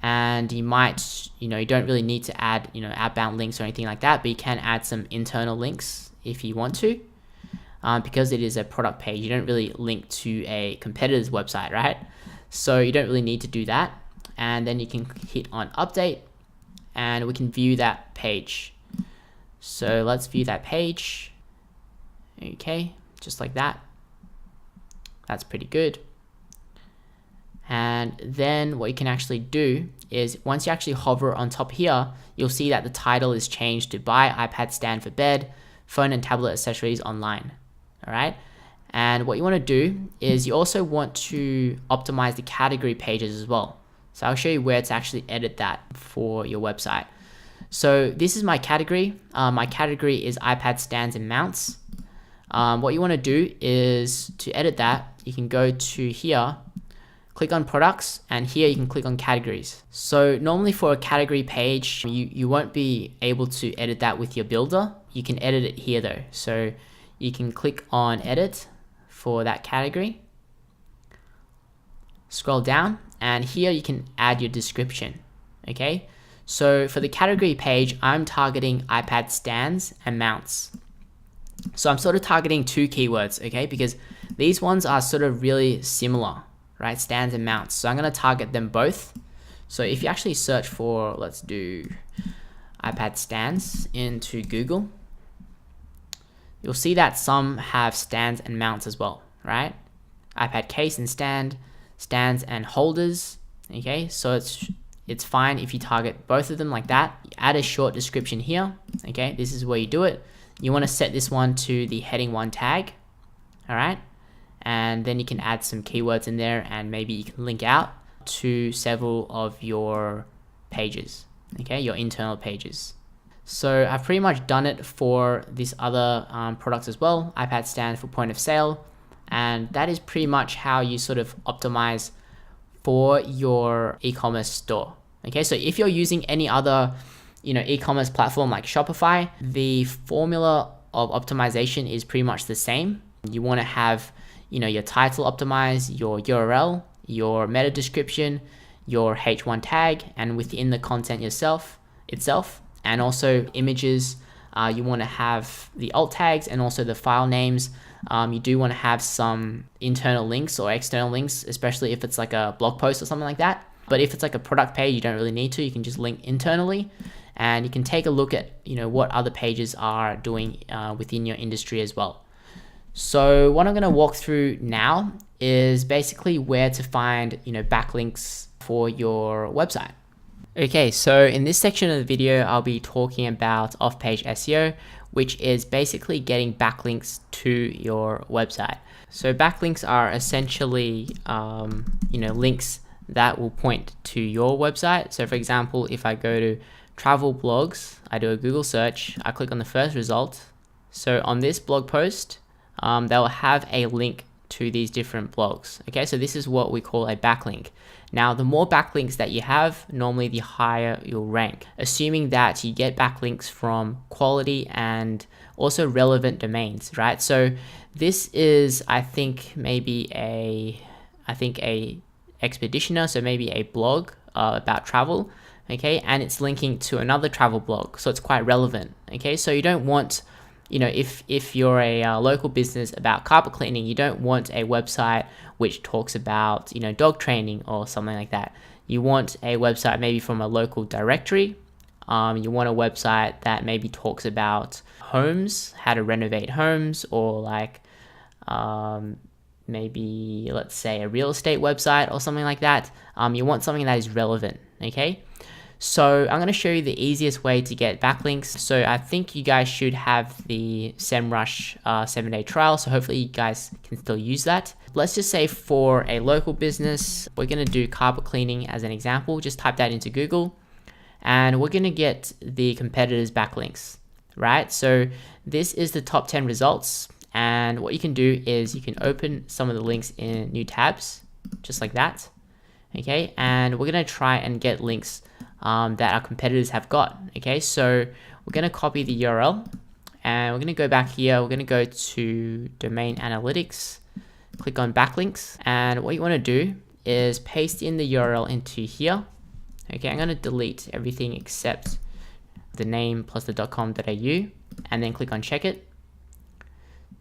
and you might, you don't really need to add, outbound links or anything like that, but you can add some internal links if you want to, because it is a product page. You don't really link to a competitor's website, right? So you don't really need to do that. And then you can hit on update and we can view that page. So let's view that page. Okay, just like that. That's pretty good. And then what you can actually do is once you actually hover on top here, you'll see that the title is changed to buy iPad stand for bed, phone and tablet accessories online. All right. And what you want to do is you also want to optimize the category pages as well. So I'll show you where to actually edit that for your website. So this is my category. My category is iPad stands and mounts. What you want to do is to edit that, you can go to here, click on products, and here you can click on categories. So normally for a category page, you won't be able to edit that with your builder. You can edit it here though. So you can click on edit for that category. Scroll down and here you can add your description. Okay, so for the category page, I'm targeting iPad stands and mounts. So I'm sort of targeting two keywords, okay, because these ones are sort of really similar, right? Stands and mounts. So I'm going to target them both. So if you actually search for, let's do iPad stands into Google, you'll see that some have stands and mounts as well, right? iPad case and stand, stands and holders. Okay, so it's fine if you target both of them like that. You add a short description here. Okay, this is where you do it. You want to set this one to the heading 1 tag. All right, and then you can add some keywords in there and maybe you can link out to several of your pages, okay, your internal pages. So I've pretty much done it for this other product as well, iPad stand for point of sale. And that is pretty much how you sort of optimize for your e-commerce store. Okay, so if you're using any other, e-commerce platform like Shopify, the formula of optimization is pretty much the same. You want to have, your title optimized, your URL, your meta description, your H1 tag, and within the content itself, and also images. You want to have the alt tags and also the file names. You do want to have some internal links or external links, especially if it's like a blog post or something like that. But if it's like a product page, you don't really need to. You can just link internally and you can take a look at, what other pages are doing within your industry as well. So what I'm going to walk through now is basically where to find, backlinks for your website. Okay, so in this section of the video, I'll be talking about off-page SEO, which is basically getting backlinks to your website. So backlinks are essentially, links that will point to your website. So for example, if I go to travel blogs, I do a Google search, I click on the first result. So on this blog post, they'll have a link to these different blogs. Okay, so this is what we call a backlink. Now, the more backlinks that you have, normally the higher you'll rank, assuming that you get backlinks from quality and also relevant domains, right? So this is, I think a expeditioner, so maybe a blog about travel, okay, and it's linking to another travel blog, so it's quite relevant, okay? So you don't want, if you're a local business about carpet cleaning, you don't want a website which talks about, dog training or something like that. You want a website maybe from a local directory You want a website that maybe talks about homes, how to renovate homes, or like maybe let's say a real estate website or something like that. You want something that is relevant, okay? So I'm going to show you the easiest way to get backlinks. So I think you guys should have the SEMrush 7-day trial. So hopefully you guys can still use that. Let's just say for a local business, we're going to do carpet cleaning as an example. Just type that into Google and we're going to get the competitors' backlinks, right? So this is the top 10 results. And what you can do is you can open some of the links in new tabs, just like that. Okay, and we're going to try and get links that our competitors have got. Okay, so we're going to copy the URL and we're going to go back here. We're going to go to domain analytics, click on backlinks, and what you want to do is paste in the URL into here. Okay, I'm going to delete everything except the name plus the .com.au and then click on check it.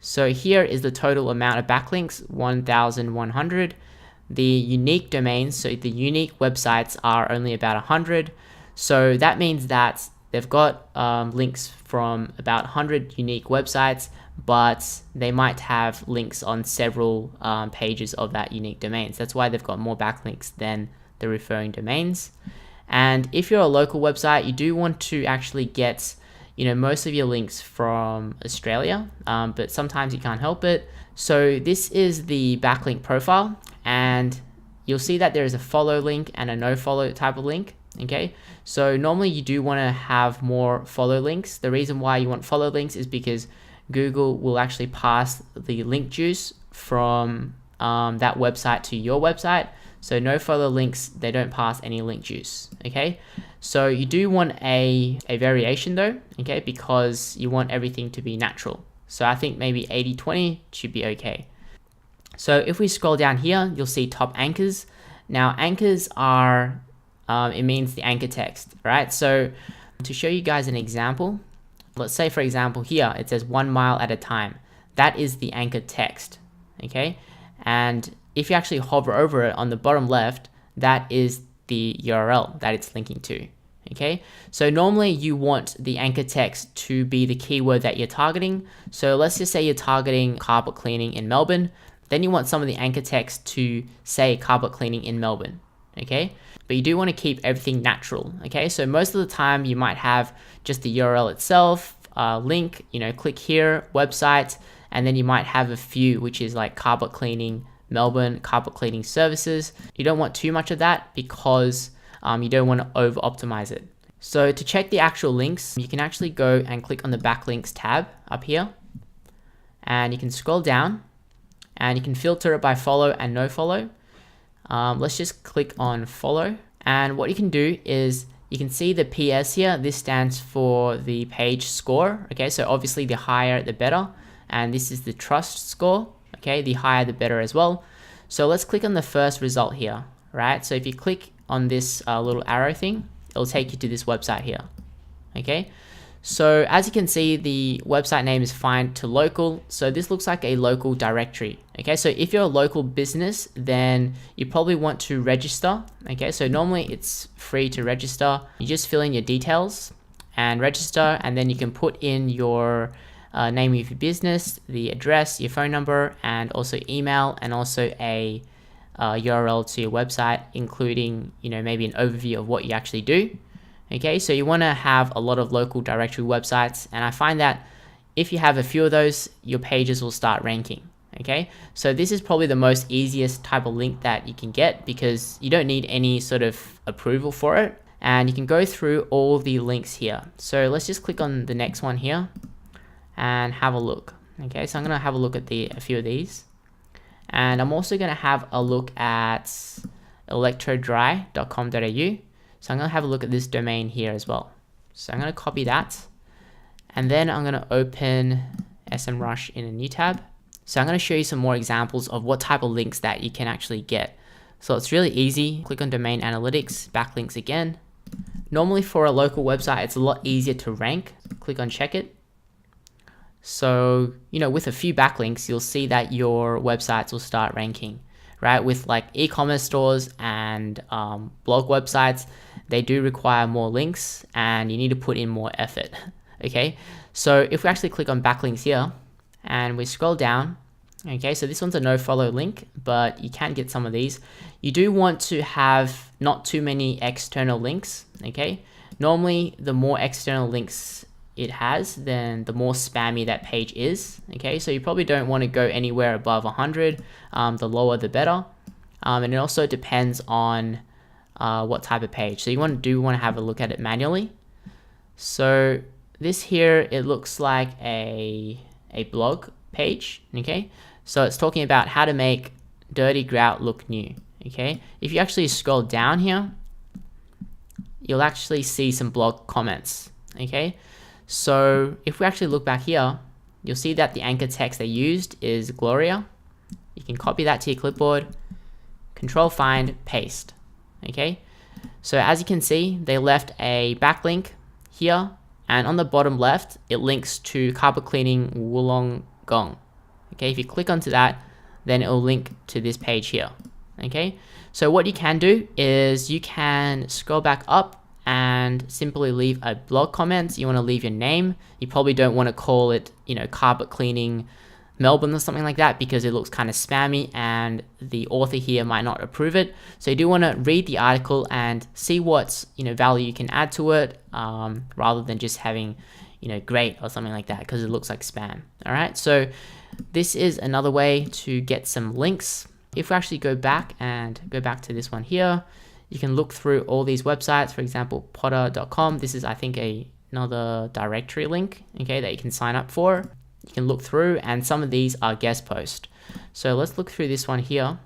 So here is the total amount of backlinks, 1,100. The unique domains, so the unique websites are only about 100. So that means that they've got links from about 100 unique websites, but they might have links on several pages of that unique domains. That's why they've got more backlinks than the referring domains. And if you're a local website, you do want to actually get most of your links from Australia, but sometimes you can't help it. So this is the backlink profile, and you'll see that there is a follow link and a no follow type of link. Okay, so normally you do want to have more follow links. The reason why you want follow links is because Google will actually pass the link juice from that website to your website. So no follow links, they don't pass any link juice. Okay, so you do want a variation though, okay, because you want everything to be natural. So I think maybe 80-20 should be okay. So if we scroll down here, you'll see top anchors. Now anchors are, it means the anchor text, right? So to show you guys an example, let's say for example here, it says 1 mile at a time. That is the anchor text, okay? And if you actually hover over it on the bottom left, that is the URL that it's linking to, okay? So normally you want the anchor text to be the keyword that you're targeting. So let's just say you're targeting carpet cleaning in Melbourne. Then you want some of the anchor text to say carpet cleaning in Melbourne, okay? But you do want to keep everything natural, okay? So most of the time you might have just the URL itself, link, click here, website, and then you might have a few, which is like carpet cleaning Melbourne, carpet cleaning services. You don't want too much of that because you don't want to over optimize it. So to check the actual links, you can actually go and click on the backlinks tab up here, and you can scroll down and you can filter it by follow and no follow. Let's just click on follow, and what you can do is you can see the PS here. This stands for the page score. Okay, so obviously the higher the better, and this is the trust score. Okay, the higher the better as well. So let's click on the first result here, right? So if you click on this little arrow thing, it'll take you to this website here. Okay, so as you can see, the website name is find to local. So this looks like a local directory. Okay, so if you're a local business, then you probably want to register. Okay, so normally it's free to register. You just fill in your details and register, and then you can put in your name of your business, the address, your phone number, and also email, and also a URL to your website, including maybe an overview of what you actually do. Okay, so you want to have a lot of local directory websites, and I find that if you have a few of those, your pages will start ranking. Okay, so this is probably the most easiest type of link that you can get because you don't need any sort of approval for it, and you can go through all the links here. So let's just click on the next one here and have a look. Okay, so I'm gonna have a look at a few of these, and I'm also gonna have a look at electrodry.com.au. So I'm gonna have a look at this domain here as well. So I'm gonna copy that, and then I'm gonna open SEMrush in a new tab. So I'm gonna show you some more examples of what type of links that you can actually get. So it's really easy. Click on domain analytics, backlinks again. Normally for a local website, it's a lot easier to rank. Click on check it. So, with a few backlinks, you'll see that your websites will start ranking, right? With like e-commerce stores and blog websites, they do require more links and you need to put in more effort. Okay, so if we actually click on backlinks here and we scroll down, okay, so this one's a no follow link, but you can get some of these. You do want to have not too many external links. Okay, normally the more external links it has, then the more spammy that page is. Okay, so you probably don't want to go anywhere above 100. The lower the better. And it also depends on what type of page. So you want to have a look at it manually. So this here, it looks like a blog page. Okay, so it's talking about how to make dirty grout look new. Okay, if you actually scroll down here, you'll actually see some blog comments. Okay, so if we actually look back here, you'll see that the anchor text they used is Gloria. You can copy that to your clipboard, control find, paste. Okay, so as you can see, they left a backlink here, and on the bottom left, it links to carpet cleaning Wollongong. Okay, if you click onto that, then it will link to this page here. Okay, so what you can do is you can scroll back up and simply leave a blog comment. You want to leave your name. You probably don't want to call it, carpet cleaning Melbourne or something like that, because it looks kind of spammy and the author here might not approve it. So you do want to read the article and see what value you can add to it, rather than just having great or something like that, because it looks like spam. All right, so this is another way to get some links. If we actually go back to this one here, you can look through all these websites. For example, potter.com. This is, I think, another directory link, okay, that you can sign up for. You can look through, and some of these are guest posts. So let's look through this one here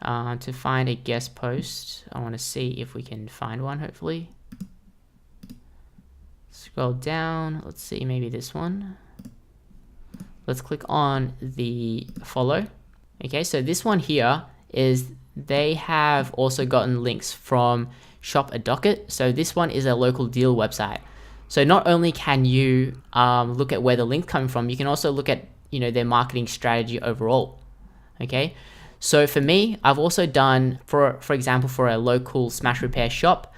to find a guest post. I want to see if we can find one, hopefully. Scroll down. Let's see, maybe this one. Let's click on the follow. Okay, so this one here is, they have also gotten links from Shop a Docket. So this one is a local deal website. So not only can you look at where the link's coming from, you can also look at their marketing strategy overall. Okay, so for me, I've also done, for example, for a local smash repair shop,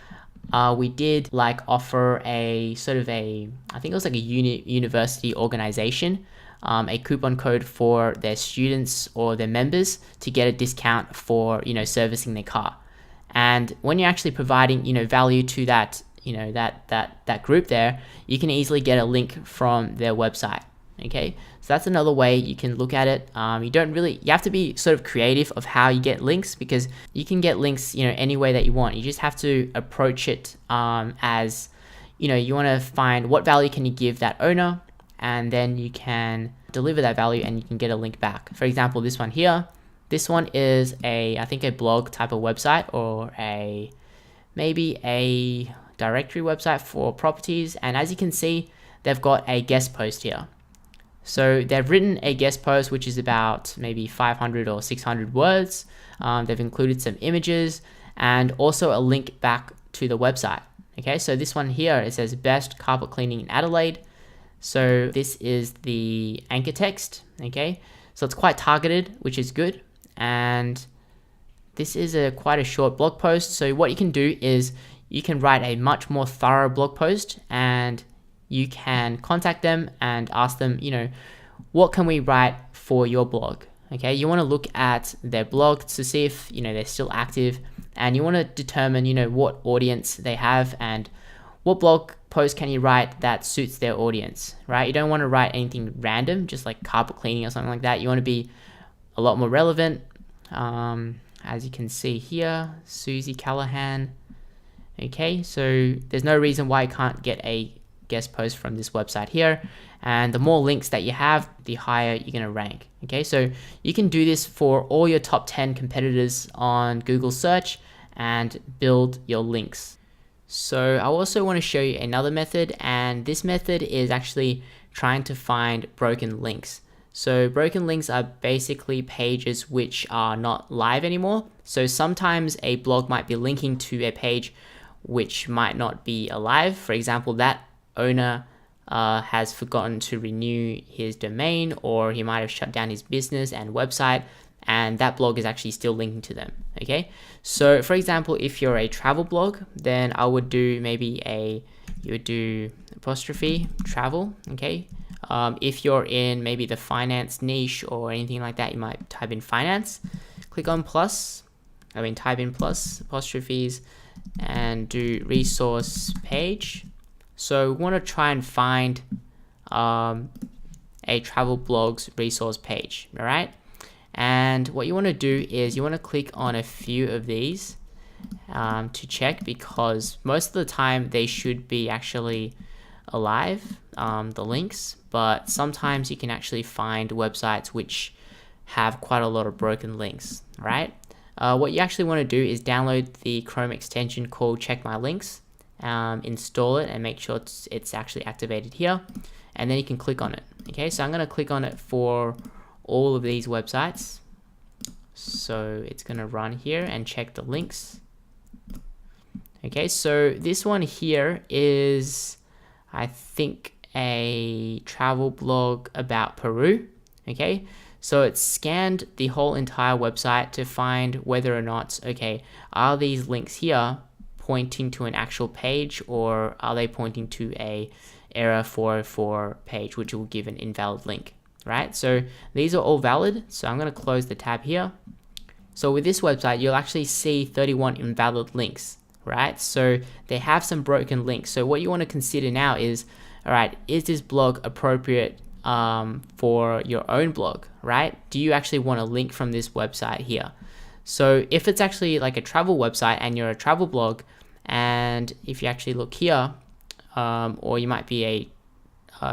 we did offer a sort of I think it was like a university organization, a coupon code for their students or their members to get a discount for servicing their car. And when you're actually providing value to that that group there, you can easily get a link from their website. Okay, so that's another way you can look at it. You have to be sort of creative of how you get links, because you can get links any way that you want. You just have to approach it as you want to find what value can you give that owner, and then you can deliver that value and you can get a link back. For example, this one here, this one is I think a blog type of website, or maybe a directory website for properties. And as you can see, they've got a guest post here. So they've written a guest post which is about maybe 500 or 600 words. They've included some images and also a link back to the website. Okay, so this one here, it says best carpet cleaning in Adelaide. So this is the anchor text. Okay, so it's quite targeted, which is good. And this is quite a short blog post. So what you can do is you can write a much more thorough blog post, and you can contact them and ask them, what can we write for your blog? Okay, you want to look at their blog to see if they're still active, and you want to determine what audience they have and what blog post can you write that suits their audience, right? You don't want to write anything random, just like carpet cleaning or something like that. You want to be a lot more relevant. As you can see here, Susie Callahan. Okay, so there's no reason why you can't get a guest post from this website here, and the more links that you have, the higher you're going to rank. Okay, so you can do this for all your top 10 competitors on Google search and build your links. So I also want to show you another method, and this method is actually trying to find broken links. So broken links are basically pages which are not live anymore. So sometimes a blog might be linking to a page which might not be alive. For example, that owner has forgotten to renew his domain, or he might have shut down his business and website, and that blog is actually still linking to them. Okay, so for example, if you're a travel blog, then I would do you would do apostrophe travel. Okay, if you're in maybe the finance niche or anything like that, you might type in finance, click on plus, type in plus apostrophes and do resource page. So we want to try and find a travel blogs resource page. All right, and what you want to do is you want to click on a few of these to check, because most of the time they should be actually alive, the links, but sometimes you can actually find websites which have quite a lot of broken links. Right, what you actually want to do is download the Chrome extension called Check My Links, install it and make sure it's actually activated here, and then you can click on it. Okay, so I'm going to click on it for all of these websites. So it's going to run here and check the links. Okay, so this one here is, I think, a travel blog about Peru. Okay, so it's scanned the whole entire website to find whether or not, okay, are these links here pointing to an actual page, or are they pointing to a error 404 page, which will give an invalid link. Right, so these are all valid, so I'm going to close the tab here. So with this website, you'll actually see 31 invalid links, right? So they have some broken links. So what you want to consider now is, all right, is this blog appropriate for your own blog, right? Do you actually want a link from this website here? So if it's actually like a travel website and you're a travel blog, and if you actually look here, or you might be a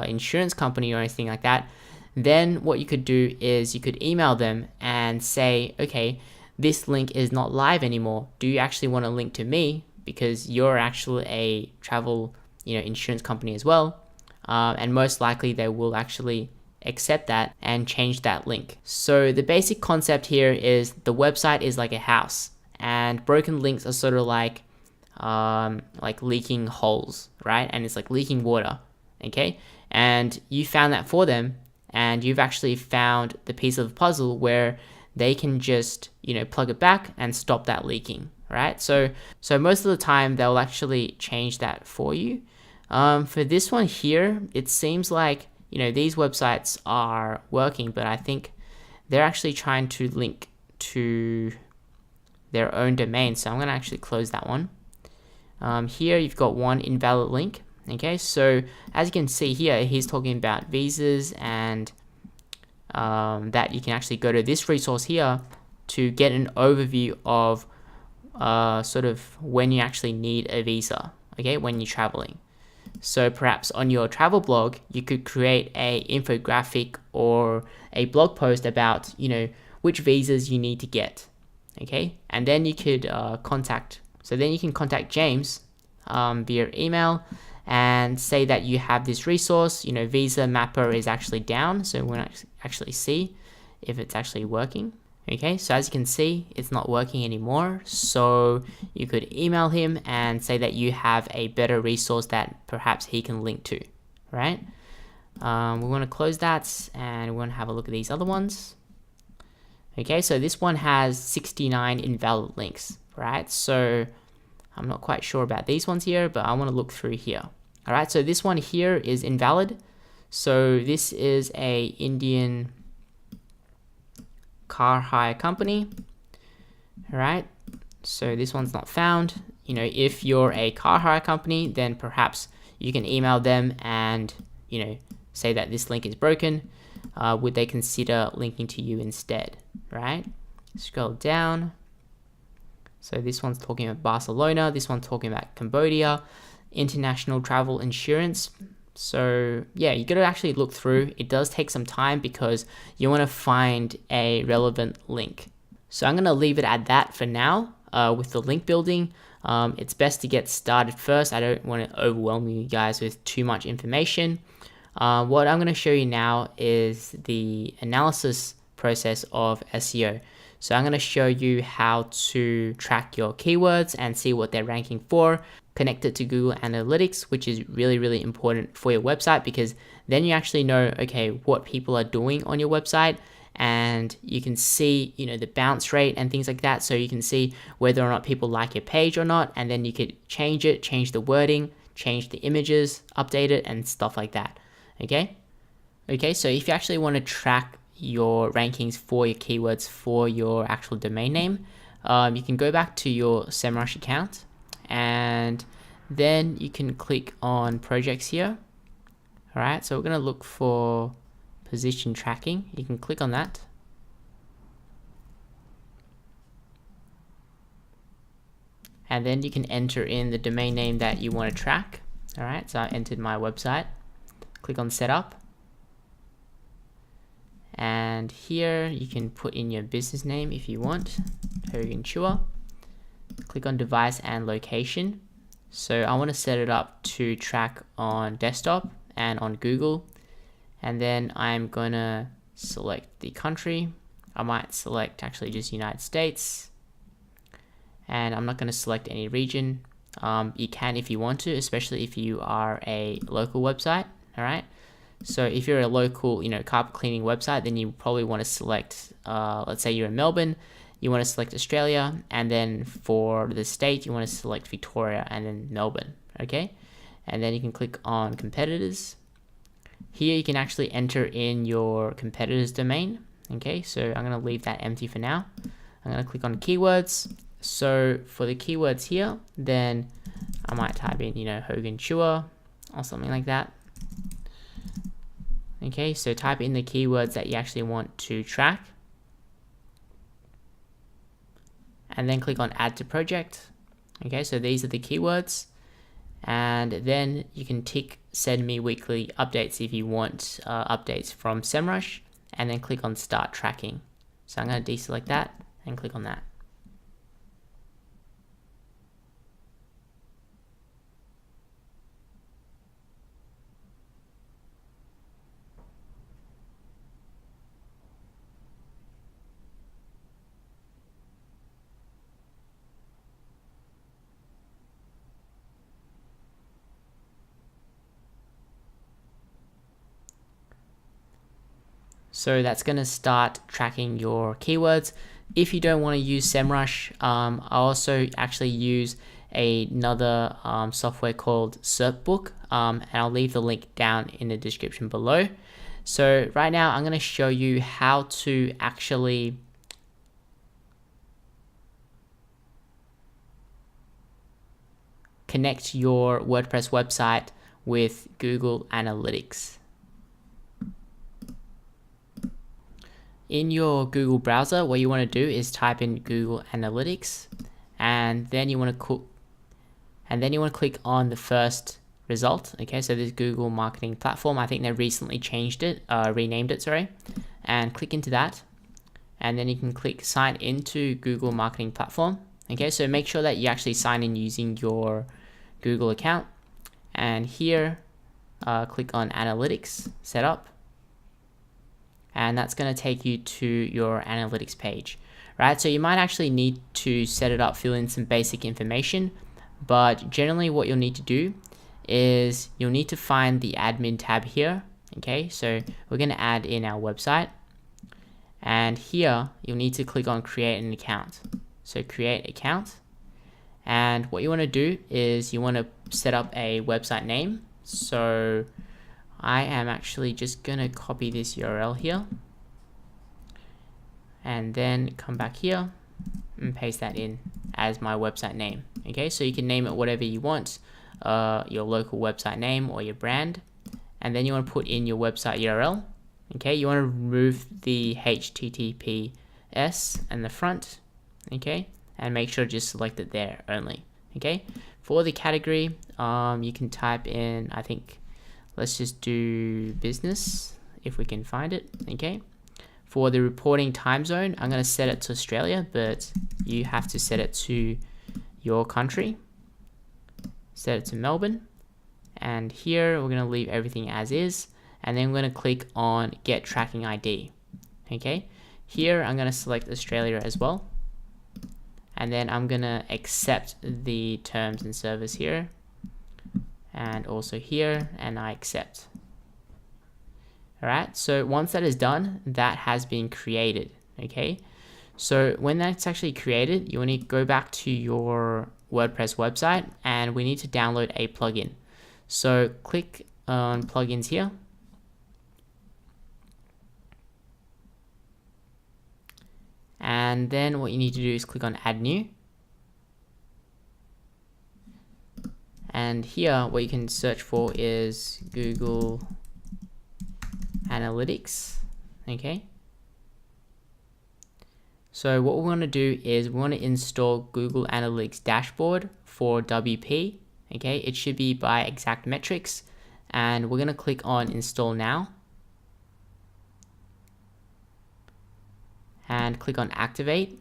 insurance company or anything like that, then what you could do is you could email them and say, okay, this link is not live anymore. Do you actually want a link to me, because you're actually a travel insurance company as well, and most likely they will actually accept that and change that link. So the basic concept here is the website is like a house, and broken links are sort of like leaking holes, right? And it's like leaking water. Okay, and you found that for them, and you've actually found the piece of the puzzle where they can just plug it back and stop that leaking, right? So most of the time they'll actually change that for you. For this one here, it seems like these websites are working, but I think they're actually trying to link to their own domain. So I'm going to actually close that one. Here you've got one invalid link. Okay, so as you can see here, he's talking about visas, and that you can actually go to this resource here to get an overview of sort of when you actually need a visa, okay, when you're traveling. So perhaps on your travel blog, you could create a infographic or a blog post about, which visas you need to get, okay? And then you could contact James via email and say that you have this resource, visa mapper is actually down, so we want to actually see if it's actually working. Okay, so as you can see, it's not working anymore. So you could email him and say that you have a better resource that perhaps he can link to, right? We want to close that, and we want to have a look at these other ones. Okay, so this one has 69 invalid links, right? So I'm not quite sure about these ones here, but I want to look through here. All right, so this one here is invalid. So this is a Indian car hire company. All right, so this one's not found. If you're a car hire company, then perhaps you can email them and say that this link is broken. Would they consider linking to you instead, right? Scroll down. So this one's talking about Barcelona, this one's talking about Cambodia, international travel insurance. So yeah, you got to actually look through. It does take some time because you want to find a relevant link. So I'm going to leave it at that for now with the link building. It's best to get started first. I don't want to overwhelm you guys with too much information. What I'm going to show you now is the analysis process of SEO. So I'm going to show you how to track your keywords and see what they're ranking for, connect it to Google Analytics, which is really, really important for your website, because then you actually know, okay, what people are doing on your website and you can see, you know, the bounce rate and things like that. So you can see whether or not people like your page or not, and then you could change it, change the wording, change the images, update it, and stuff like that. Okay, so if you actually want to track your rankings for your keywords for your actual domain name, you can go back to your SEMrush account, and then you can click on projects here. All right, so we're going to look for position tracking. You can click on that. And then you can enter in the domain name that you want to track. All right, so I entered my website. Click on setup. And here you can put in your business name if you want, Hogan Chua. Click on device and location. So I want to set it up to track on desktop and on Google. And then I'm gonna select the country. I might select actually just United States. And I'm not gonna select any region. You can if you want to, especially if you are a local website, all right? So if you're a local, you know, carpet cleaning website, then you probably want to select, let's say you're in Melbourne, you want to select Australia, and then for the state, you want to select Victoria and then Melbourne, okay? And then you can click on competitors. Here you can actually enter in your competitor's domain, okay? So I'm going to leave that empty for now. I'm going to click on keywords. So for the keywords here, then I might type in, you know, Hogan Chua or something like that. Okay, so type in the keywords that you actually want to track, and then click on add to project. Okay, so these are the keywords, and then you can tick send me weekly updates if you want updates from SEMrush, and then click on start tracking. So I'm going to deselect that and click on that. So that's going to start tracking your keywords. If you don't want to use SEMrush, I also actually use another software called SERPbook, and I'll leave the link down in the description below. So right now I'm going to show you how to actually connect your WordPress website with Google Analytics. In your Google browser, what you want to do is type in Google Analytics, and then you want to click on the first result. Okay, so this Google Marketing Platform, I think they recently changed it, renamed it, sorry, and click into that, and then you can click sign into Google Marketing Platform. Okay, so make sure that you actually sign in using your Google account, and here click on Analytics Setup. And that's going to take you to your analytics page, right? So you might actually need to set it up, fill in some basic information, but generally what you'll need to do is you'll need to find the admin tab here. Okay, so we're going to add in our website, and here you'll need to click on create an account. So create account, and what you want to do is you want to set up a website name. So I am actually just gonna copy this URL here and then come back here and paste that in as my website name. Okay, so you can name it whatever you want, your local website name or your brand, and then you want to put in your website URL. Okay, you want to remove the HTTPS in the front, okay, and make sure to just select it there only. Okay, for the category, you can type in, I think, let's just do business if we can find it. Okay, for the reporting time zone, I'm going to set it to Australia, but you have to set it to your country. Set it to Melbourne, and here we're going to leave everything as is, and then we're going to click on get tracking ID. Okay, here I'm going to select Australia as well, and then I'm going to accept the terms and service here, and also here, and I accept. All right, so once that is done, that has been created. Okay, so when that's actually created, you want to go back to your WordPress website and we need to download a plugin. So click on plugins here. And then what you need to do is click on add new. And here what you can search for is Google Analytics. Okay. So what we want to do is we want to install Google Analytics dashboard for WP. Okay, it should be by Exact Metrics, and we're going to click on install now and click on activate.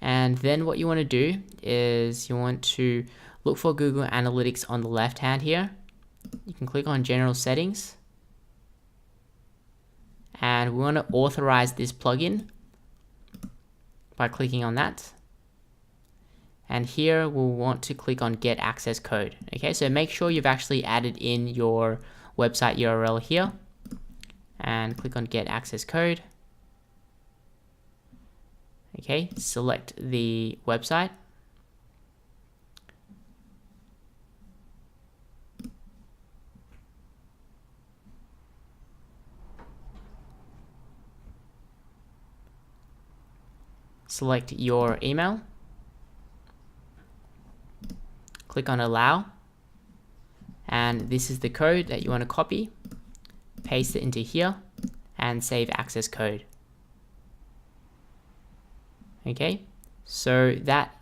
And then what you want to do is you want to look for Google Analytics on the left hand here. You can click on general settings and we want to authorize this plugin by clicking on that. And here we'll want to click on get access code. Okay, so make sure you've actually added in your website URL here and click on get access code. Okay, select the website. Select your email. Click on allow. And this is the code that you want to copy. Paste it into here and save access code. Okay, so that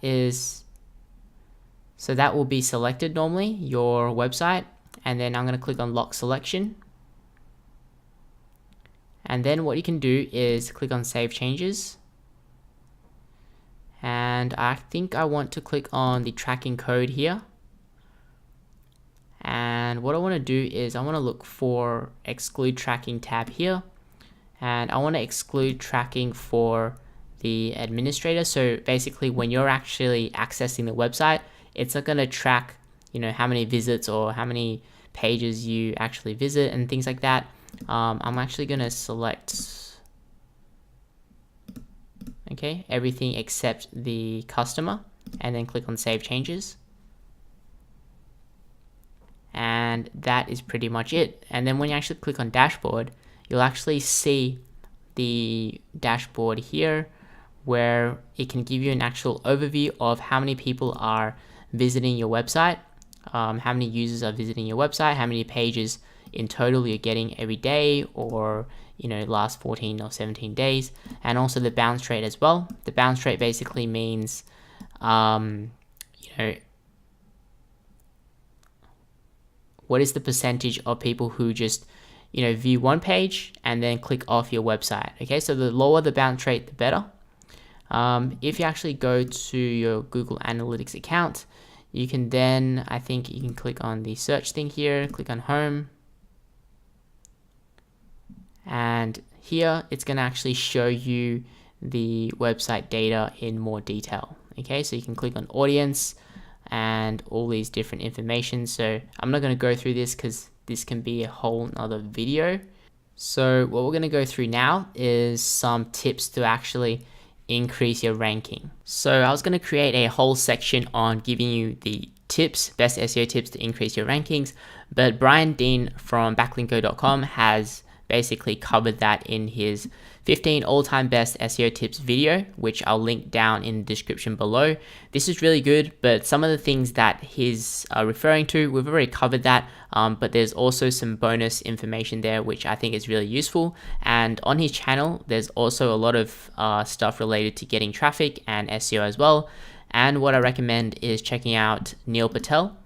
will be selected normally, your website, and then I'm going to click on lock selection. And then what you can do is click on save changes. And I think I want to click on the tracking code here. And what I want to do is I want to look for exclude tracking tab here. And I want to exclude tracking for the administrator. So basically when you're actually accessing the website, it's not going to track, how many visits or how many pages you actually visit and things like that. I'm actually going to select, okay, everything except the customer, and then click on save changes. And that is pretty much it. And then when you actually click on dashboard, you'll actually see the dashboard here where it can give you an actual overview of how many people are visiting your website, how many users are visiting your website, how many pages in total you're getting every day, or last 14 or 17 days, and also the bounce rate as well. The bounce rate basically means what is the percentage of people who just view one page and then click off your website. Okay, so the lower the bounce rate, the better. If you actually go to your Google Analytics account, you can then, I think you can click on the search thing here, click on home, and here it's going to actually show you the website data in more detail. Okay, so you can click on audience and all these different information. So I'm not going to go through this because this can be a whole nother video. So what we're going to go through now is some tips to actually increase your ranking. So I was going to create a whole section on giving you the tips, best SEO tips to increase your rankings, but Brian Dean from backlinko.com has basically covered that in his 15 all-time best SEO tips video, which I'll link down in the description below. This is really good, but some of the things that he's referring to, we've already covered that, but there's also some bonus information there, which I think is really useful. And on his channel, there's also a lot of stuff related to getting traffic and SEO as well. And what I recommend is checking out Neil Patel.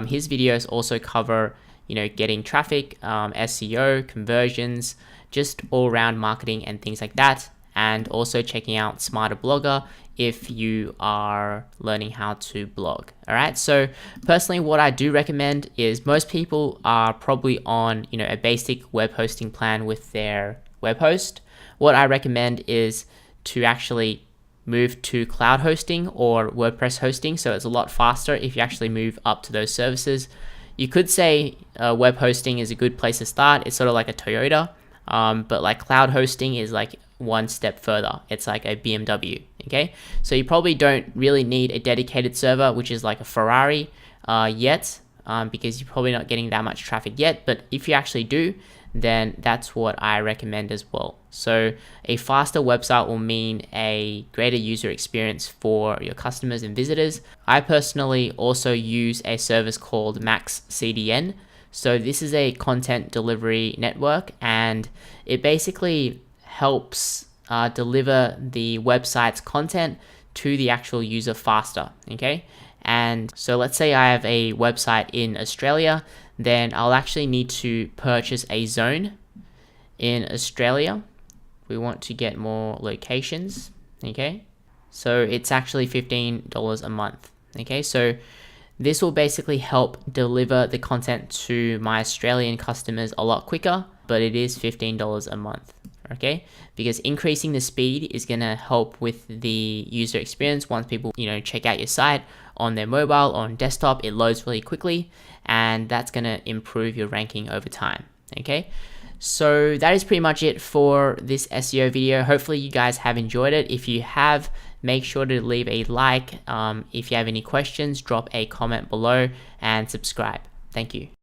His videos also cover getting traffic, SEO, conversions, just all-round marketing and things like that. And also checking out Smarter Blogger if you are learning how to blog. All right, so personally what I do recommend is most people are probably on a basic web hosting plan with their web host. What I recommend is to actually move to cloud hosting or WordPress hosting, so it's a lot faster if you actually move up to those services. You could say web hosting is a good place to start. It's sort of like a Toyota, but like cloud hosting is like one step further. It's like a BMW, okay? So you probably don't really need a dedicated server, which is like a Ferrari yet, because you're probably not getting that much traffic yet. But if you actually do, then that's what I recommend as well. So a faster website will mean a greater user experience for your customers and visitors. I personally also use a service called Max CDN. So this is a content delivery network, and it basically helps deliver the website's content to the actual user faster, okay? And so let's say I have a website in Australia, then I'll actually need to purchase a zone in Australia. We want to get more locations, okay? So it's actually $15 a month, okay? So this will basically help deliver the content to my Australian customers a lot quicker, but it is $15 a month, okay? Because increasing the speed is gonna help with the user experience. Once people, check out your site on their mobile or on desktop, it loads really quickly, and that's gonna improve your ranking over time, okay? So that is pretty much it for this SEO video. Hopefully you guys have enjoyed it. If you have, make sure to leave a like. If you have any questions, drop a comment below and subscribe. Thank you.